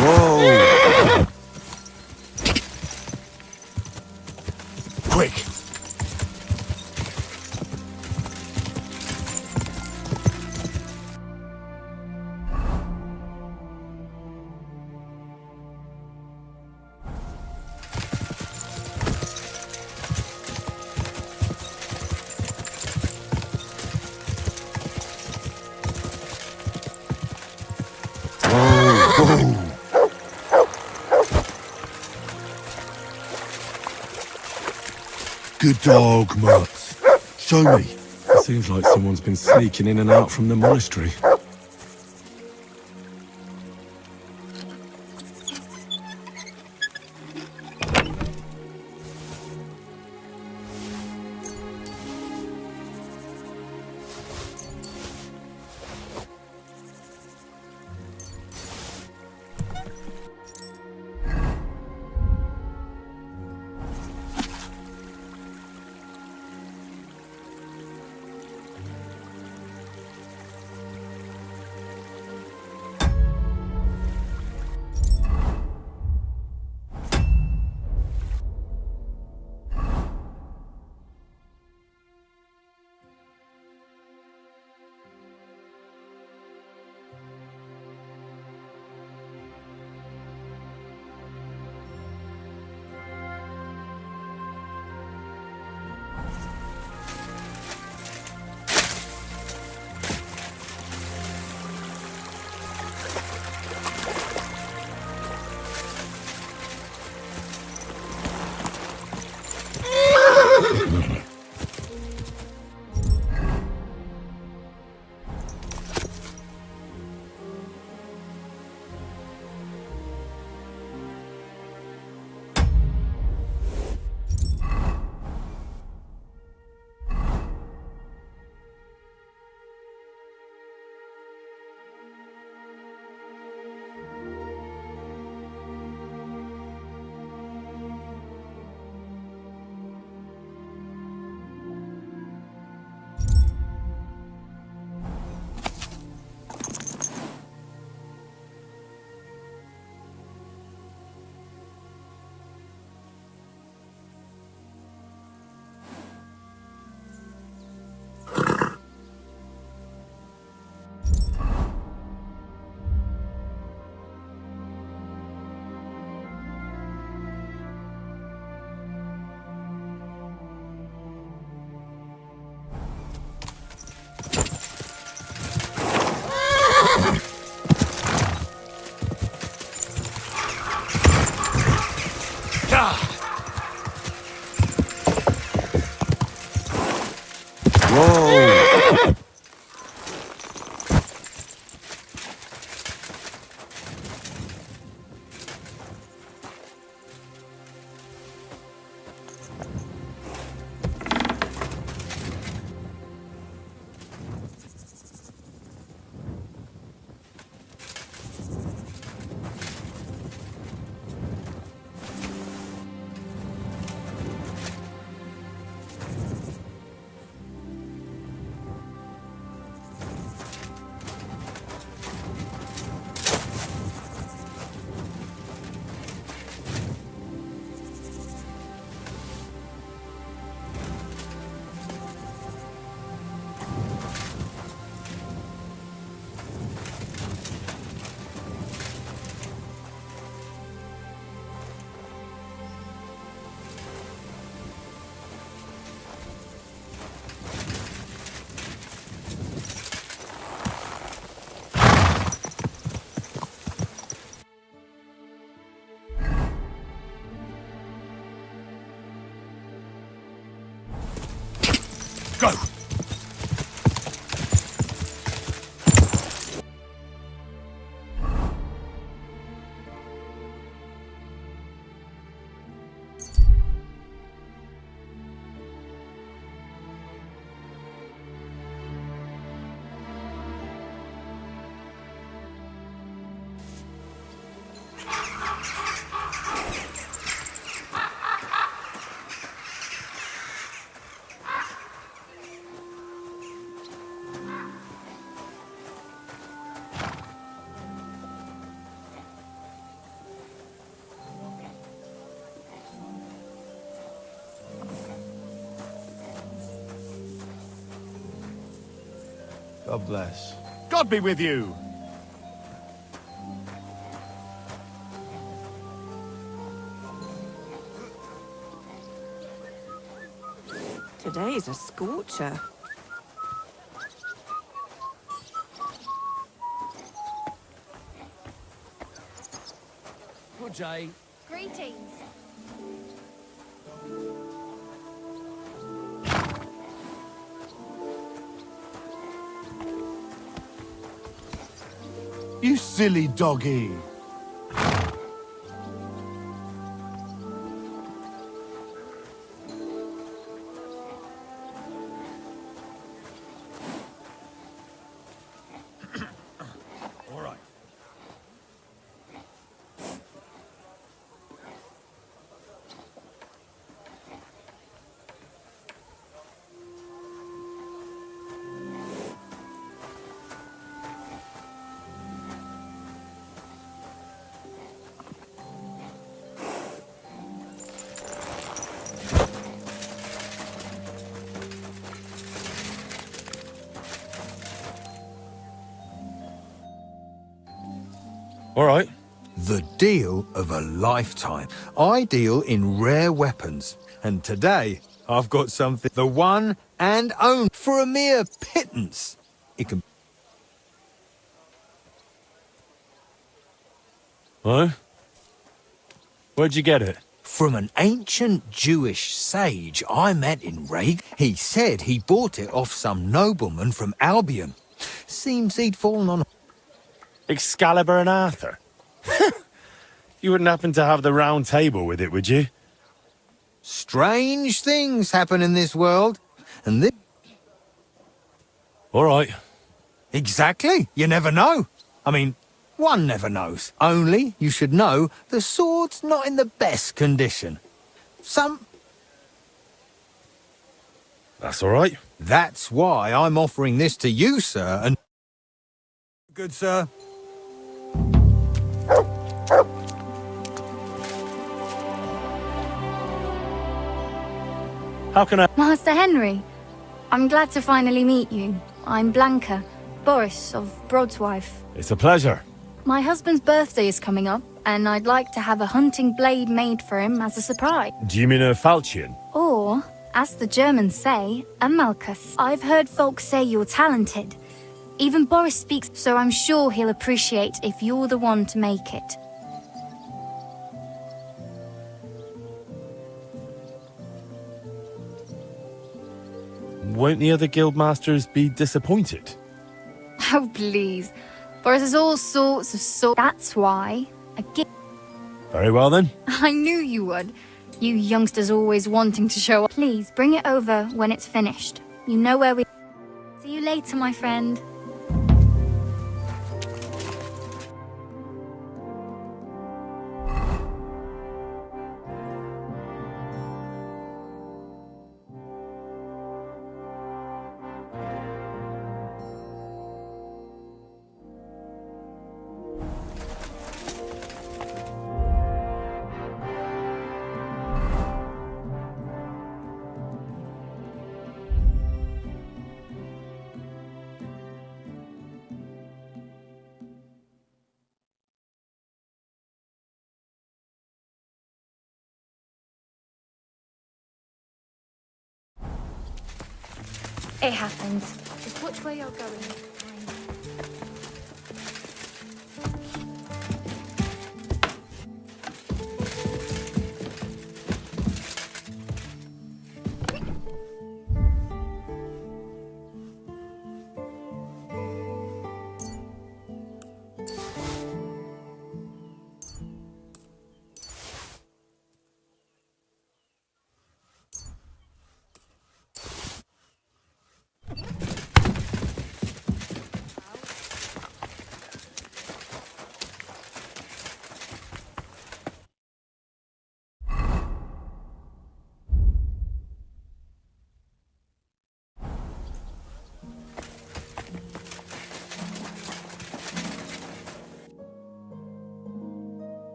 Whoa! Quick! Good dog, Mutz. Show me. Seems like someone's been sneaking in and out from the monastery. Whoa! Go! God bless. God be with you! Today's a scorcher. Good day. Greetings. You silly doggy. All right. All right. The deal of a lifetime. I deal in rare weapons. And today, I've got something, the one and only, for a mere pittance. It can... Huh? Where'd you get it? From an ancient Jewish sage I met in Reg. He said he bought it off some nobleman from Albion. Seems he'd fallen on... Excalibur and Arthur? You wouldn't happen to have the round table with it, would you? Strange things happen in this world. And this... All right. Exactly. You never know. I mean, one never knows. Only, you should know, the sword's not in the best condition. That's all right. That's why I'm offering this to you, sir, and... Good, sir. How can I... Master Henry, I'm glad to finally meet you. I'm Blanca, Boris of Brod's wife. It's a pleasure. My husband's birthday is coming up, and I'd like to have a hunting blade made for him as a surprise. Do you mean a falchion? Or, as the Germans say, a Malchus. I've heard folks say you're talented. Even Boris speaks, so I'm sure he'll appreciate if you're the one to make it. won't the other guildmasters be disappointed? Oh, please. Boris has all sorts of That's why Very well then. I knew you would. You youngsters always wanting to show up. Please, bring it over when it's finished. You know where we... See you later, my friend. It happens. Just which way you're going.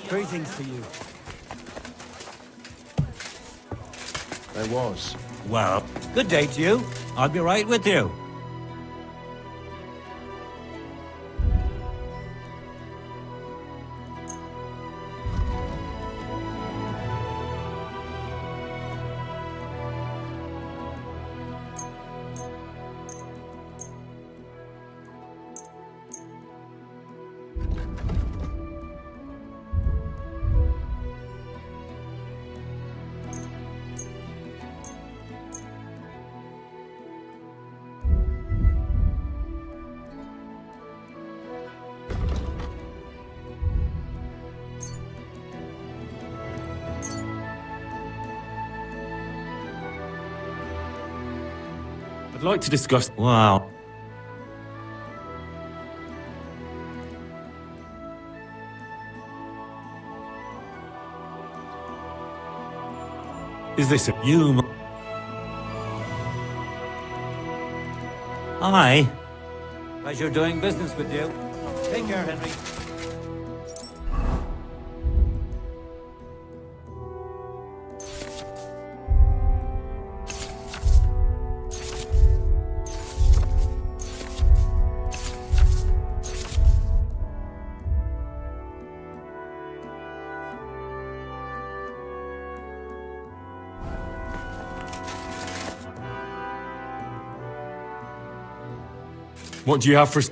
Greetings to you. There was. Well, good day to you. I'll be right with you. I'd like to discuss... Wow. Is this a... You... Aye. Pleasure doing business with you. Take care, Henry. What do you have for...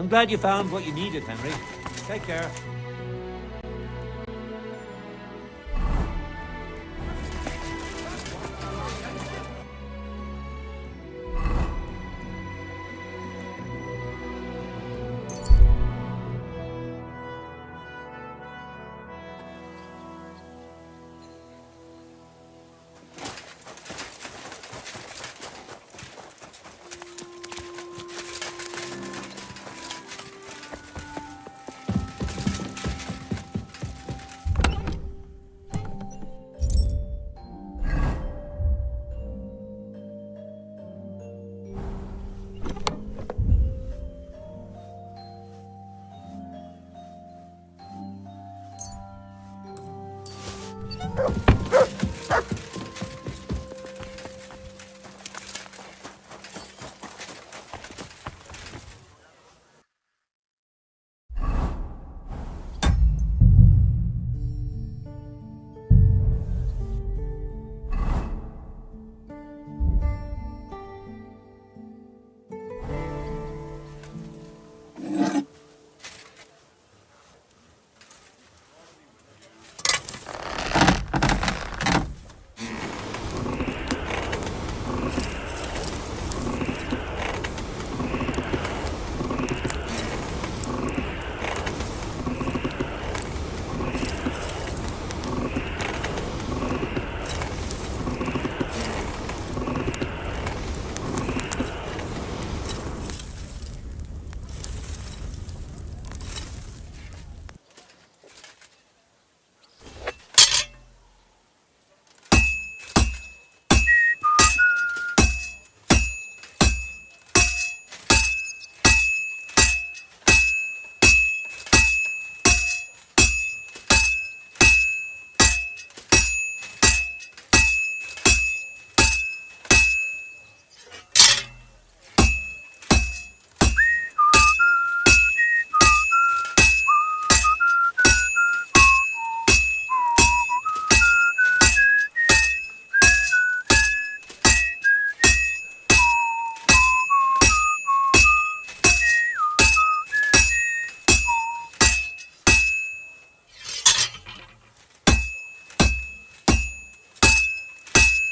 I'm glad you found what you needed, Henry. Take care.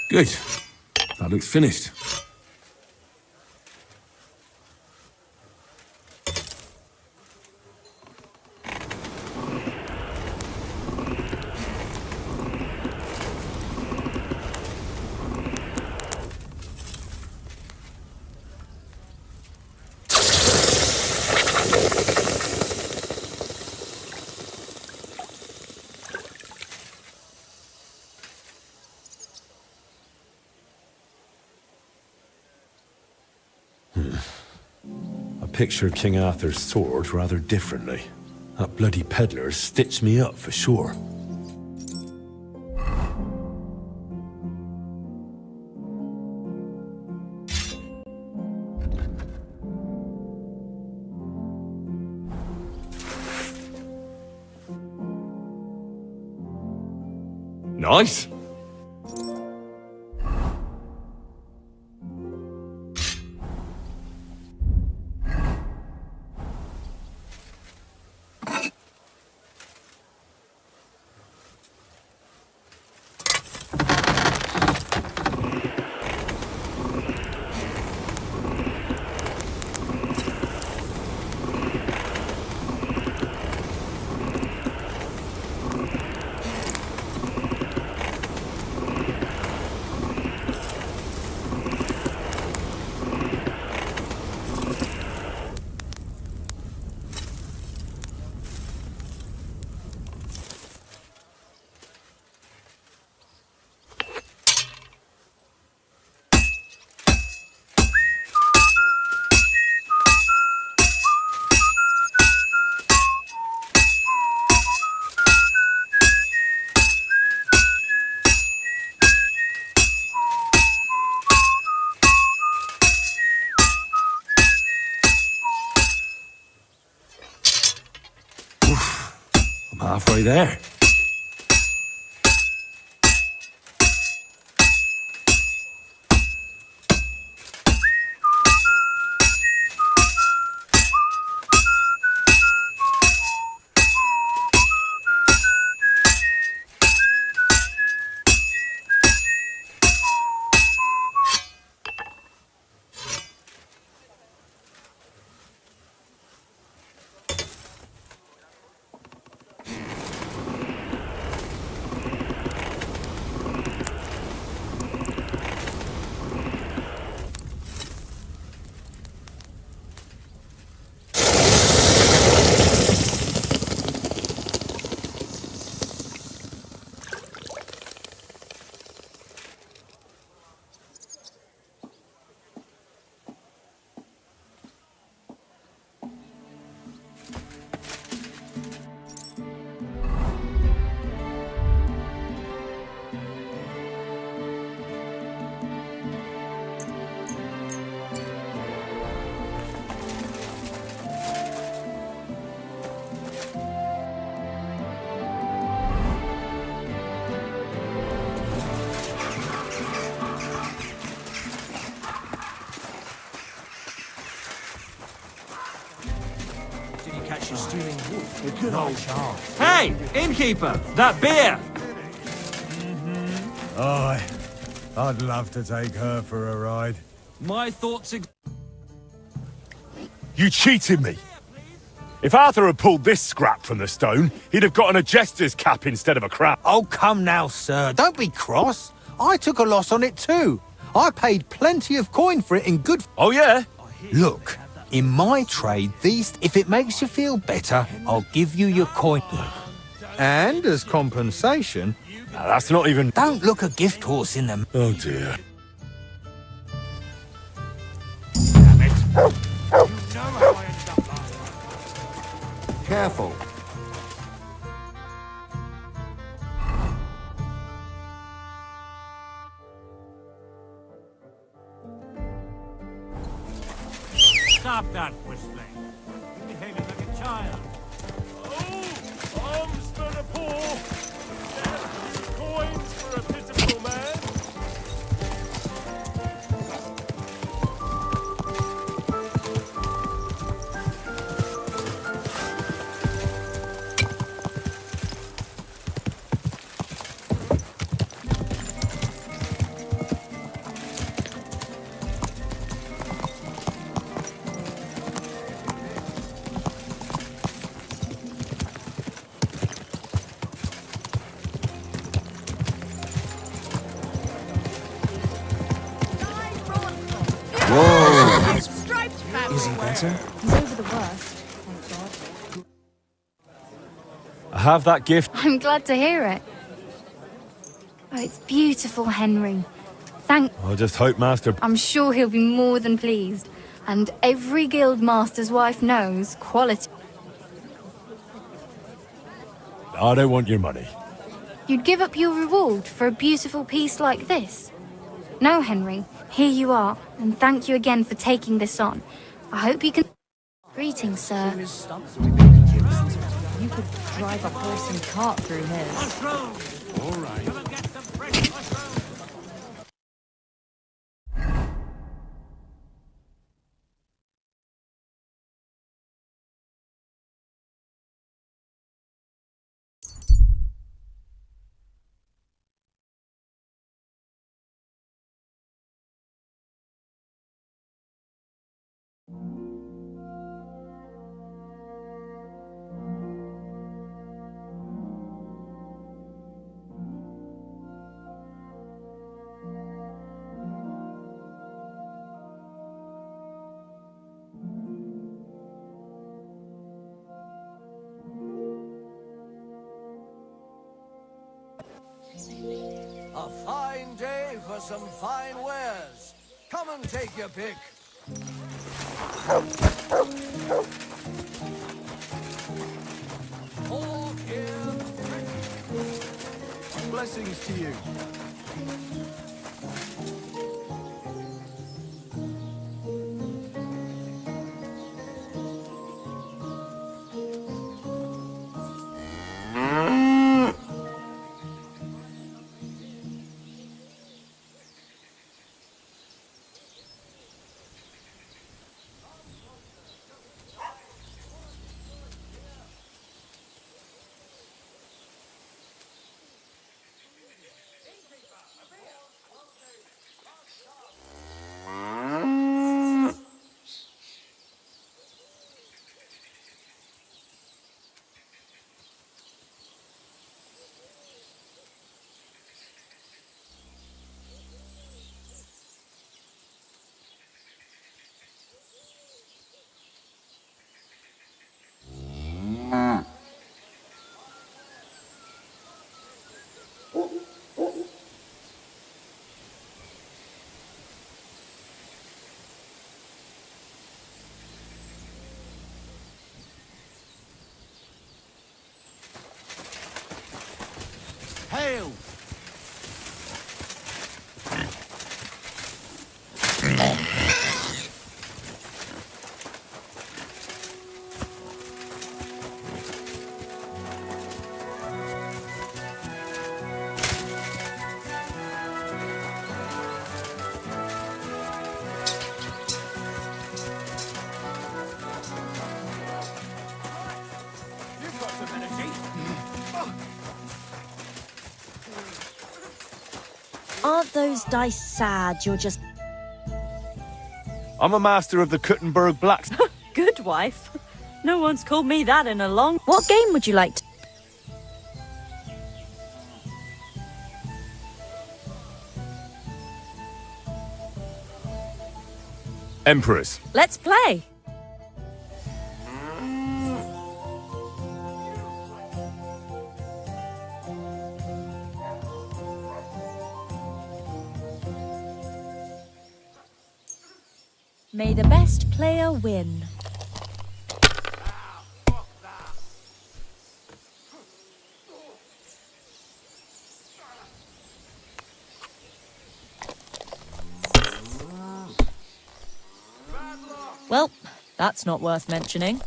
Good. That looks finished. I picture King Arthur's sword rather differently. That bloody peddler stitched me up for sure. Nice. I'm halfway there. catch you stealing wood. Not a chance. Hey, innkeeper, that beer! Aye, I'd love to take her for a ride. My thoughts. You cheated me! If Arthur had pulled this scrap from the stone, he'd have gotten a jester's cap instead of a crown. Oh, come now, sir. Don't be cross. I took a loss on it too. I paid plenty of coin for it in good... Oh, yeah? Look, in my trade, if it makes you feel better, I'll give you your coin. And as compensation... that's not even... Don't look a gift horse in them. Oh, dear. Damn it. You know how I ended up last time. Careful. Stop that whistling. You're behaving like a child. Oh, alms for the poor. Coins for a pitiful man. Whoa! Is he better? He's over the worst, thank God. I have that gift. I'm glad to hear it. Oh, it's beautiful, Henry. Thank... I just hope Master... I'm sure he'll be more than pleased. And every guild master's wife knows quality. I don't want your money. You'd give up your reward for a beautiful piece like this? No, Henry. Here you are, and thank you again for taking this on. I hope you can... Greetings, sir. You could drive a horse and cart through his. All right. Come and get some fresh mushrooms. A fine day for some fine wares. Come and take your pick. Pork here. Blessings to you. Aren't those dice sad? You're just... I'm a master of the Kuttenberg Blacks. Good wife. No one's called me that in a long... What game would you like to... Emperors. Let's play. May the best player win. Well, that's not worth mentioning.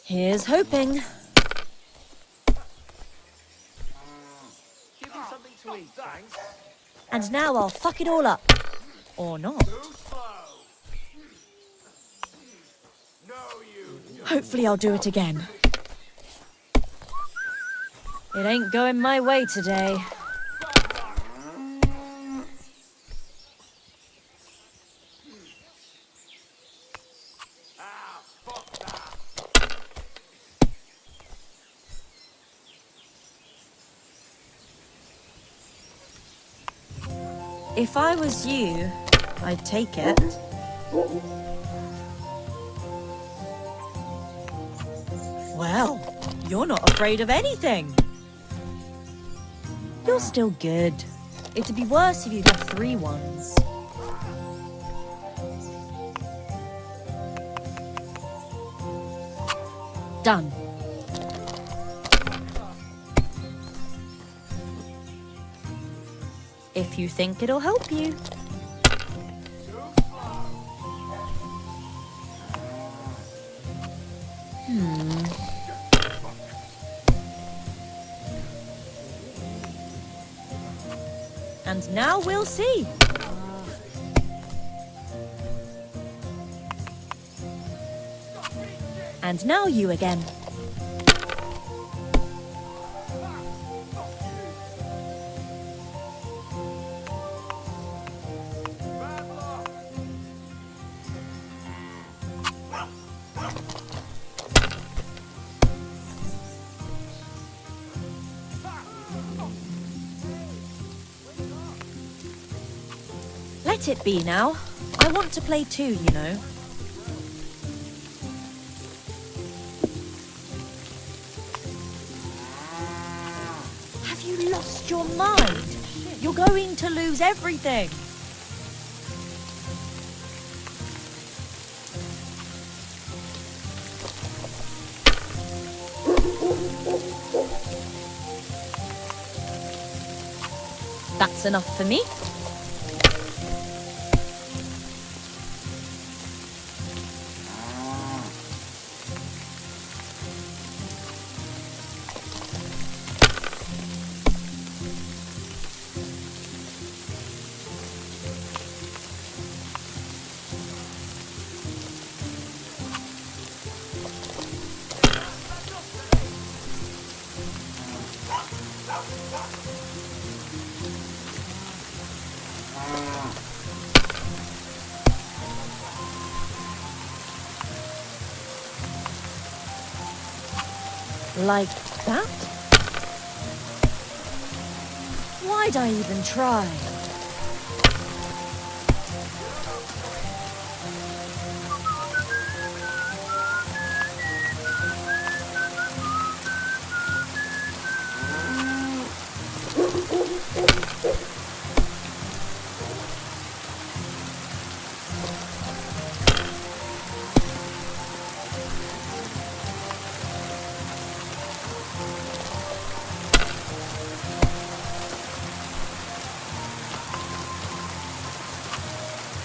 Here's hoping. Give me something to eat, thanks. And now I'll fuck it all up. Or not. Hopefully I'll do it again. It ain't going my way today. If I was you, I'd take it. Well, you're not afraid of anything. You're still good. It'd be worse if you had 3 ones. Done. If you think it'll help you. And now we'll see. And now you again. Let it be now. I want to play too, you know. Have you lost your mind? You're going to lose everything. That's enough for me. Like that? Why'd I even try?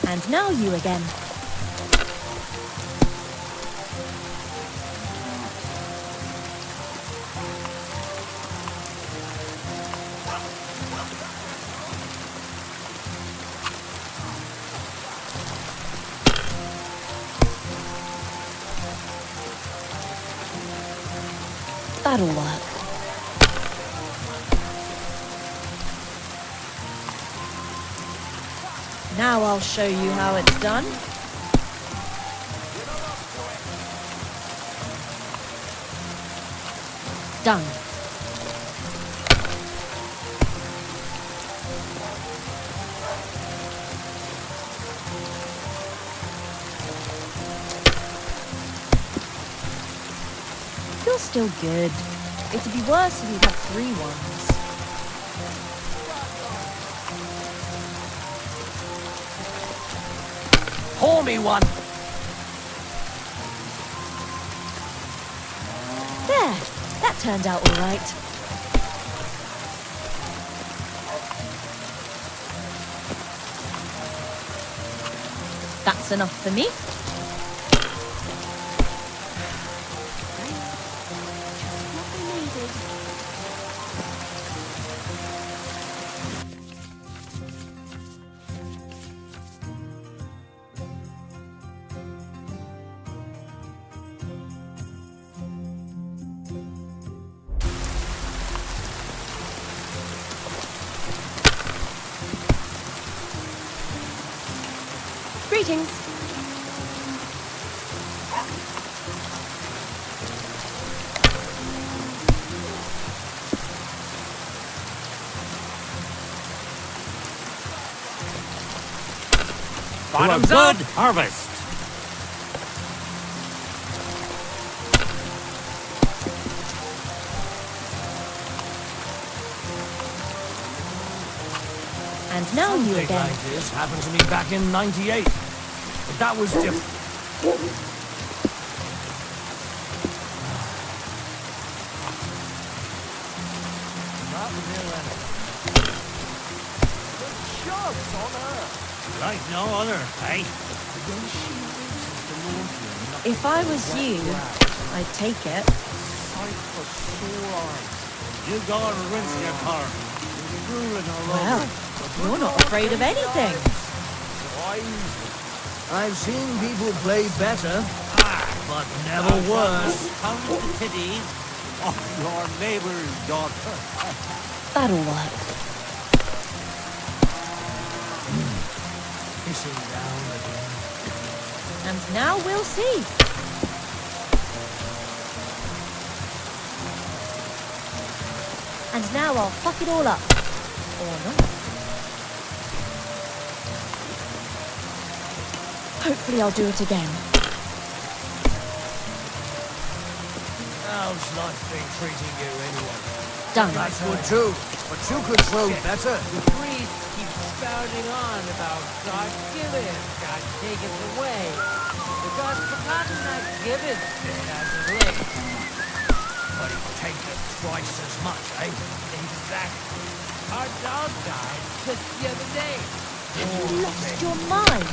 And now you again. That'll work. Now I'll show you how it's done. Done. You're still good. It'd be worse if you had 3 ones. Pour me one. There, that turned out all right. That's enough for me. Greetings. Bottoms up! Harvest! And now you Something again. like this happened to me back in '98. But that was different. Not real enemy. Good job, Sona. Like no other, eh? If I was you, I'd take it. Sight for sore eyes. You go and rinse your car. You're drooling all Well, over. you're not afraid of anything. I've seen people play better, but never worse. Come to titties of your neighbor's daughter. That'll work. Pissing down again. And now we'll see. And now I'll fuck it all up. Or not. Hopefully I'll do it again. How's life been treating you anyway? Done. That's good too, but you could throw better. The priest keeps spouting on about God giveth, God taketh away. But God's forgotten that giveth bit as of late. But he taketh twice as much, eh? Exactly. Our dog died just the other day. Have you lost your mind?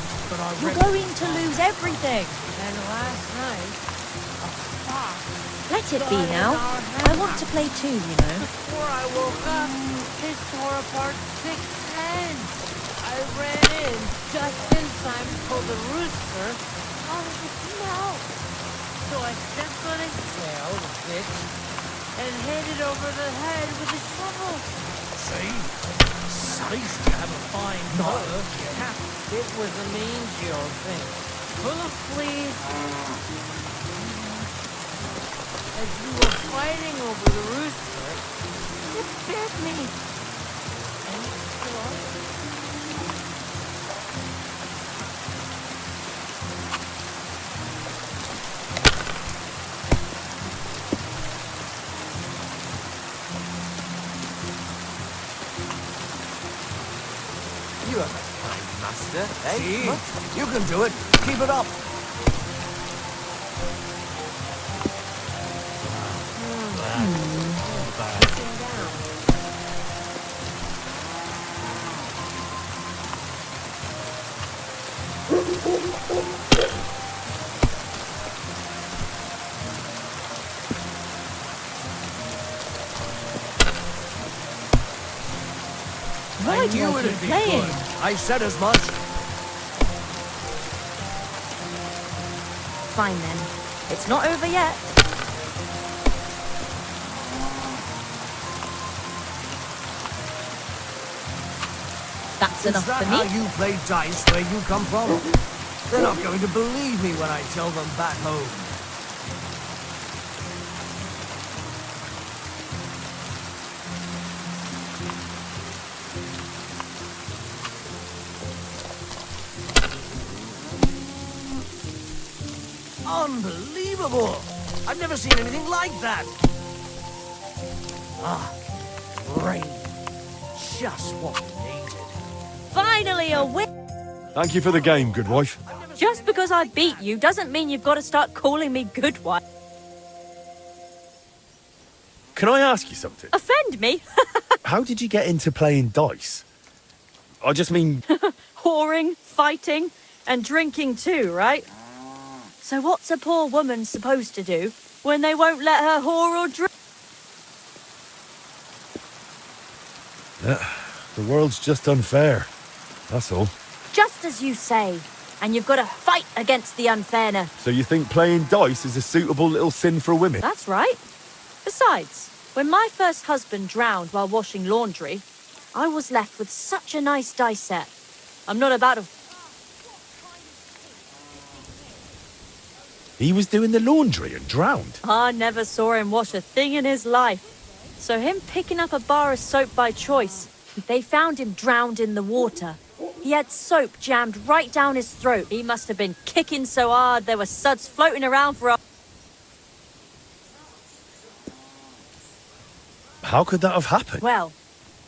You're going to lose everything. And last night, a fox. Let it be now. I want to play too, you know. Before I woke up, it tore apart 6 hands. I ran in just in time to pull the rooster out of its mouth. So I stepped on his tail, the bitch, and hit it over the head with a shovel. See? At least you have a fine nerve. It was a mangy old thing, full of fleas. As we were fighting over the rooster, it bit me. And it's still on. You have a fine master, eh? See? You can do it. Keep it up. Why I do knew I it'd keep be playing? good. I said as much. Fine then. It's not over yet. That's enough Is that for how me. you play dice where you come from? They're not going to believe me when I tell them back home. Unbelievable! I've never seen anything like that. Ah, rain. Just what we needed. Finally a win! Thank you for the game, good wife. Just because I beat you doesn't mean you've got to start calling me good wife. Can I ask you something? Offend me? How did you get into playing dice? I just mean... Whoring, fighting, and drinking too, right? So what's a poor woman supposed to do when they won't let her whore or drink? The world's just unfair. That's all. Just as you say. And you've got to fight against the unfairness. So you think playing dice is a suitable little sin for women? That's right. Besides, when my first husband drowned while washing laundry, I was left with such a nice dice set. I'm not about to... He was doing the laundry and drowned. I never saw him wash a thing in his life. So him picking up a bar of soap by choice, they found him drowned in the water. He had soap jammed right down his throat. He must have been kicking so hard there were suds floating around for a... How could that have happened? Well,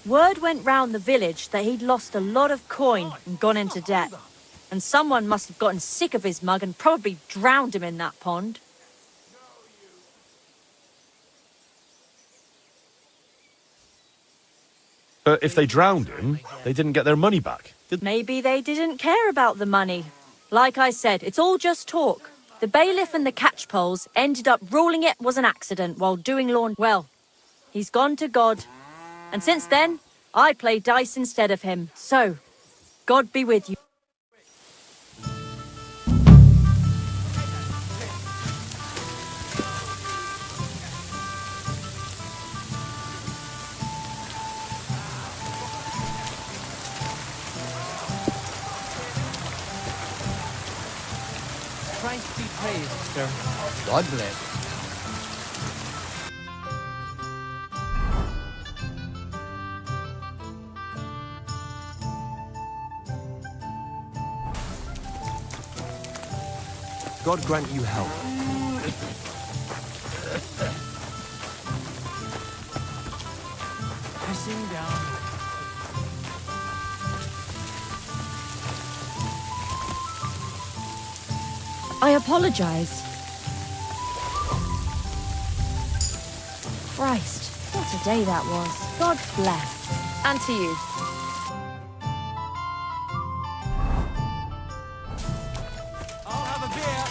word went round the village that he'd lost a lot of coin and gone into debt. And someone must have gotten sick of his mug and probably drowned him in that pond. But if they drowned him, they didn't get their money back. Maybe they didn't care about the money. Like I said, it's all just talk. The bailiff and the catchpoles ended up ruling it was an accident while doing lawn. Well, he's gone to God. And since then, I play dice instead of him. So, God be with you. Christ be praised, sir. God bless. God grant you help. Pressing down. I apologize. Christ, what a day that was. God bless. And to you. I'll have a beer.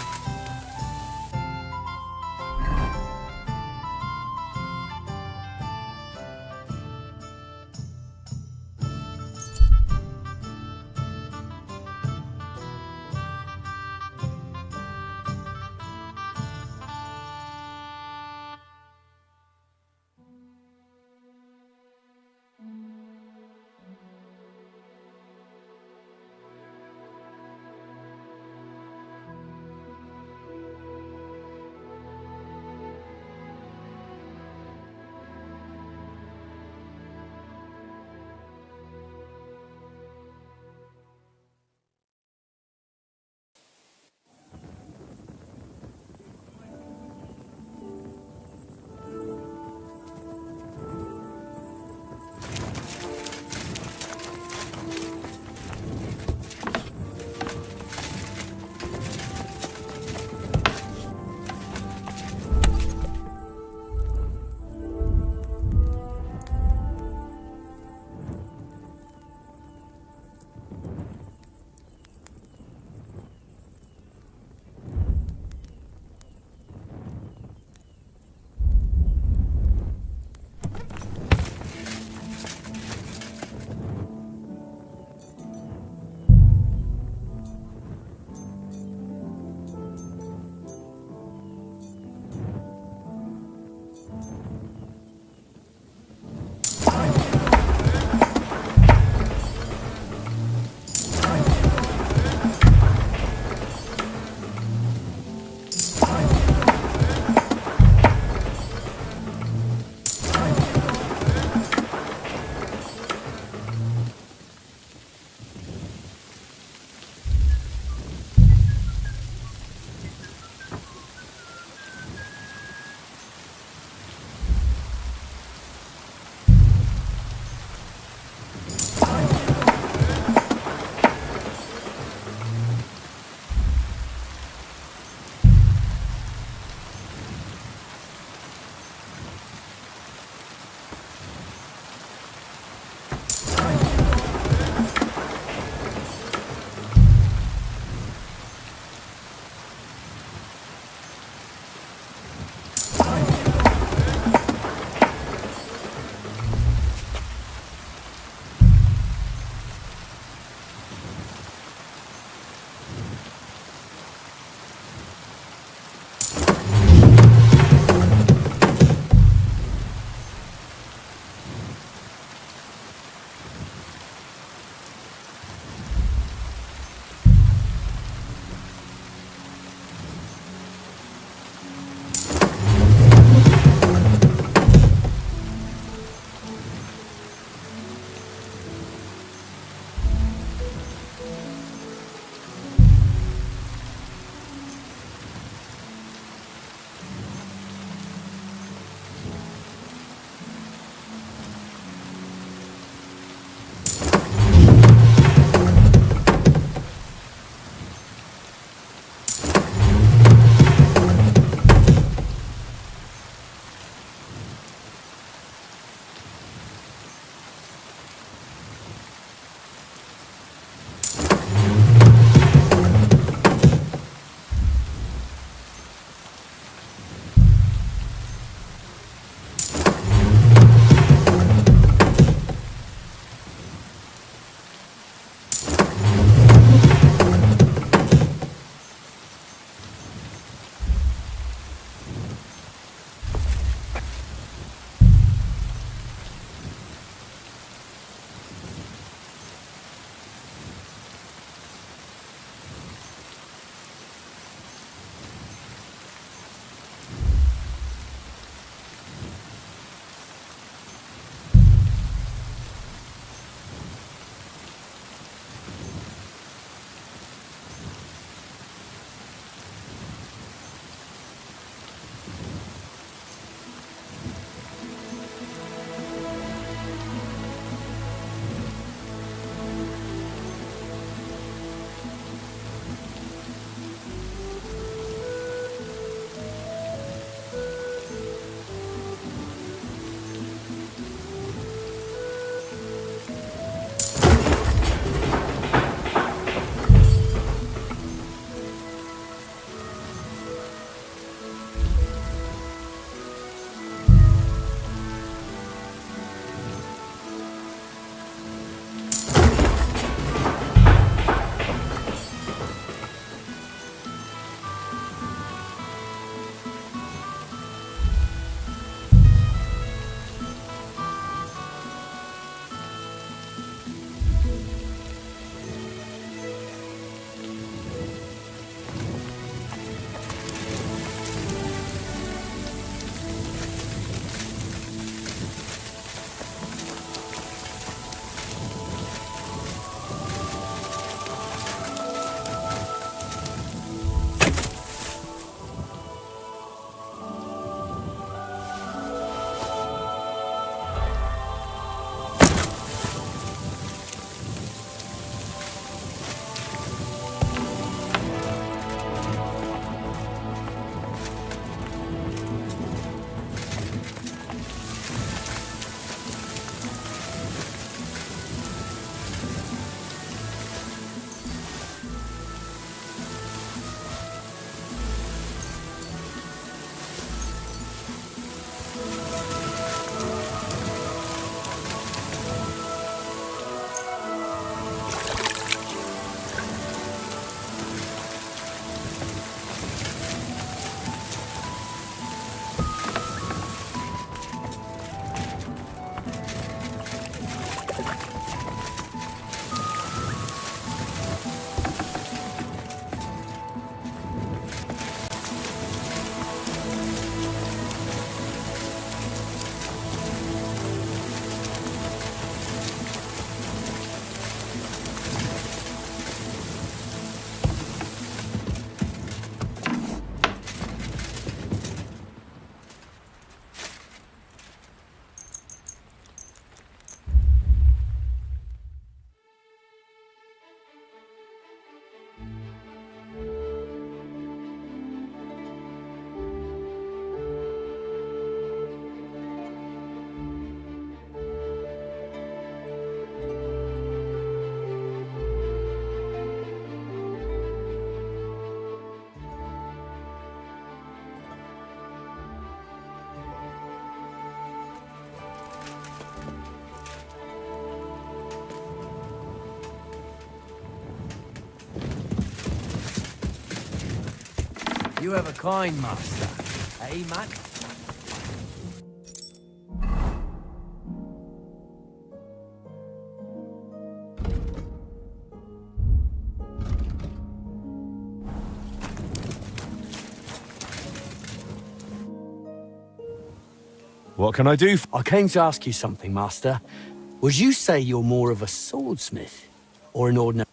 You have a kind master. Eh, Mac? What can I do? I came to ask you something, Master. Would you say you're more of a swordsmith or an ordinary?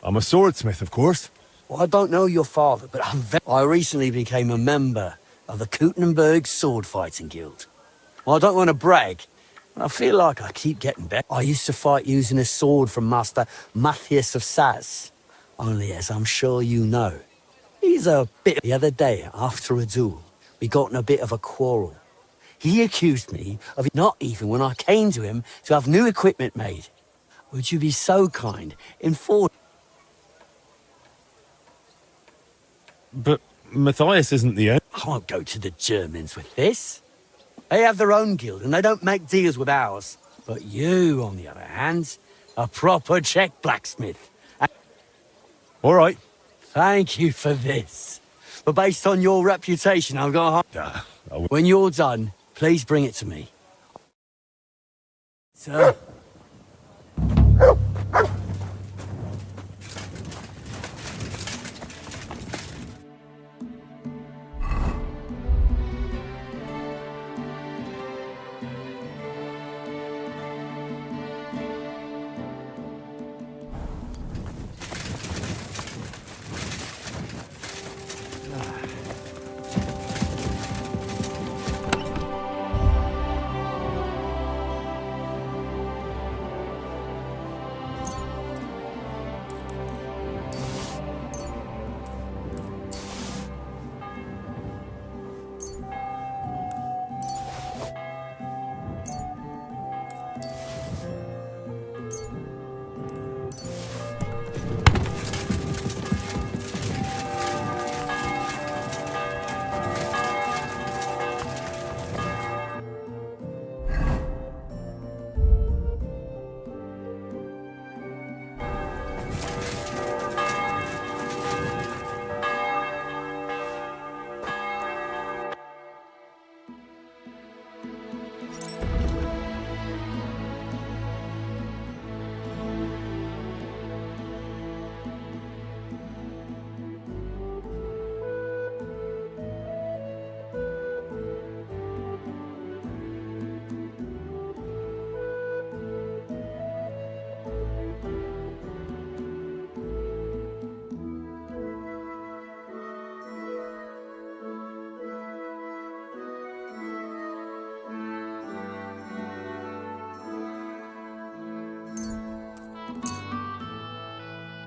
I'm a swordsmith, of course. Well, I don't know your father, but I recently became a member of the Kuttenberg Sword Fighting Guild. Well, I don't want to brag, but I feel like I keep getting better. I used to fight using a sword from Master Matthias of Saz. Only, as I'm sure you know, he's a bit... The other day, after a duel, we got in a bit of a quarrel. He accused me of not even when I came to him to have new equipment made. Would you be so kind in But Matthias isn't the... I won't go to the Germans with this. They have their own guild and they don't make deals with ours. But you, on the other hand, a proper Czech blacksmith. All right. Thank you for this. But based on your reputation, I'm going to... When you're done, please bring it to me. Sir?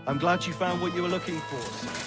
I'm glad you found what you were looking for.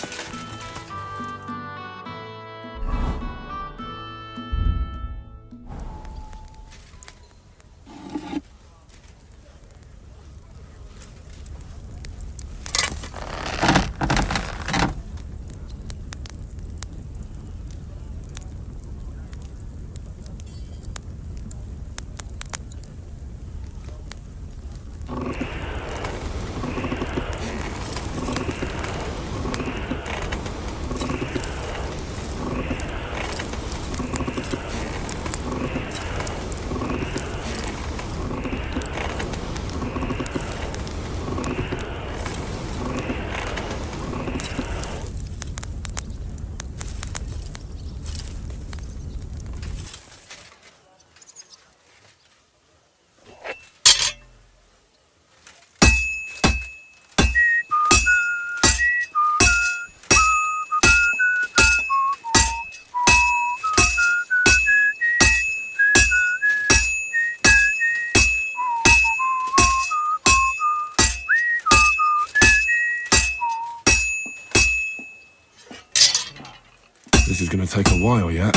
This is going to take a while yet.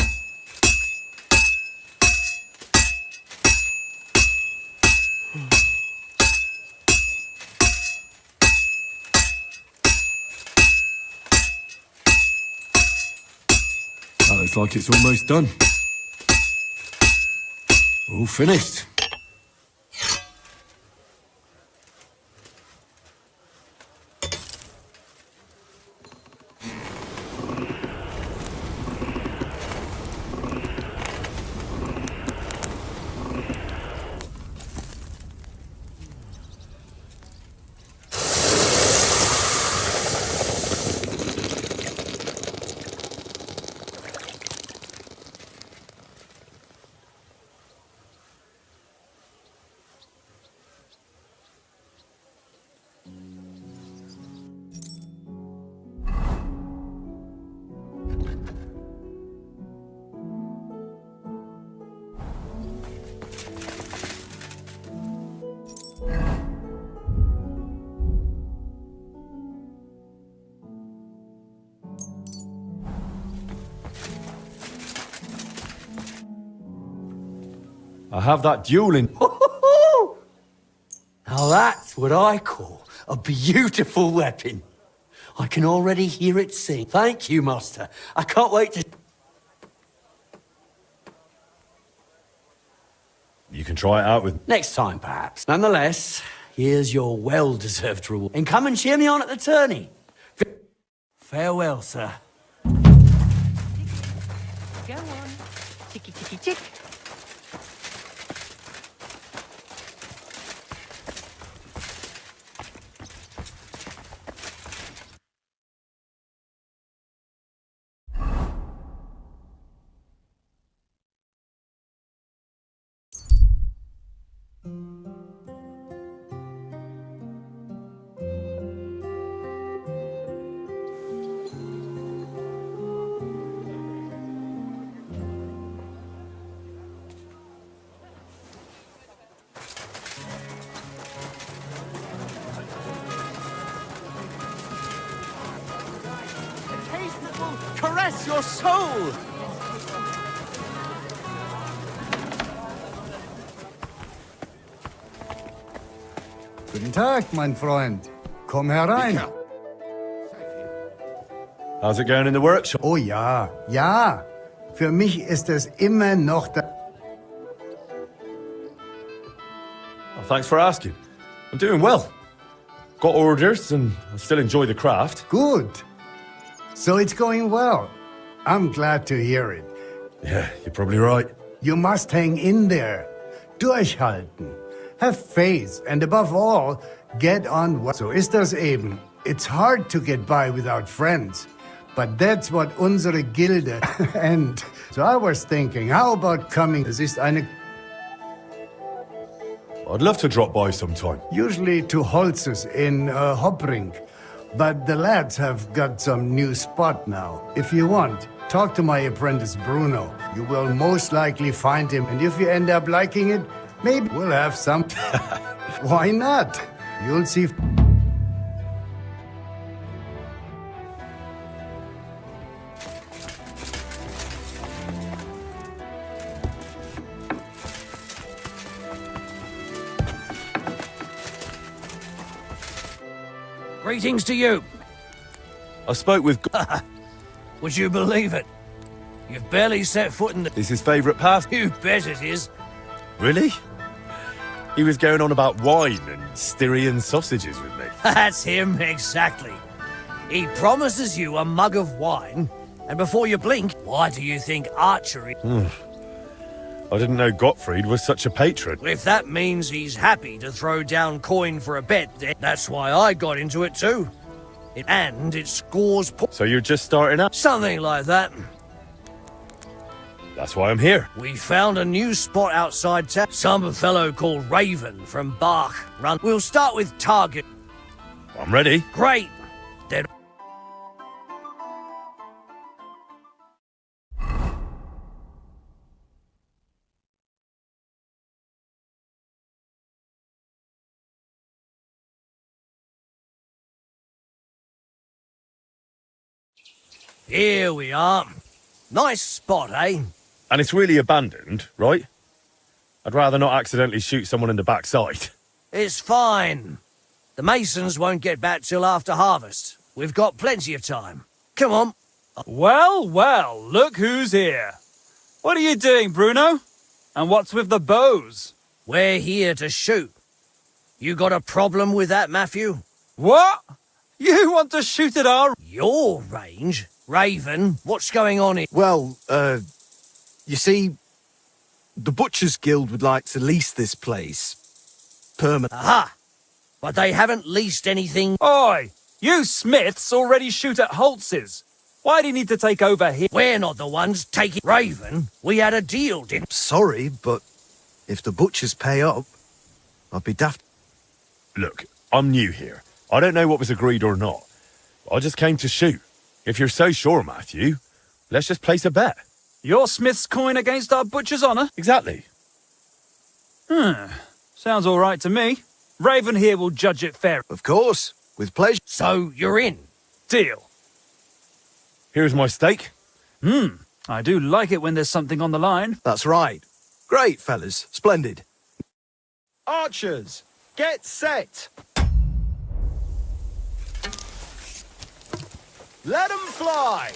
That looks like it's almost done. All finished. I have that dueling. Now that's what I call a beautiful weapon. I can already hear it sing. Thank you, Master. I can't wait to... You can try it out with... Next time, perhaps. Nonetheless, here's your well-deserved reward. And come and cheer me on at the tourney. Farewell, sir. Go on. Ticky, ticky, tick. Caress your soul! Guten Tag, mein Freund. Komm herein. How's it going in the workshop? Oh ja, ja. Für mich ist es immer noch der... Oh, thanks for asking. I'm doing well. Got orders and I still enjoy the craft. Good. So it's going well. I'm glad to hear it. Yeah, you're probably right. You must hang in there. Durchhalten. Have faith and above all, get on well. So ist das eben. It's hard to get by without friends. But that's what unsere Gilde and so I was thinking, how about coming? Es ist eine... I'd love to drop by sometime. Usually to Holz's in Hopring. But the lads have got some new spot now. If you want, talk to my apprentice Bruno. You will most likely find him. And if you end up liking it, maybe we'll have some... Why not? You'll see... Greetings to you. I spoke with... Would you believe it? You've barely set foot in the... This his favourite pastime. You bet it is. Really? He was going on about wine and Styrian sausages with me. That's him, exactly. He promises you a mug of wine, and before you blink, why do you think archery... I didn't know Gottfried was such a patron. If that means he's happy to throw down coin for a bet, then that's why I got into it too. And it scores... So you're just starting out? Something like that. That's why I'm here. We found a new spot outside town. Some fellow called Raven from Bach run. We'll start with target. I'm ready. Great. Then... Here we are. Nice spot, eh? And it's really abandoned, right? I'd rather not accidentally shoot someone in the backside. It's fine. The masons won't get back till after harvest. We've got plenty of time. Come on. Well, well, look who's here. What are you doing, Bruno? And what's with the bows? We're here to shoot. You got a problem with that, Matthew? What? You want to shoot at our... Your range? Raven, what's going on here? Well, you see, the Butchers Guild would like to lease this place. Permanent. Aha! But they haven't leased anything... Oi! You Smiths already shoot at Holtz's. Why do you need to take over here? We're not the ones taking... Raven, we had a deal, didn't... Sorry, but if the Butchers pay up, I'd be daft... Look, I'm new here. I don't know what was agreed or not. I just came to shoot. If you're so sure, Matthew, let's just place a bet. Your Smith's coin against our butcher's honour? Exactly. Sounds all right to me. Raven here will judge it fair. Of course, with pleasure. So you're in? Deal. Here's my stake. I do like it when there's something on the line. That's right. Great, fellas. Splendid. Archers, get set! Let 'em fly!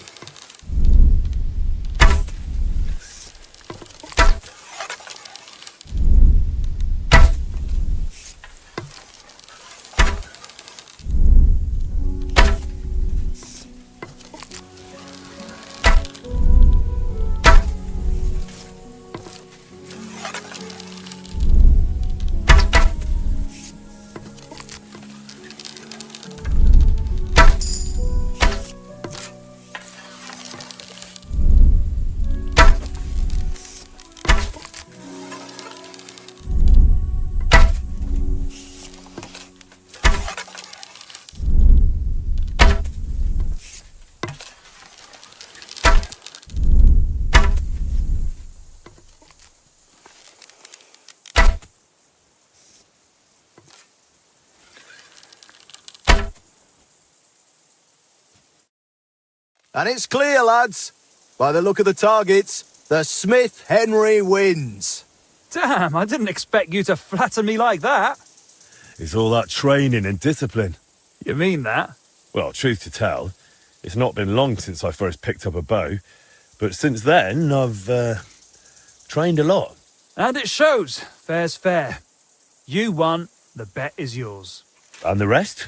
And it's clear, lads. By the look of the targets, the Smith Henry wins. Damn, I didn't expect you to flatter me like that. It's all that training and discipline. You mean that? Well, truth to tell, it's not been long since I first picked up a bow, but since then I've trained a lot. And it shows. Fair's fair. You won, the bet is yours. And the rest?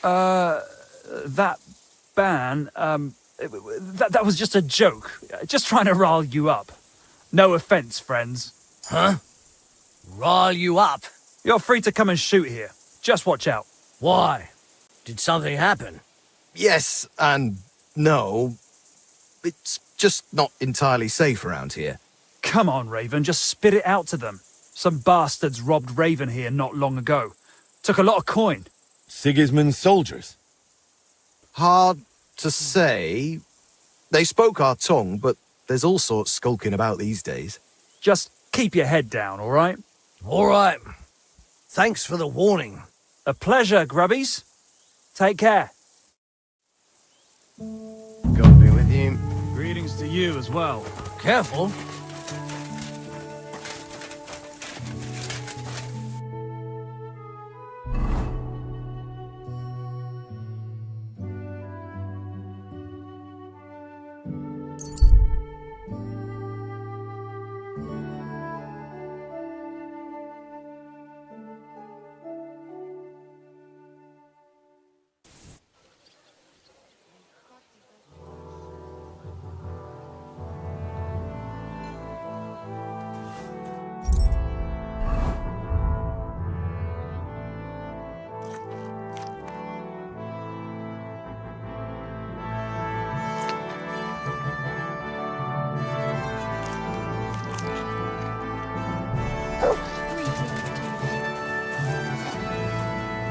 That ban, that was just a joke. Just trying to rile you up. No offence, friends. Huh? Rile you up? You're free to come and shoot here. Just watch out. Why? Did something happen? Yes and no. It's just not entirely safe around here. Come on, Raven, just spit it out to them. Some bastards robbed Raven here not long ago. Took a lot of coin. Sigismund's soldiers? Hard to say. They spoke our tongue, but there's all sorts skulking about these days. Just keep your head down, all right? All right. Thanks for the warning. A pleasure, grubbies. Take care. God be with you. Greetings to you as well. Careful.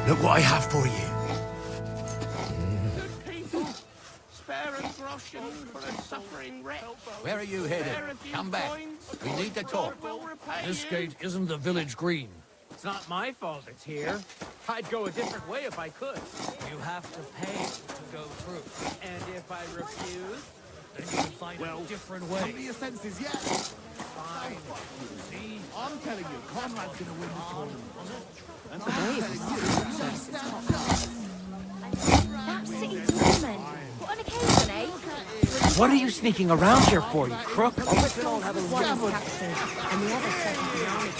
Look what I have for you. People, spare a groschen for a suffering wretch. Where are you headed? Come back. We need to talk. This gate isn't the village green. It's not my fault it's here. I'd go a different way if I could. You have to pay to go through. And if I refuse? Then you'll find a different way. Come to your senses yet. Fine. See? I'm telling you, Conrad's gonna win the tournament. And I'm telling you, That city tournament. What an occasion, eh? What are you sneaking around here for, you crook? One is captured, and the other second the army.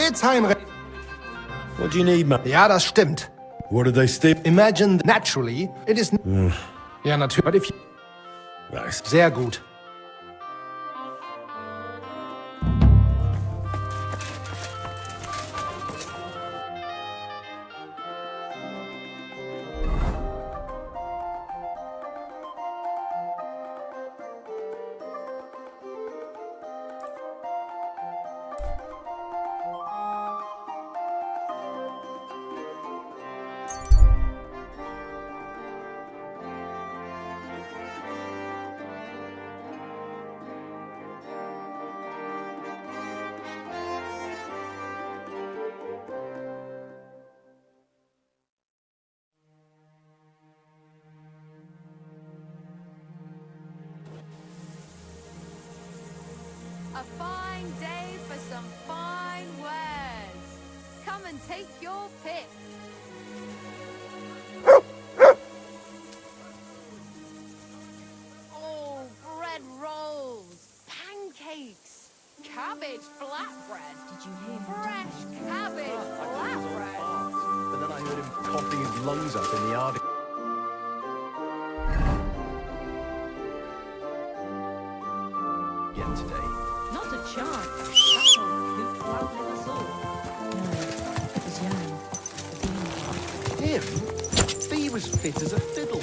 geht's, Heinrich? What do you need, man? Ja, das stimmt. What did they steal? Imagine naturally, it is... Ja, natürlich. But if you... Nice. Sehr gut. A fine day for some fine wares. Come and take your pick. Oh, bread rolls, pancakes, cabbage flatbread. Did you hear? Fresh cabbage flatbread. But then I heard him coughing his lungs up in the yard. Again today. Not a chance. That old coot will outlive us all. No, it was young. Him? He was fit as a fiddle.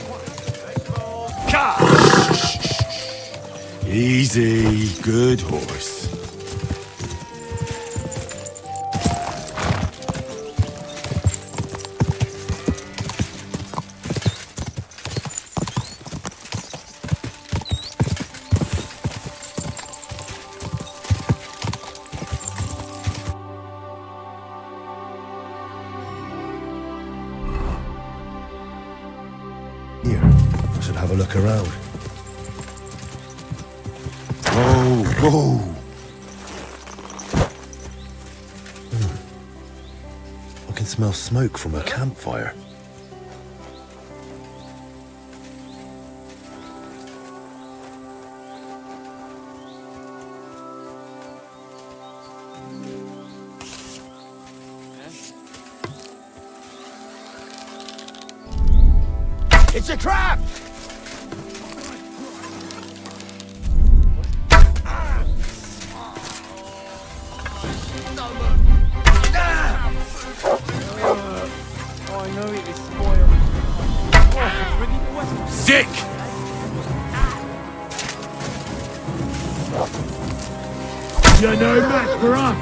Easy. Good horse. Here, I should have a look around. Whoa! I can smell smoke from a campfire. It's a trap! Oh, I know it is spoiled. Oh, bringing the West. Sick! You're no match for us!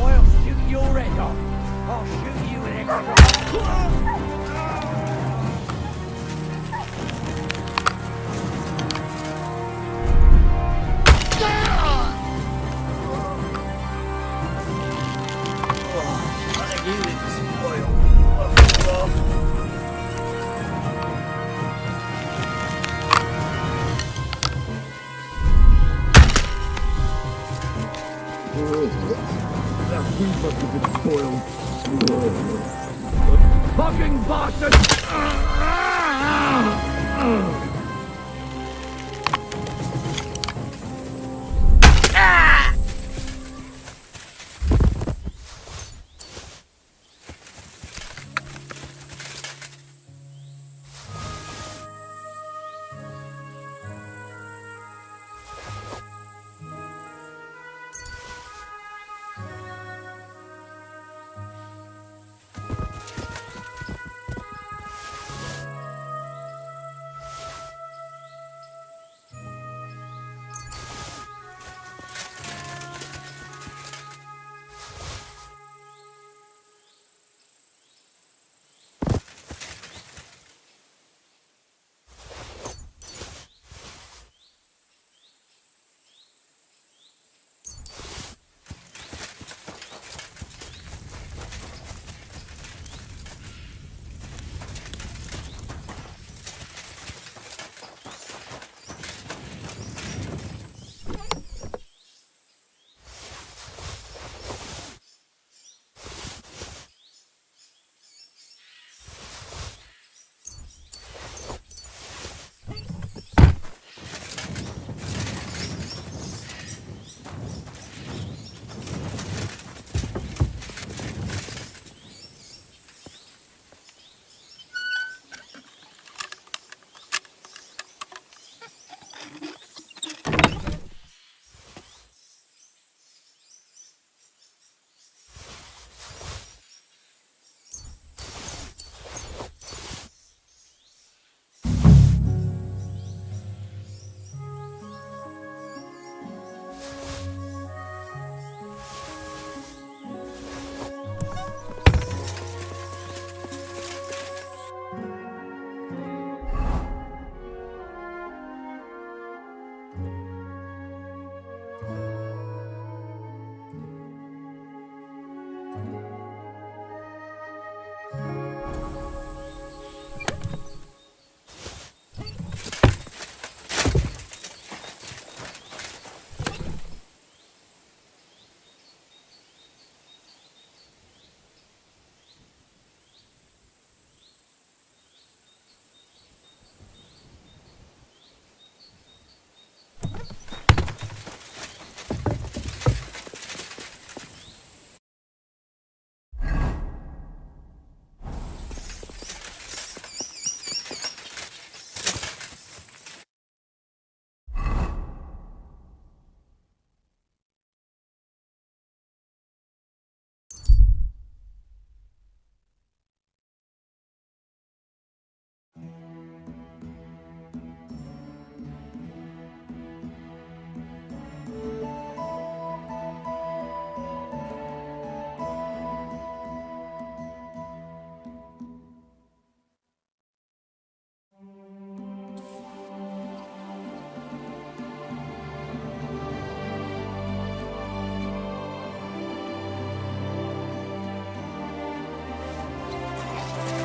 I'll shoot your head off. I'll shoot you in extra. Fucking bastard!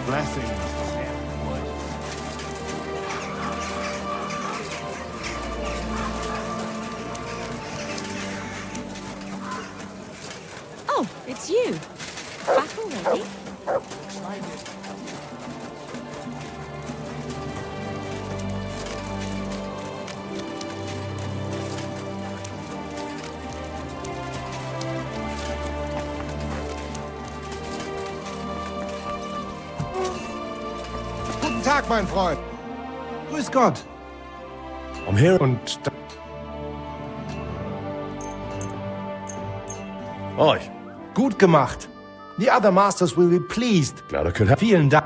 Blessings. Oh, it's you. Back already? Guten Tag, mein Freund. Grüß Gott. I'm here und... Oi. Gut gemacht. The other masters will be pleased. Glad I could help. Vielen Dank.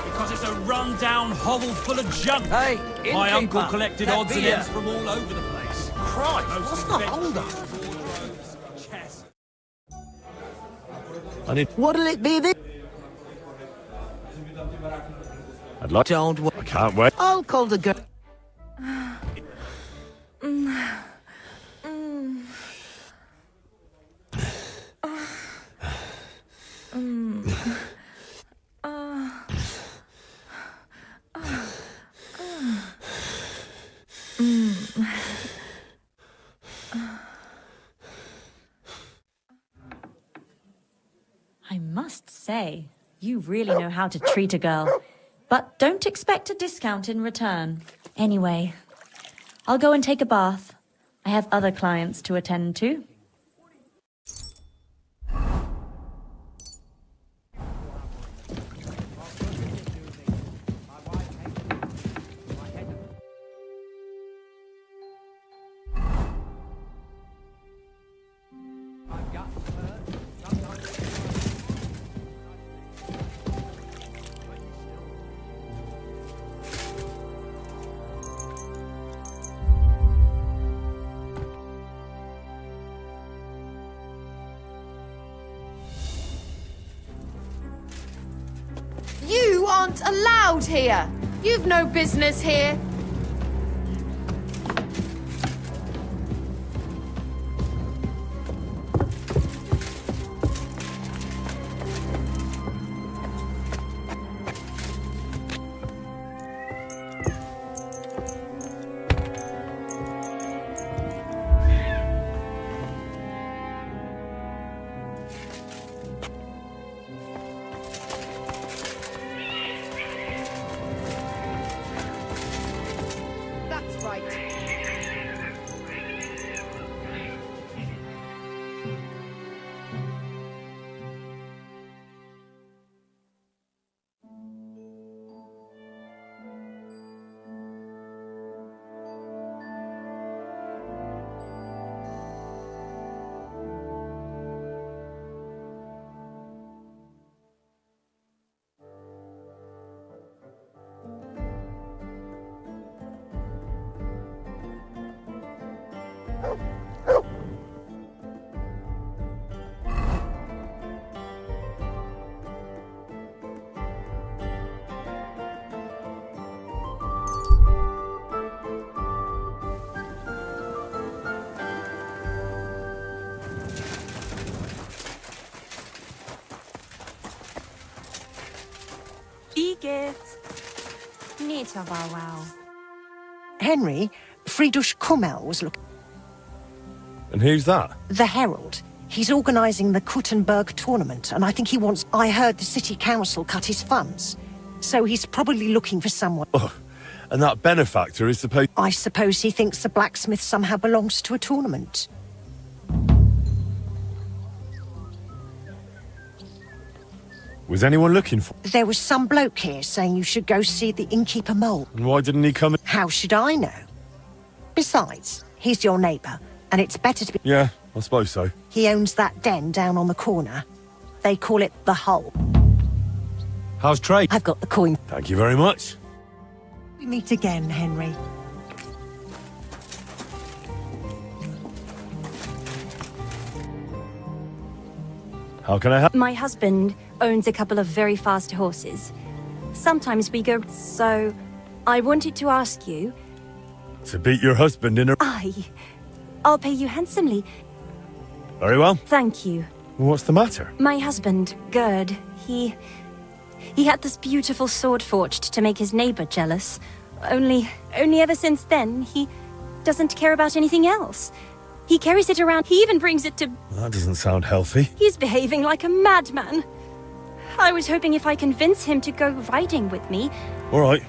Because it's a run-down hovel full of junk. Hey, my innkeeper, uncle collected that odds and beer. ends from all over the place. Christ, what's the hold up? What'll it be this? I'd like... Don't worry. I can't wait. I'll call the girl. I must say, you really know how to treat a girl. But don't expect a discount in return. Anyway, I'll go and take a bath. I have other clients to attend to. You aren't allowed here. You've no business here. Henry, Friedrich Kummel was looking. And who's that? The Herald. He's organising the Kuttenberg tournament, and I think he wants. I heard the city council cut his funds, so he's probably looking for someone. Oh, and that benefactor is supposed. I suppose he thinks the blacksmith somehow belongs to a tournament. Was anyone looking for? There was some bloke here saying you should go see the innkeeper Mole. And why didn't he come? How should I know? Besides, he's your neighbour, and it's better to be. Yeah, I suppose so. He owns that den down on the corner. They call it the Hole. How's trade? I've got the coin. Thank you very much. We meet again, Henry. How can I help? My husband owns a couple of very fast horses. Sometimes we go. So, I wanted to ask you. To beat your husband in a. I'll pay you handsomely. Very well. Thank you. What's the matter? My husband, Gerd, he had this beautiful sword forged to make his neighbor jealous. Only ever since then, he doesn't care about anything else. He carries it around. He even brings it to. That doesn't sound healthy. He's behaving like a madman. I was hoping if I convince him to go riding with me. All right.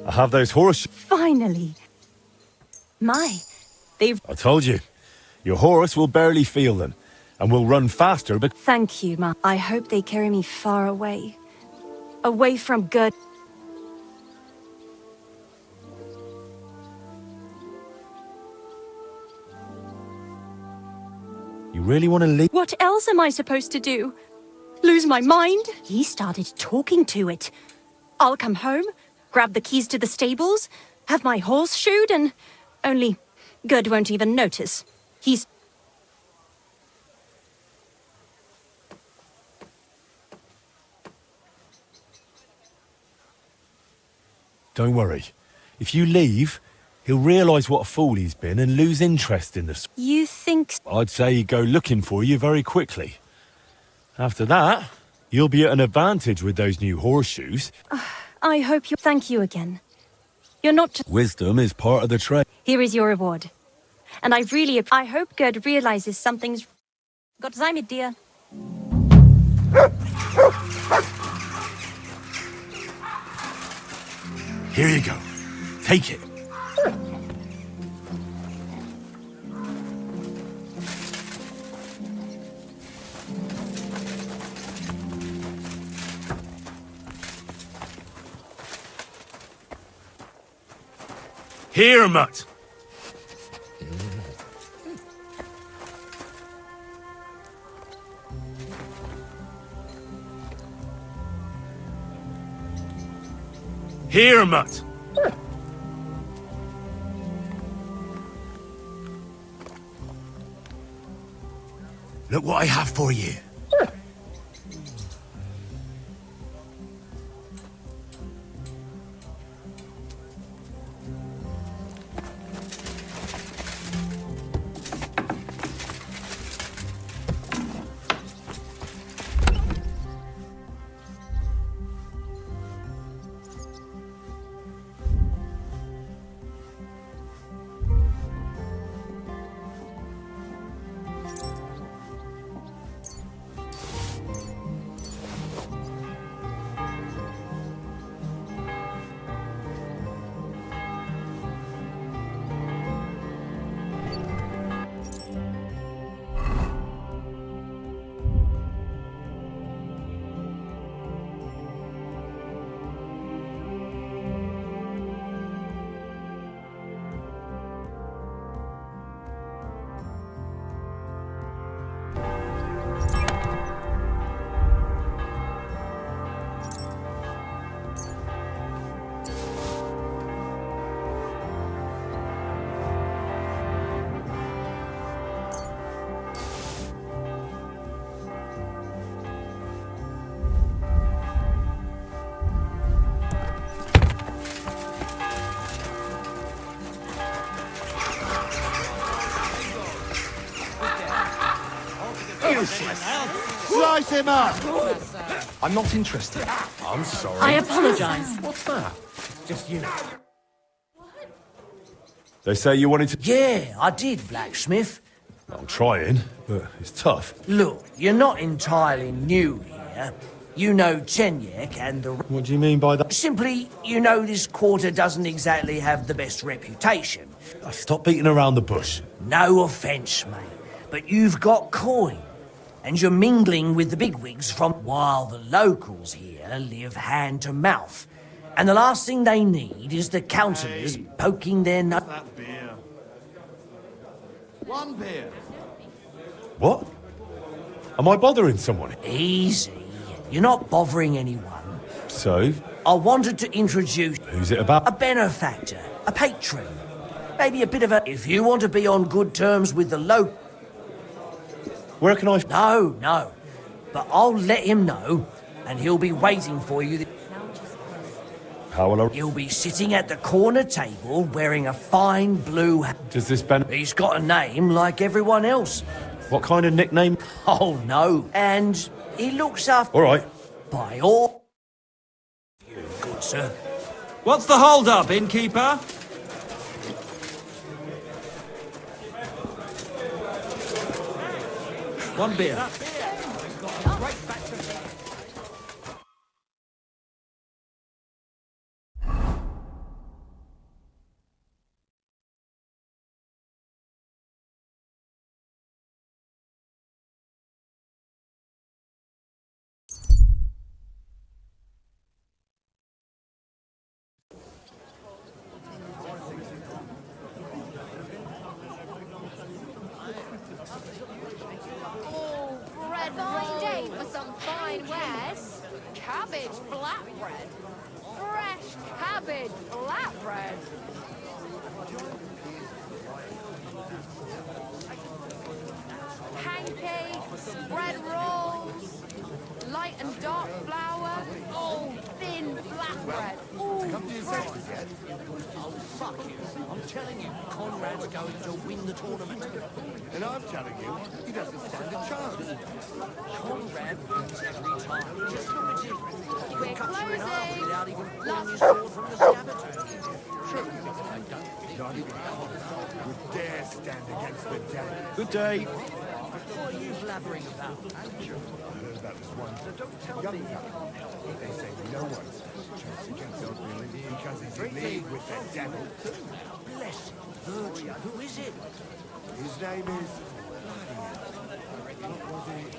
I have those horse... Finally. They've... I told you. Your horse will barely feel them, and will run faster, but... Thank you, Ma. I hope they carry me far away. Away from Gerd. You really want to leave? What else am I supposed to do? Lose my mind? He started talking to it. I'll come home, grab the keys to the stables, have my horse shoed, and... Only Gerd won't even notice. He's... Don't worry. If you leave, he'll realise what a fool he's been and lose interest in the... You think... I'd say he'd go looking for you very quickly. After that, you'll be at an advantage with those new horseshoes. I hope you... Thank you again. You're not just... Wisdom is part of the trade. Here is your reward. And I hope Gerd realizes something's... Gott sei mit dir. Here you go. Take it. Here, Mutt. Here, Mutt. Look what I have for you. Slice him up! I'm not interested. I'm sorry. I apologize. What's that? Just you. They say you wanted to... Yeah, I did, blacksmith. I'm trying, but it's tough. Look, you're not entirely new here. You know Chenyek and the... What do you mean by that? Simply, you know this quarter doesn't exactly have the best reputation. Stop beating around the bush. No offence, mate, but you've got coin. And you're mingling with the bigwigs from... While the locals here live hand to mouth. And the last thing they need is the councillors poking their nose... That beer. One beer. What? Am I bothering someone? Easy. You're not bothering anyone. So? I wanted to introduce... Who's it about? A benefactor. A patron. Maybe a bit of a... If you want to be on good terms with the local... Where can I... No. But I'll let him know, and he'll be waiting for you. How will I... He'll be sitting at the corner table wearing a fine blue hat. Does this Ben... He's got a name like everyone else. What kind of nickname? Oh, no. And he looks after... All right. By all... You good, sir. What's the hold-up, innkeeper? One beer. for some fine wares. Cabbage flatbread. Fresh cabbage flatbread. Pancakes, bread rolls, light and dark flour, thin flatbread. Come to your senses yet? Oh, fuck you. I'm telling you, Conrad's going to win the tournament. And I'm telling you, he doesn't stand a chance. Conrad wins every time. Just look at him. He We're can cut you in half closing. without even pulling his sword from the scabbard. True. Not even Conrad would dare stand against the devil. Good day. What are you blabbering about? I heard that was one. So don't tell me. They say no one's chance against us because he's in league with the devil. Bless him. Virgin. Who is it? His name is... What was it?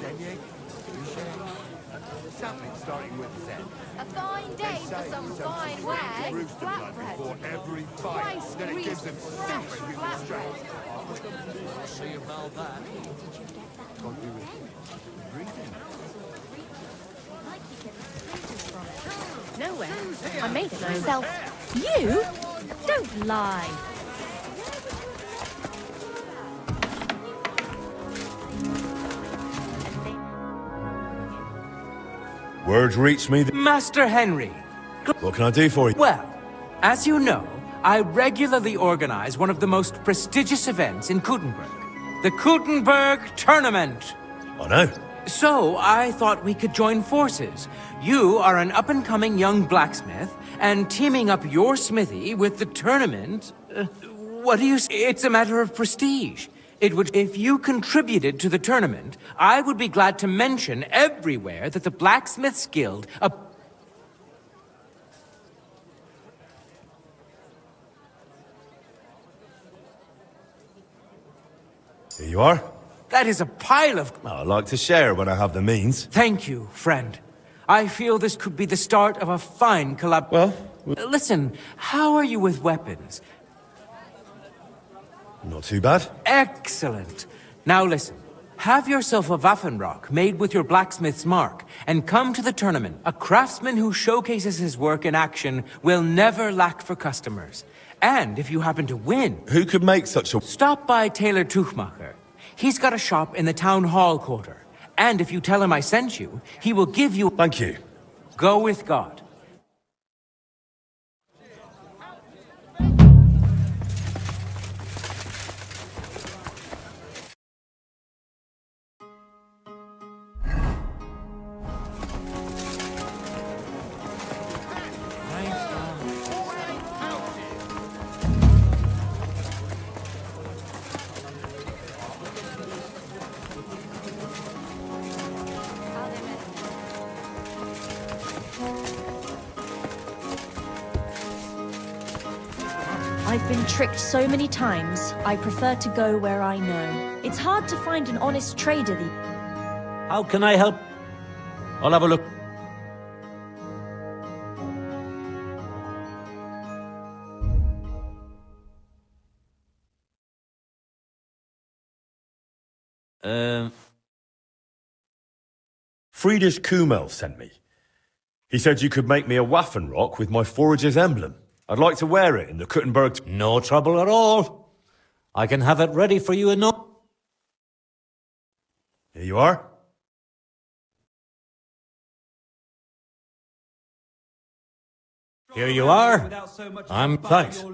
Denier? Something starting with Z. A fine day for some fine wares. Flatbread. Before every fight, Rice then it grease, gives them fresh superhuman strength. flatbread. See about that. Can't do it. Breathing. Nowhere. I made it myself. You? Don't lie. Word reached me. Master Henry. What can I do for you? Well, as you know, I regularly organize one of the most prestigious events in Kuttenberg. The Kuttenberg Tournament. I know. So, I thought we could join forces. You are an up-and-coming young blacksmith, and teaming up your smithy with the tournament... what do you say? It's a matter of prestige. It would... If you contributed to the tournament, I would be glad to mention everywhere that the Blacksmiths Guild... Here you are. That is a pile of... I like to share when I have the means. Thank you, friend. I feel this could be the start of a fine collab... Well... Listen, how are you with weapons? Not too bad. Excellent. Now listen. Have yourself a Waffenrock made with your blacksmith's mark, and come to the tournament. A craftsman who showcases his work in action will never lack for customers. And if you happen to win... Who could make such a... Stop by Taylor Tuchmacher. He's got a shop in the town hall quarter. And if you tell him I sent you, he will give you... Thank you. Go with God. I've been tricked so many times, I prefer to go where I know. It's hard to find an honest trader these... How can I help? I'll have a look. Friedrich Kummel sent me. He said you could make me a Waffenrock with my forager's emblem. I'd like to wear it in the Kuttenberg... No trouble at all. I can have it ready for you in no... Here you are. Here you are. I'm thanks.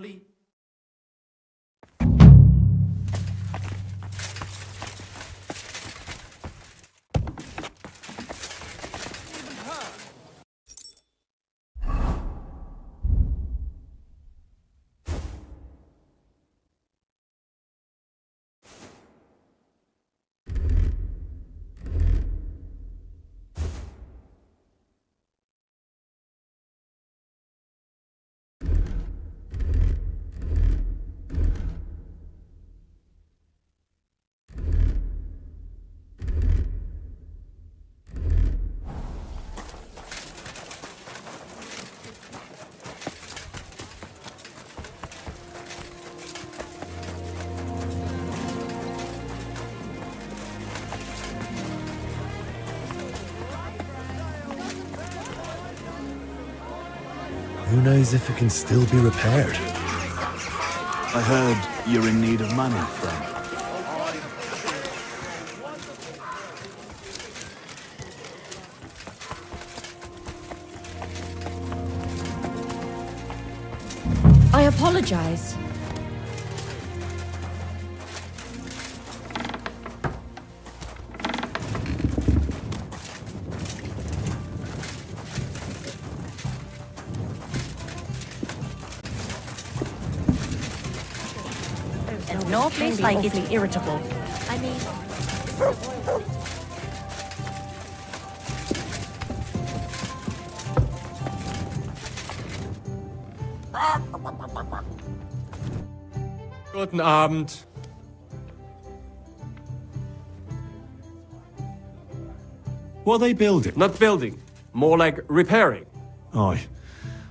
Who knows if it can still be repaired? I heard you're in need of money, friend. I apologize. No place like it. Irritable. I mean, Guten Abend. What are they building? Not building, more like repairing. Aye.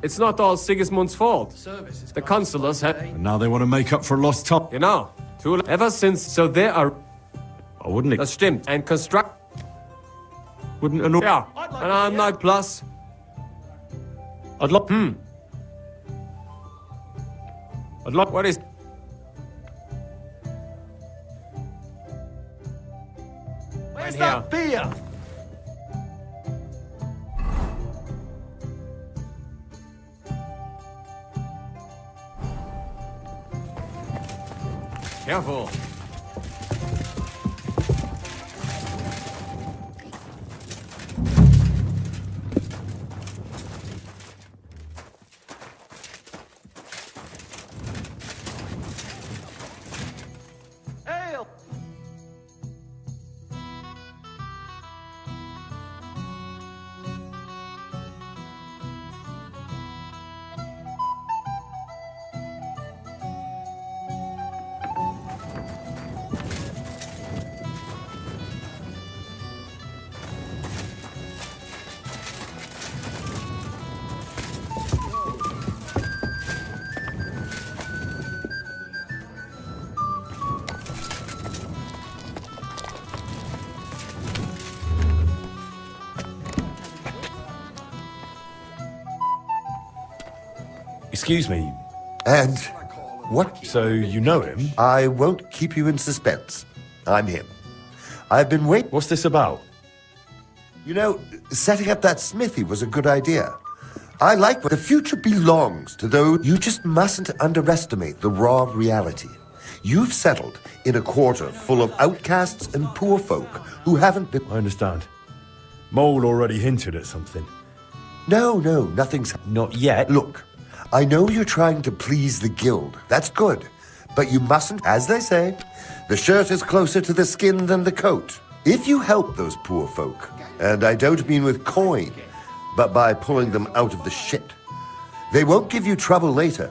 It's not all Sigismund's fault. The consuls had... And now they want to make up for lost time. Genau. Ever since, so there are... I wouldn't... Das stimmt. And construct... Wouldn't an... Ja. And I'm not plus. I'd like... I'd like... What is... Where's that beer? Careful. Ale! Excuse me. And what? So you know him? I won't keep you in suspense. I'm him. I've been waiting. What's this about? You know, setting up that smithy was a good idea. I like what the future belongs to those. You just mustn't underestimate the raw reality. You've settled in a quarter full of outcasts and poor folk who haven't been... I understand. Mole already hinted at something. No, nothing's... Not yet. Look, I know you're trying to please the guild. That's good. But you mustn't, as they say, the shirt is closer to the skin than the coat. If you help those poor folk, and I don't mean with coin, but by pulling them out of the shit, they won't give you trouble later.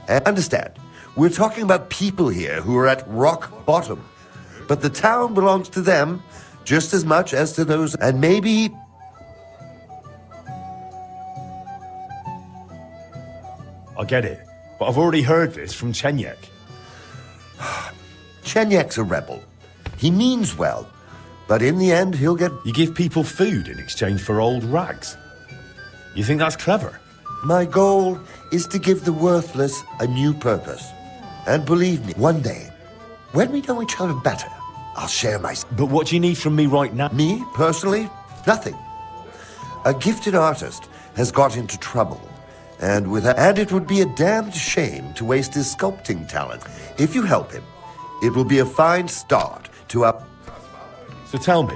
And understand, we're talking about people here who are at rock bottom. But the town belongs to them just as much as to those, and maybe... I get it, but I've already heard this from Chenyek. Chenyek's a rebel. He means well, but in the end he'll get... You give people food in exchange for old rags. You think that's clever? My goal is to give the worthless a new purpose. And believe me, one day, when we know each other better, I'll share my... But what do you need from me right now? Me, personally? Nothing. A gifted artist has got into trouble. And it would be a damned shame to waste his sculpting talent. If you help him, it will be a fine start to a... So tell me.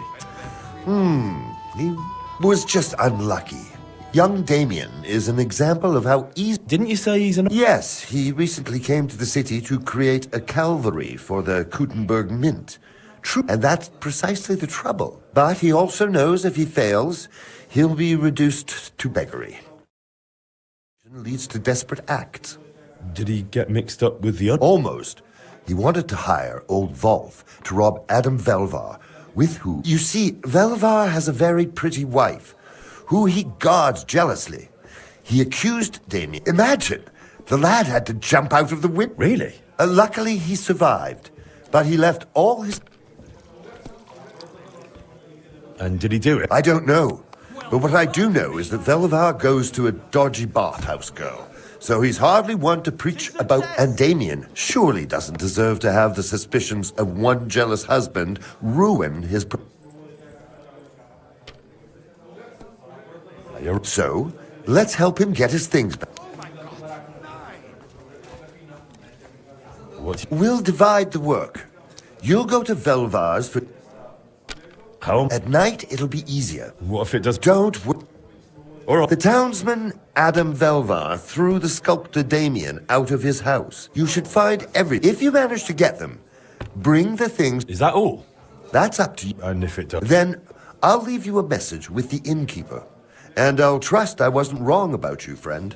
He was just unlucky. Young Damien is an example of how easy... Didn't you say he's an... Yes, he recently came to the city to create a calvary for the Kuttenberg Mint. True, and that's precisely the trouble. But he also knows if he fails, he'll be reduced to beggary. Leads to desperate acts. Did he get mixed up with the other? Almost. He wanted to hire old Wolf to rob Adam Velvar, with who... You see, Velvar has a very pretty wife, who he guards jealously. He accused Damien. Imagine! The lad had to jump out of the window. Really? Luckily, he survived, but he left all his... And did he do it? I don't know. But what I do know is that Velivar goes to a dodgy bathhouse girl. So he's hardly one to preach about, and Damien surely doesn't deserve to have the suspicions of one jealous husband ruin his... So, let's help him get his things back. We'll divide the work. You'll go to Velvar's for... How? At night, it'll be easier. What if it does... Don't... The townsman Adam Velvar threw the sculptor Damien out of his house. You should find If you manage to get them, bring the things... Is that all? That's up to you. And if it does... Then, I'll leave you a message with the innkeeper. And I'll trust I wasn't wrong about you, friend.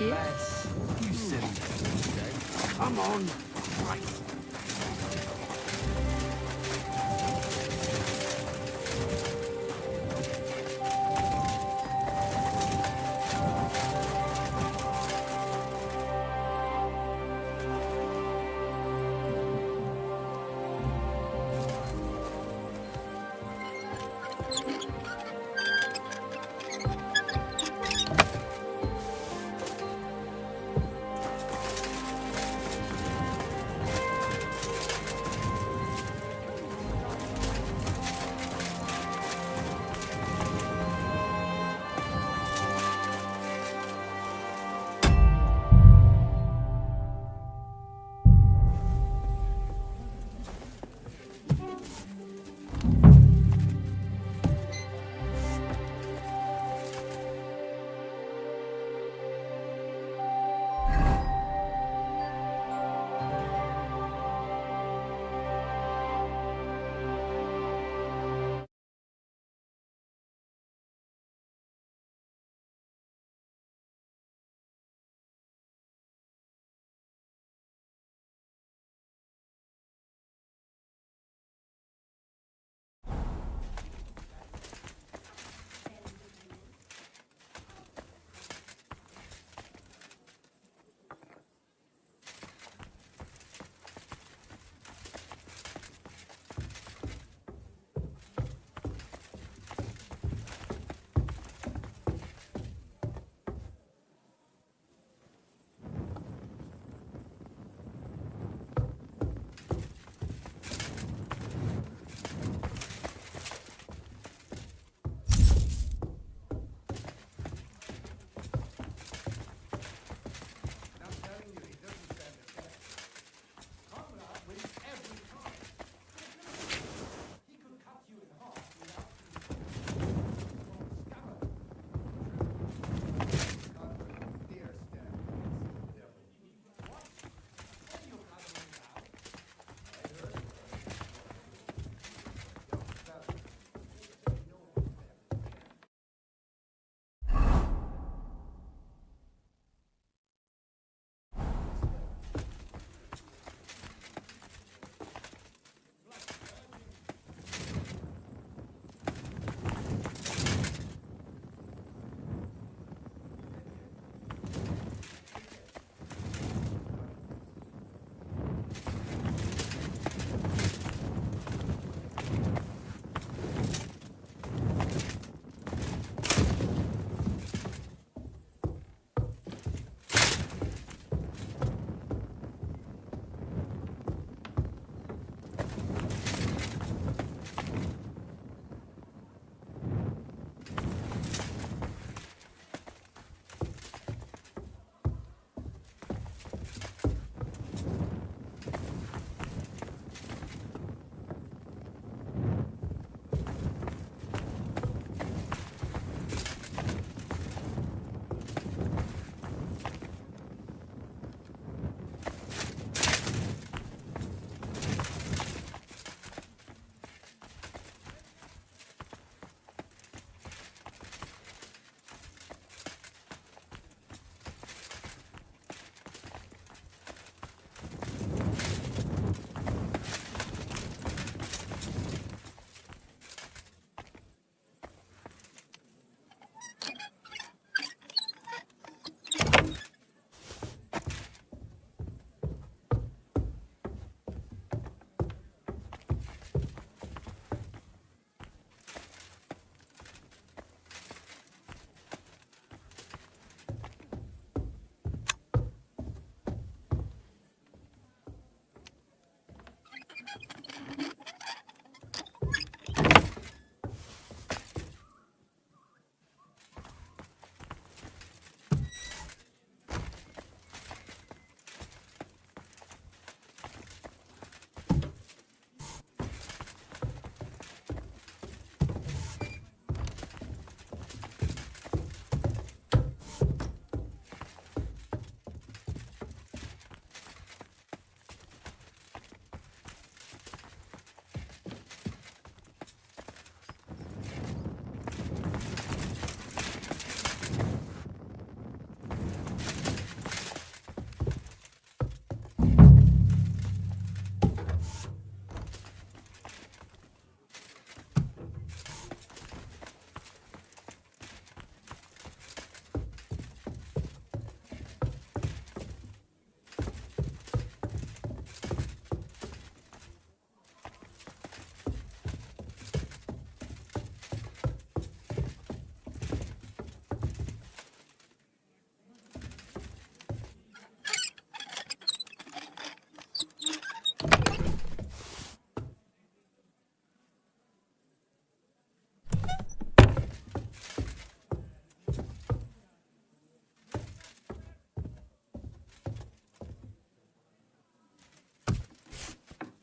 Yes. You silly. Come on. Right.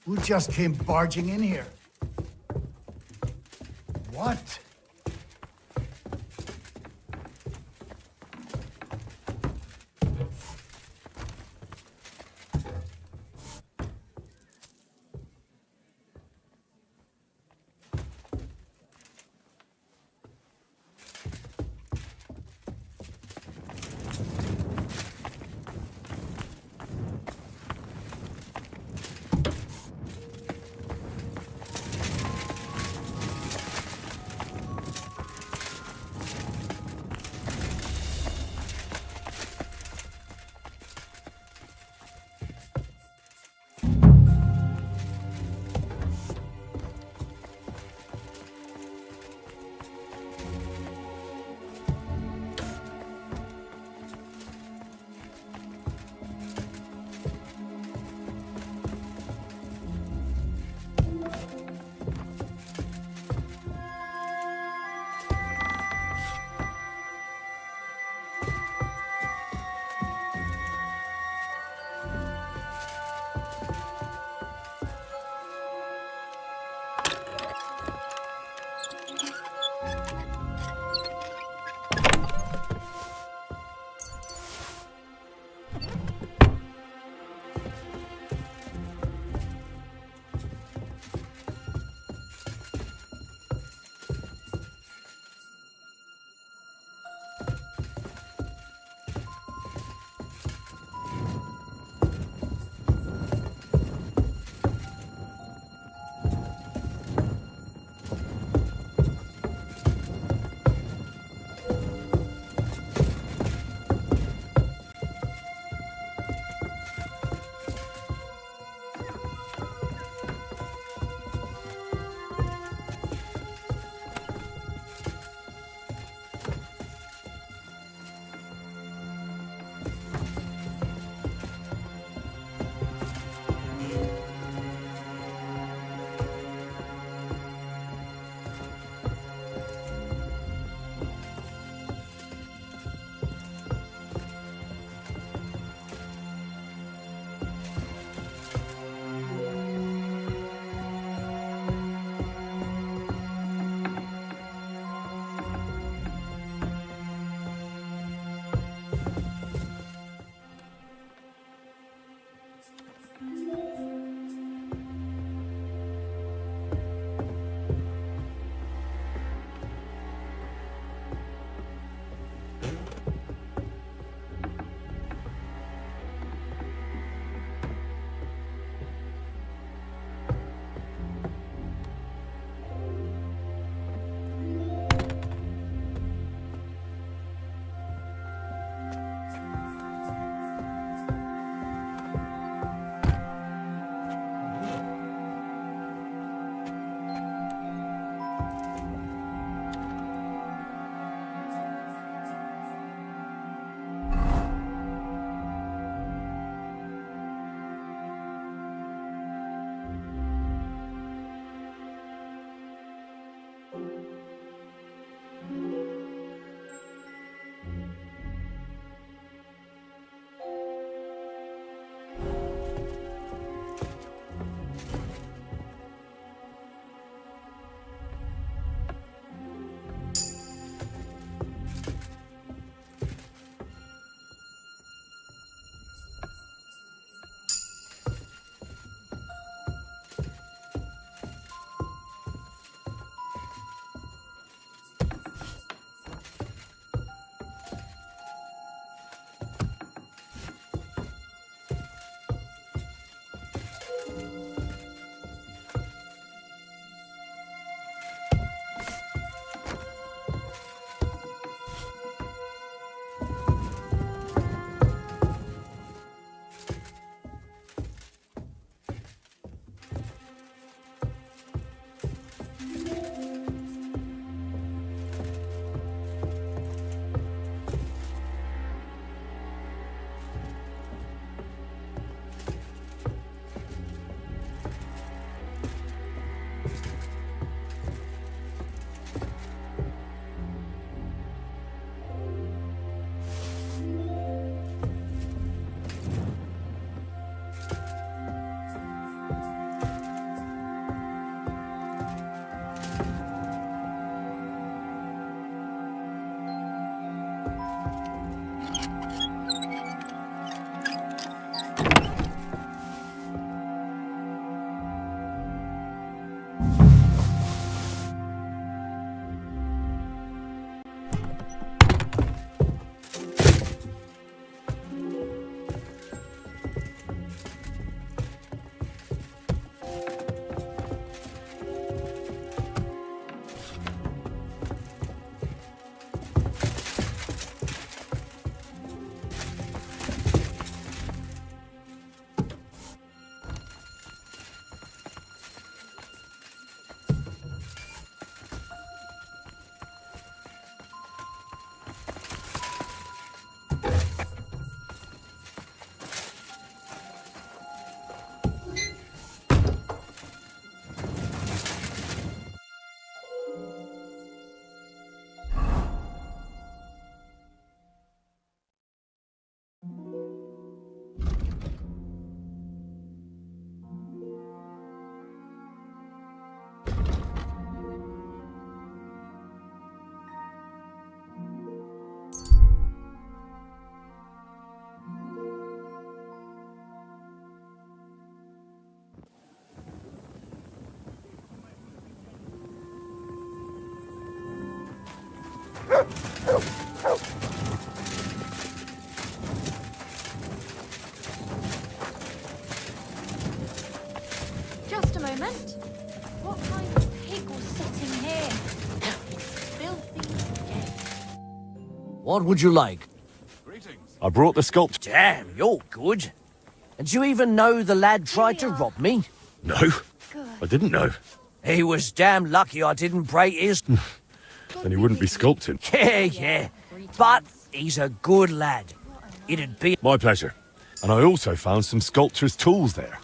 Who just came barging in here? What? Just a moment. What kind of pig was sitting here? Filthy. What would you like? I brought the sculpture. Damn, you're good. And do you even know the lad tried to rob me? No, I didn't know. He was damn lucky I didn't break his... Then he wouldn't be sculpting. Yeah. But he's a good lad. It'd be... My pleasure. And I also found some sculptor's tools there.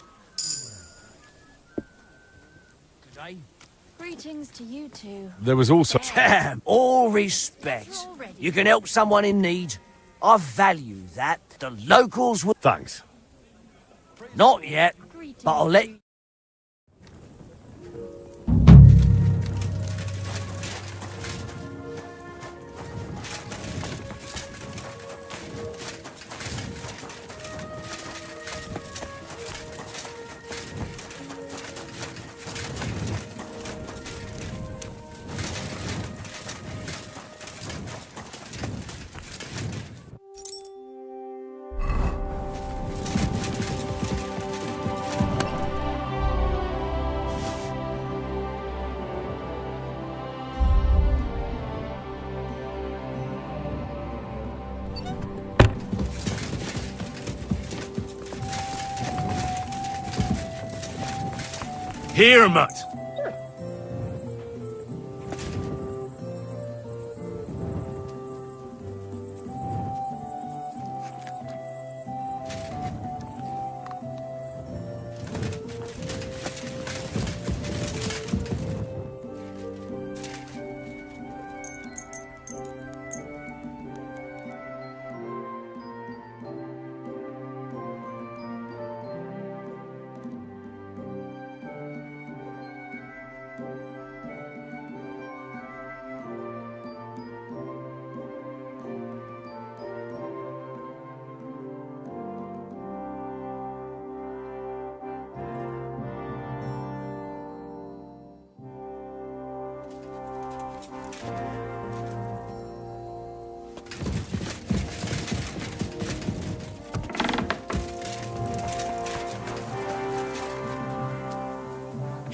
Greetings to you two. There was also... Damn, all respect. You can help someone in need. I value that. The locals will... Thanks. Not yet, but I'll let... Here, Mutt.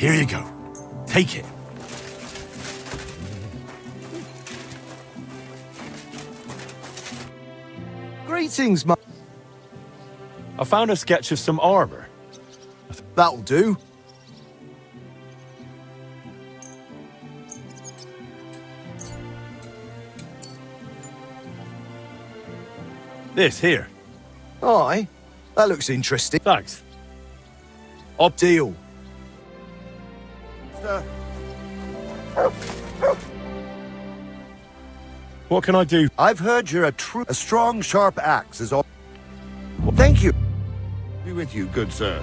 Here you go. Take it. Greetings, ma... I found a sketch of some armor. That'll do. This here. Aye, that looks interesting. Thanks. Up deal. What can I do? I've heard you're a strong, sharp axe is all... Well, thank you. Be with you, good sir.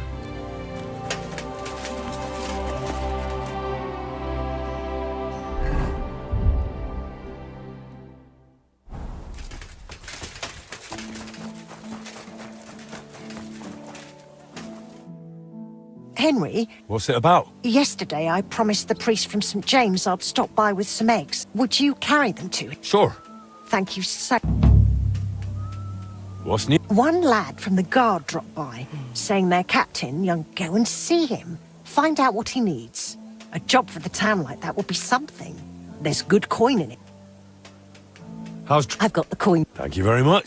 Henry, What's it about? yesterday I promised the priest from St. James I'd stop by with some eggs. Would you carry them to him? Sure. Thank you so... What's new? One lad from the guard dropped by, saying their captain, young, go and see him. Find out what he needs. A job for the town like that would be something. There's good coin in it. I've got the coin. Thank you very much.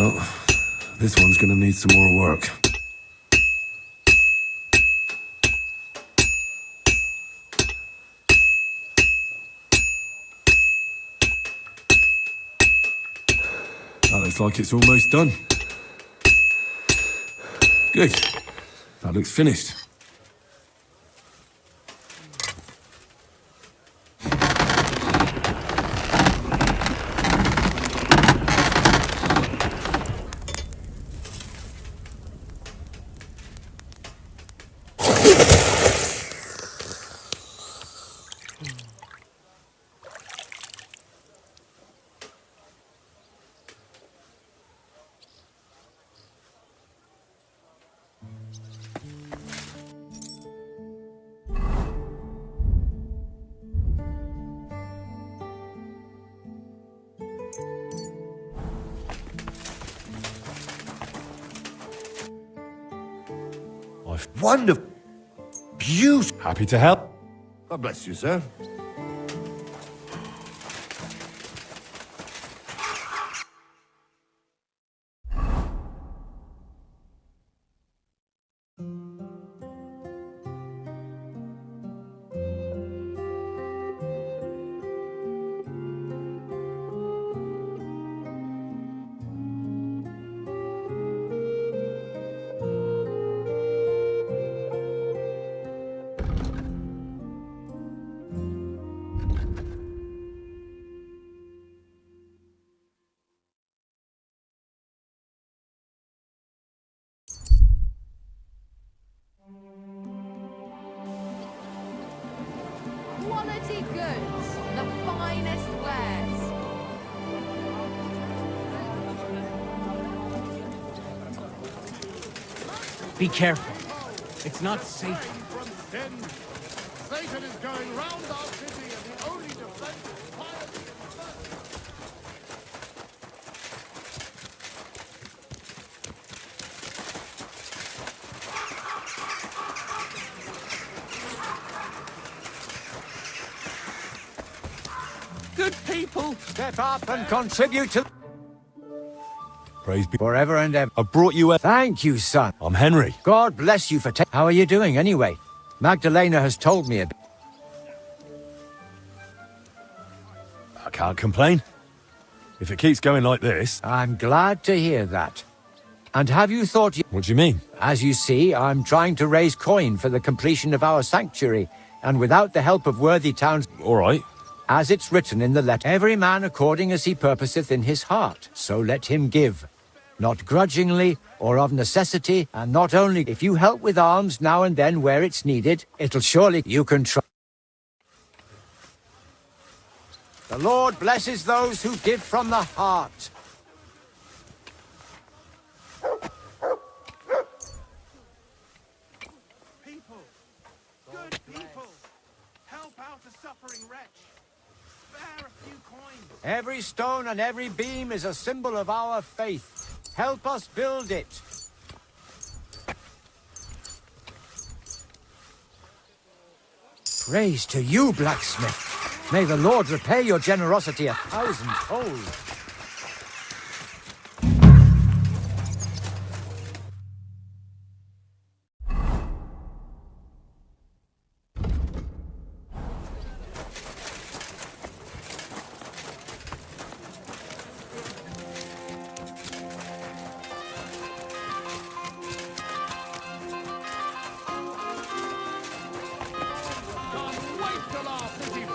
Well, this one's gonna need some more work. That looks like it's almost done. Good. That looks finished. Wonderful. Beautiful. Happy to help. God bless you, sir. Quality goods, the finest wares. Be careful. It's not safe. From sin. Satan is going round our city, and the only defense is piety and mercy. Good people. Step up and contribute to Praise be. forever and ever. I brought you a... Thank you, son. I'm Henry. God bless you for How are you doing, anyway? Magdalena has told me a bit. I can't complain. If it keeps going like this... I'm glad to hear that. And have you thought... What do you mean? As you see, I'm trying to raise coin for the completion of our sanctuary, and without the help of worthy towns... All right. As it's written in the letter, every man according as he purposeth in his heart, so let him give. Not grudgingly or of necessity, and not only if you help with alms now and then where it's needed, it'll surely you can try. The Lord blesses those who give from the heart. People, good people, help out a suffering wretch. Spare a few coins. Every stone and every beam is a symbol of our faith. Help us build it. Praise to you, blacksmith. May the Lord repay your generosity 1,000-fold.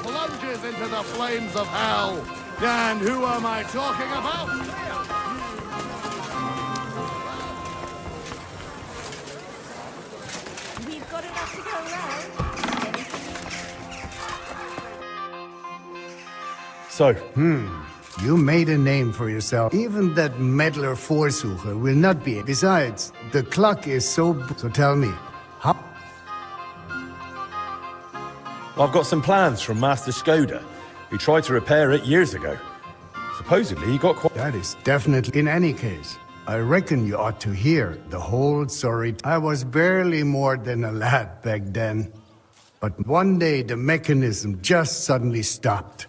Plunges into the flames of hell. And who am I talking about? We've got enough to go around. So, You made a name for yourself. Even that meddler Vorsucher will not be. Besides, the clock is so... So tell me, how... I've got some plans from Master Skoda, who tried to repair it years ago. Supposedly, he got quite... That is definitely... In any case, I reckon you ought to hear the whole story. I was barely more than a lad back then. But one day, the mechanism just suddenly stopped.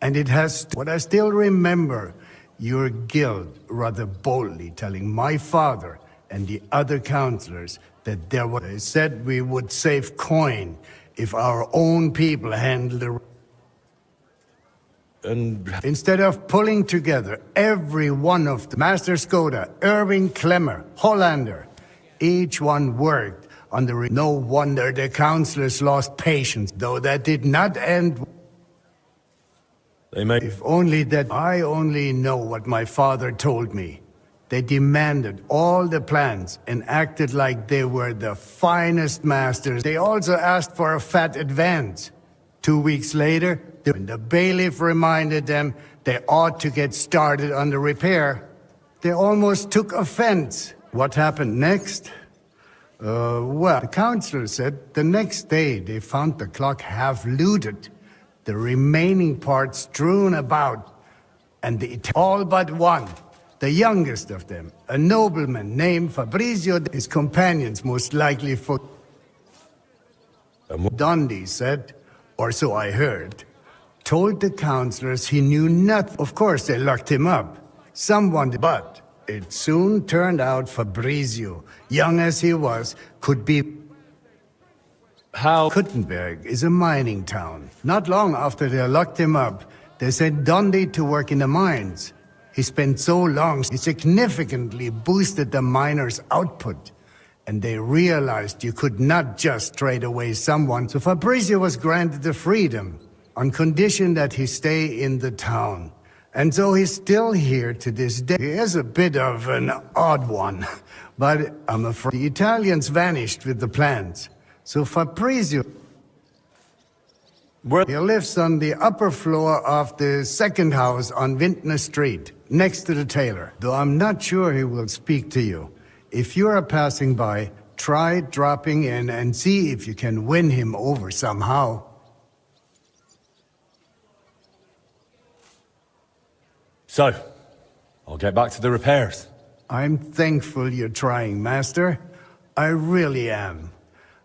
And it has... What I still remember your guild rather boldly telling my father and the other counselors that they said we would save coin if our own people handled the... And instead of pulling together every one of the Master Skoda, Irving Klemmer, Hollander, each one worked on the... No wonder the counselors lost patience, though that did not end... They may... If only that... I only know what my father told me. They demanded all the plans and acted like they were the finest masters. They also asked for a fat advance. 2 weeks later, when the bailiff reminded them they ought to get started on the repair, they almost took offense. What happened next? Well, the counselor said the next day they found the clock half looted, the remaining parts strewn about, and all but one, the youngest of them, a nobleman named Fabrizio, his companions most likely for... Dundee said, or so I heard, told the counselors he knew nothing. Of course, they locked him up. Someone did, but it soon turned out Fabrizio, young as he was, could be... How? Kuttenberg is a mining town. Not long after they locked him up, they sent Dundee to work in the mines. He spent so long, he significantly boosted the miners' output. And they realized you could not just trade away someone, so Fabrizio was granted the freedom, on condition that he stay in the town. And so he's still here to this day. He is a bit of an odd one, but I'm afraid the Italians vanished with the plans. So Fabrizio... He lives on the upper floor of the second house on Vintner Street, next to the tailor. Though I'm not sure he will speak to you. If you are passing by, try dropping in and see if you can win him over somehow. So, I'll get back to the repairs. I'm thankful you're trying, Master. I really am.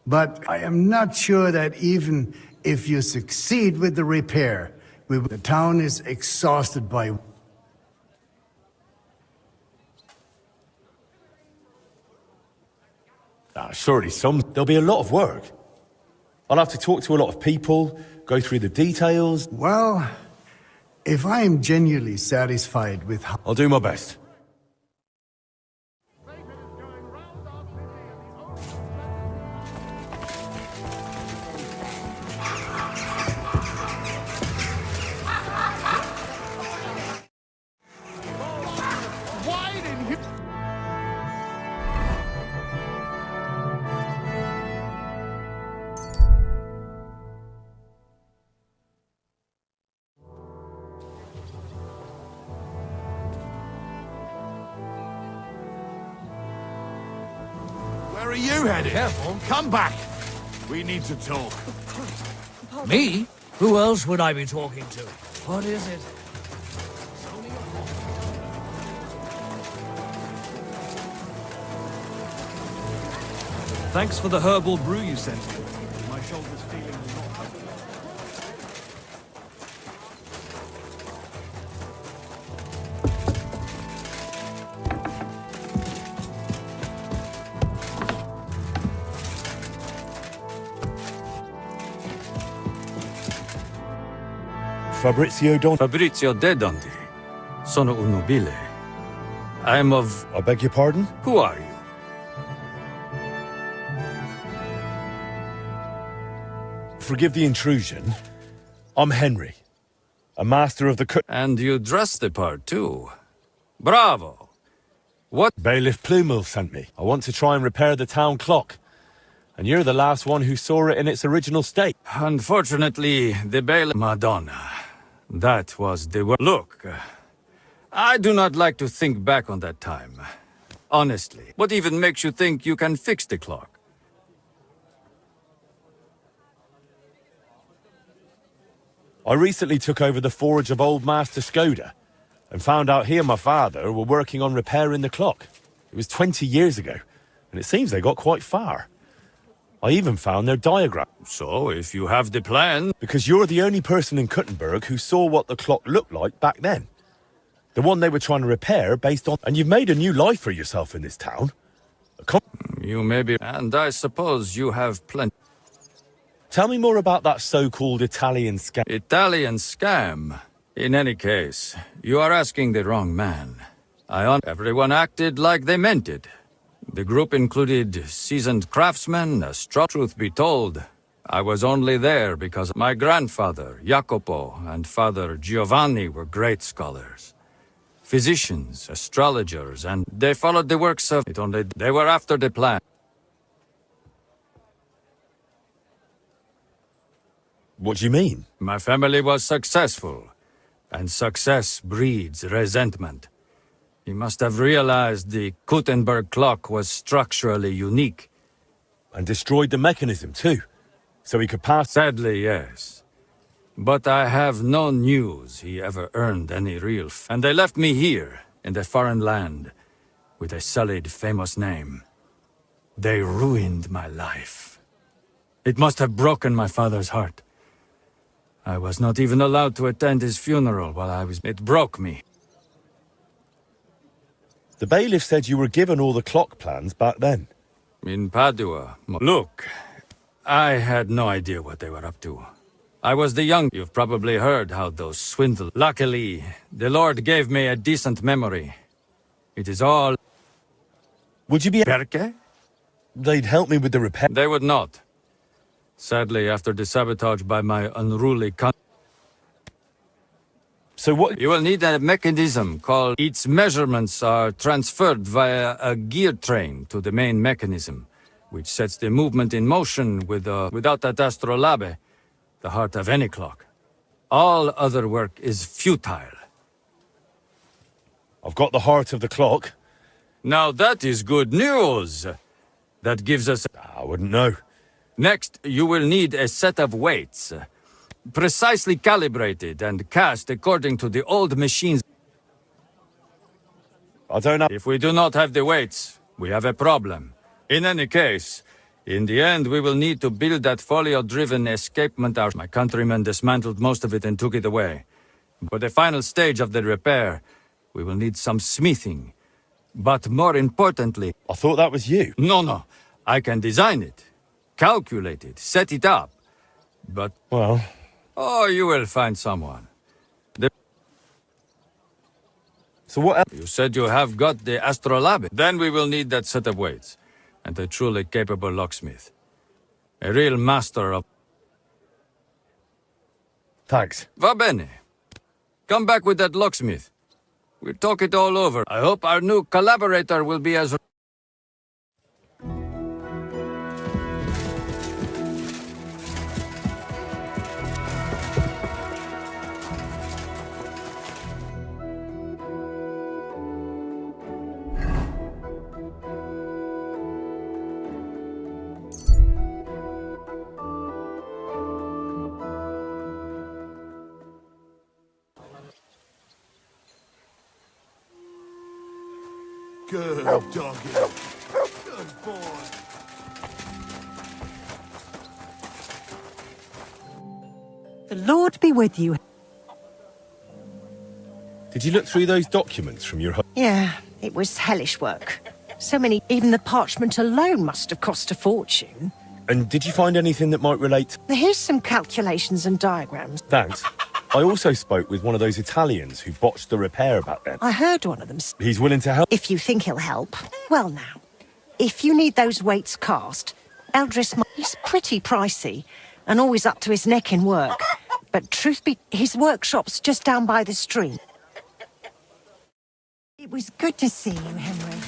But I am not sure that even if you succeed with the repair, the town is exhausted by... Surely there'll be a lot of work. I'll have to talk to a lot of people, go through the details. Well, if I am genuinely satisfied with how... I'll do my best. Where are you headed? Careful. Come back. We need to talk. Me? Who else would I be talking to? What is it? Thanks for the herbal brew you sent me. My shoulder's feeling a lot better. Fabrizio De Dundee. Sono un nobile. I'm of... I beg your pardon? Who are you? Forgive the intrusion. I'm Henry, a master of the And you dress the part, too. Bravo! What? Bailiff Plumel sent me. I want to try and repair the town clock. And you're the last one who saw it in its original state. Unfortunately, the bailiff... Madonna. That was the... Look, I do not like to think back on that time. Honestly. What even makes you think you can fix the clock? I recently took over the forge of old Master Skoda and found out he and my father were working on repairing the clock. It was 20 years ago, and it seems they got quite far. I even found their diagram. So, if you have the plan... Because you're the only person in Kuttenberg who saw what the clock looked like back then. The one they were trying to repair based on... And you've made a new life for yourself in this town. You may be... And I suppose you have plenty... Tell me more about that so-called Italian scam. Italian scam? In any case, you are asking the wrong man. Everyone acted like they meant it. The group included seasoned craftsmen, truth be told. I was only there because my grandfather, Jacopo, and father Giovanni were great scholars. Physicians, astrologers, and they followed the works of it, only they were after the plan. What do you mean? My family was successful, and success breeds resentment. He must have realized the Gutenberg clock was structurally unique. And destroyed the mechanism too, so he could pass... Sadly, yes. But I have no news he ever earned any real... And they left me here, in the foreign land, with a sullied, famous name. They ruined my life. It must have broken my father's heart. I was not even allowed to attend his funeral while I was... It broke me. The bailiff said you were given all the clock plans back then. In Padua. Look, I had no idea what they were up to. I was the young... You've probably heard how those swindle... Luckily, the Lord gave me a decent memory. It is all... Would you be... Perché? They'd help me with the repair... They would not. Sadly, after the sabotage by my unruly So what... You will need a mechanism called... Its measurements are transferred via a gear train to the main mechanism, which sets the movement in motion without that astrolabe, the heart of any clock. All other work is futile. I've got the heart of the clock. Now that is good news. That gives us... I wouldn't know. Next, you will need a set of weights. Precisely calibrated and cast according to the old machines. I don't know. If we do not have the weights, we have a problem. In any case, in the end we will need to build that folio-driven escapement house. My countrymen dismantled most of it and took it away. For the final stage of the repair, we will need some smithing. But more importantly... I thought that was you. No. I can design it, calculate it, set it up. But... Well... Oh, you will find someone. So what else? You said you have got the astrolabe. Then we will need that set of weights. And a truly capable locksmith. A real master of... Thanks. Va bene. Come back with that locksmith. We'll talk it all over. I hope our new collaborator will be as... Good doggy. Good boy. The Lord be with you. Did you look through those documents from your home? Yeah, it was hellish work. So many, even the parchment alone must have cost a fortune. And did you find anything that might relate? Here's some calculations and diagrams. Thanks. I also spoke with one of those Italians who botched the repair back then. I heard one of them. He's willing to help. If you think he'll help. Well now, if you need those weights cast, Eldris, he's pretty pricey and always up to his neck in work. But truth be, his workshop's just down by the street. It was good to see you, Henry.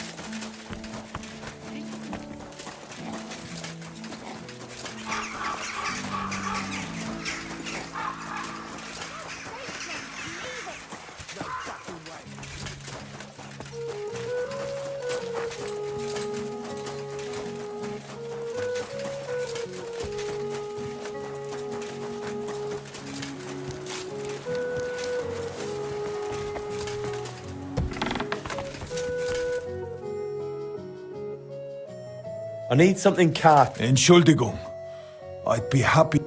I need something Entschuldigung. I'd be happy.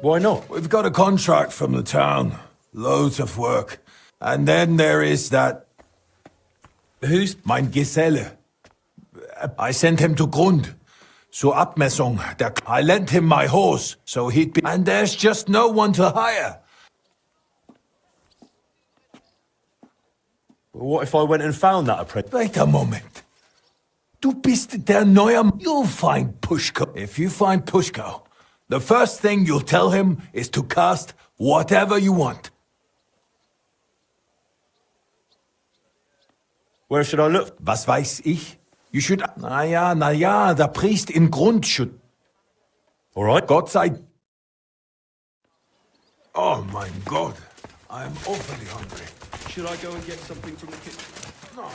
Why not? We've got a contract from the town. Loads of work. And then there is that... Who's mein Geselle? I sent him to Grund. Zur Abmessung. I lent him my horse, so he'd be... And there's just no one to hire. What if I went and found that apprentice? Wait a moment. Du bist der neue... You'll find Pushko. If you find Pushko, the first thing you'll tell him is to cast whatever you want. Where should I look? Was weiß ich? You should... Na ja, der Priest in Grund should... All right. Gott sei... Oh mein Gott. I'm awfully hungry. Should I go and get something from the kitchen? No.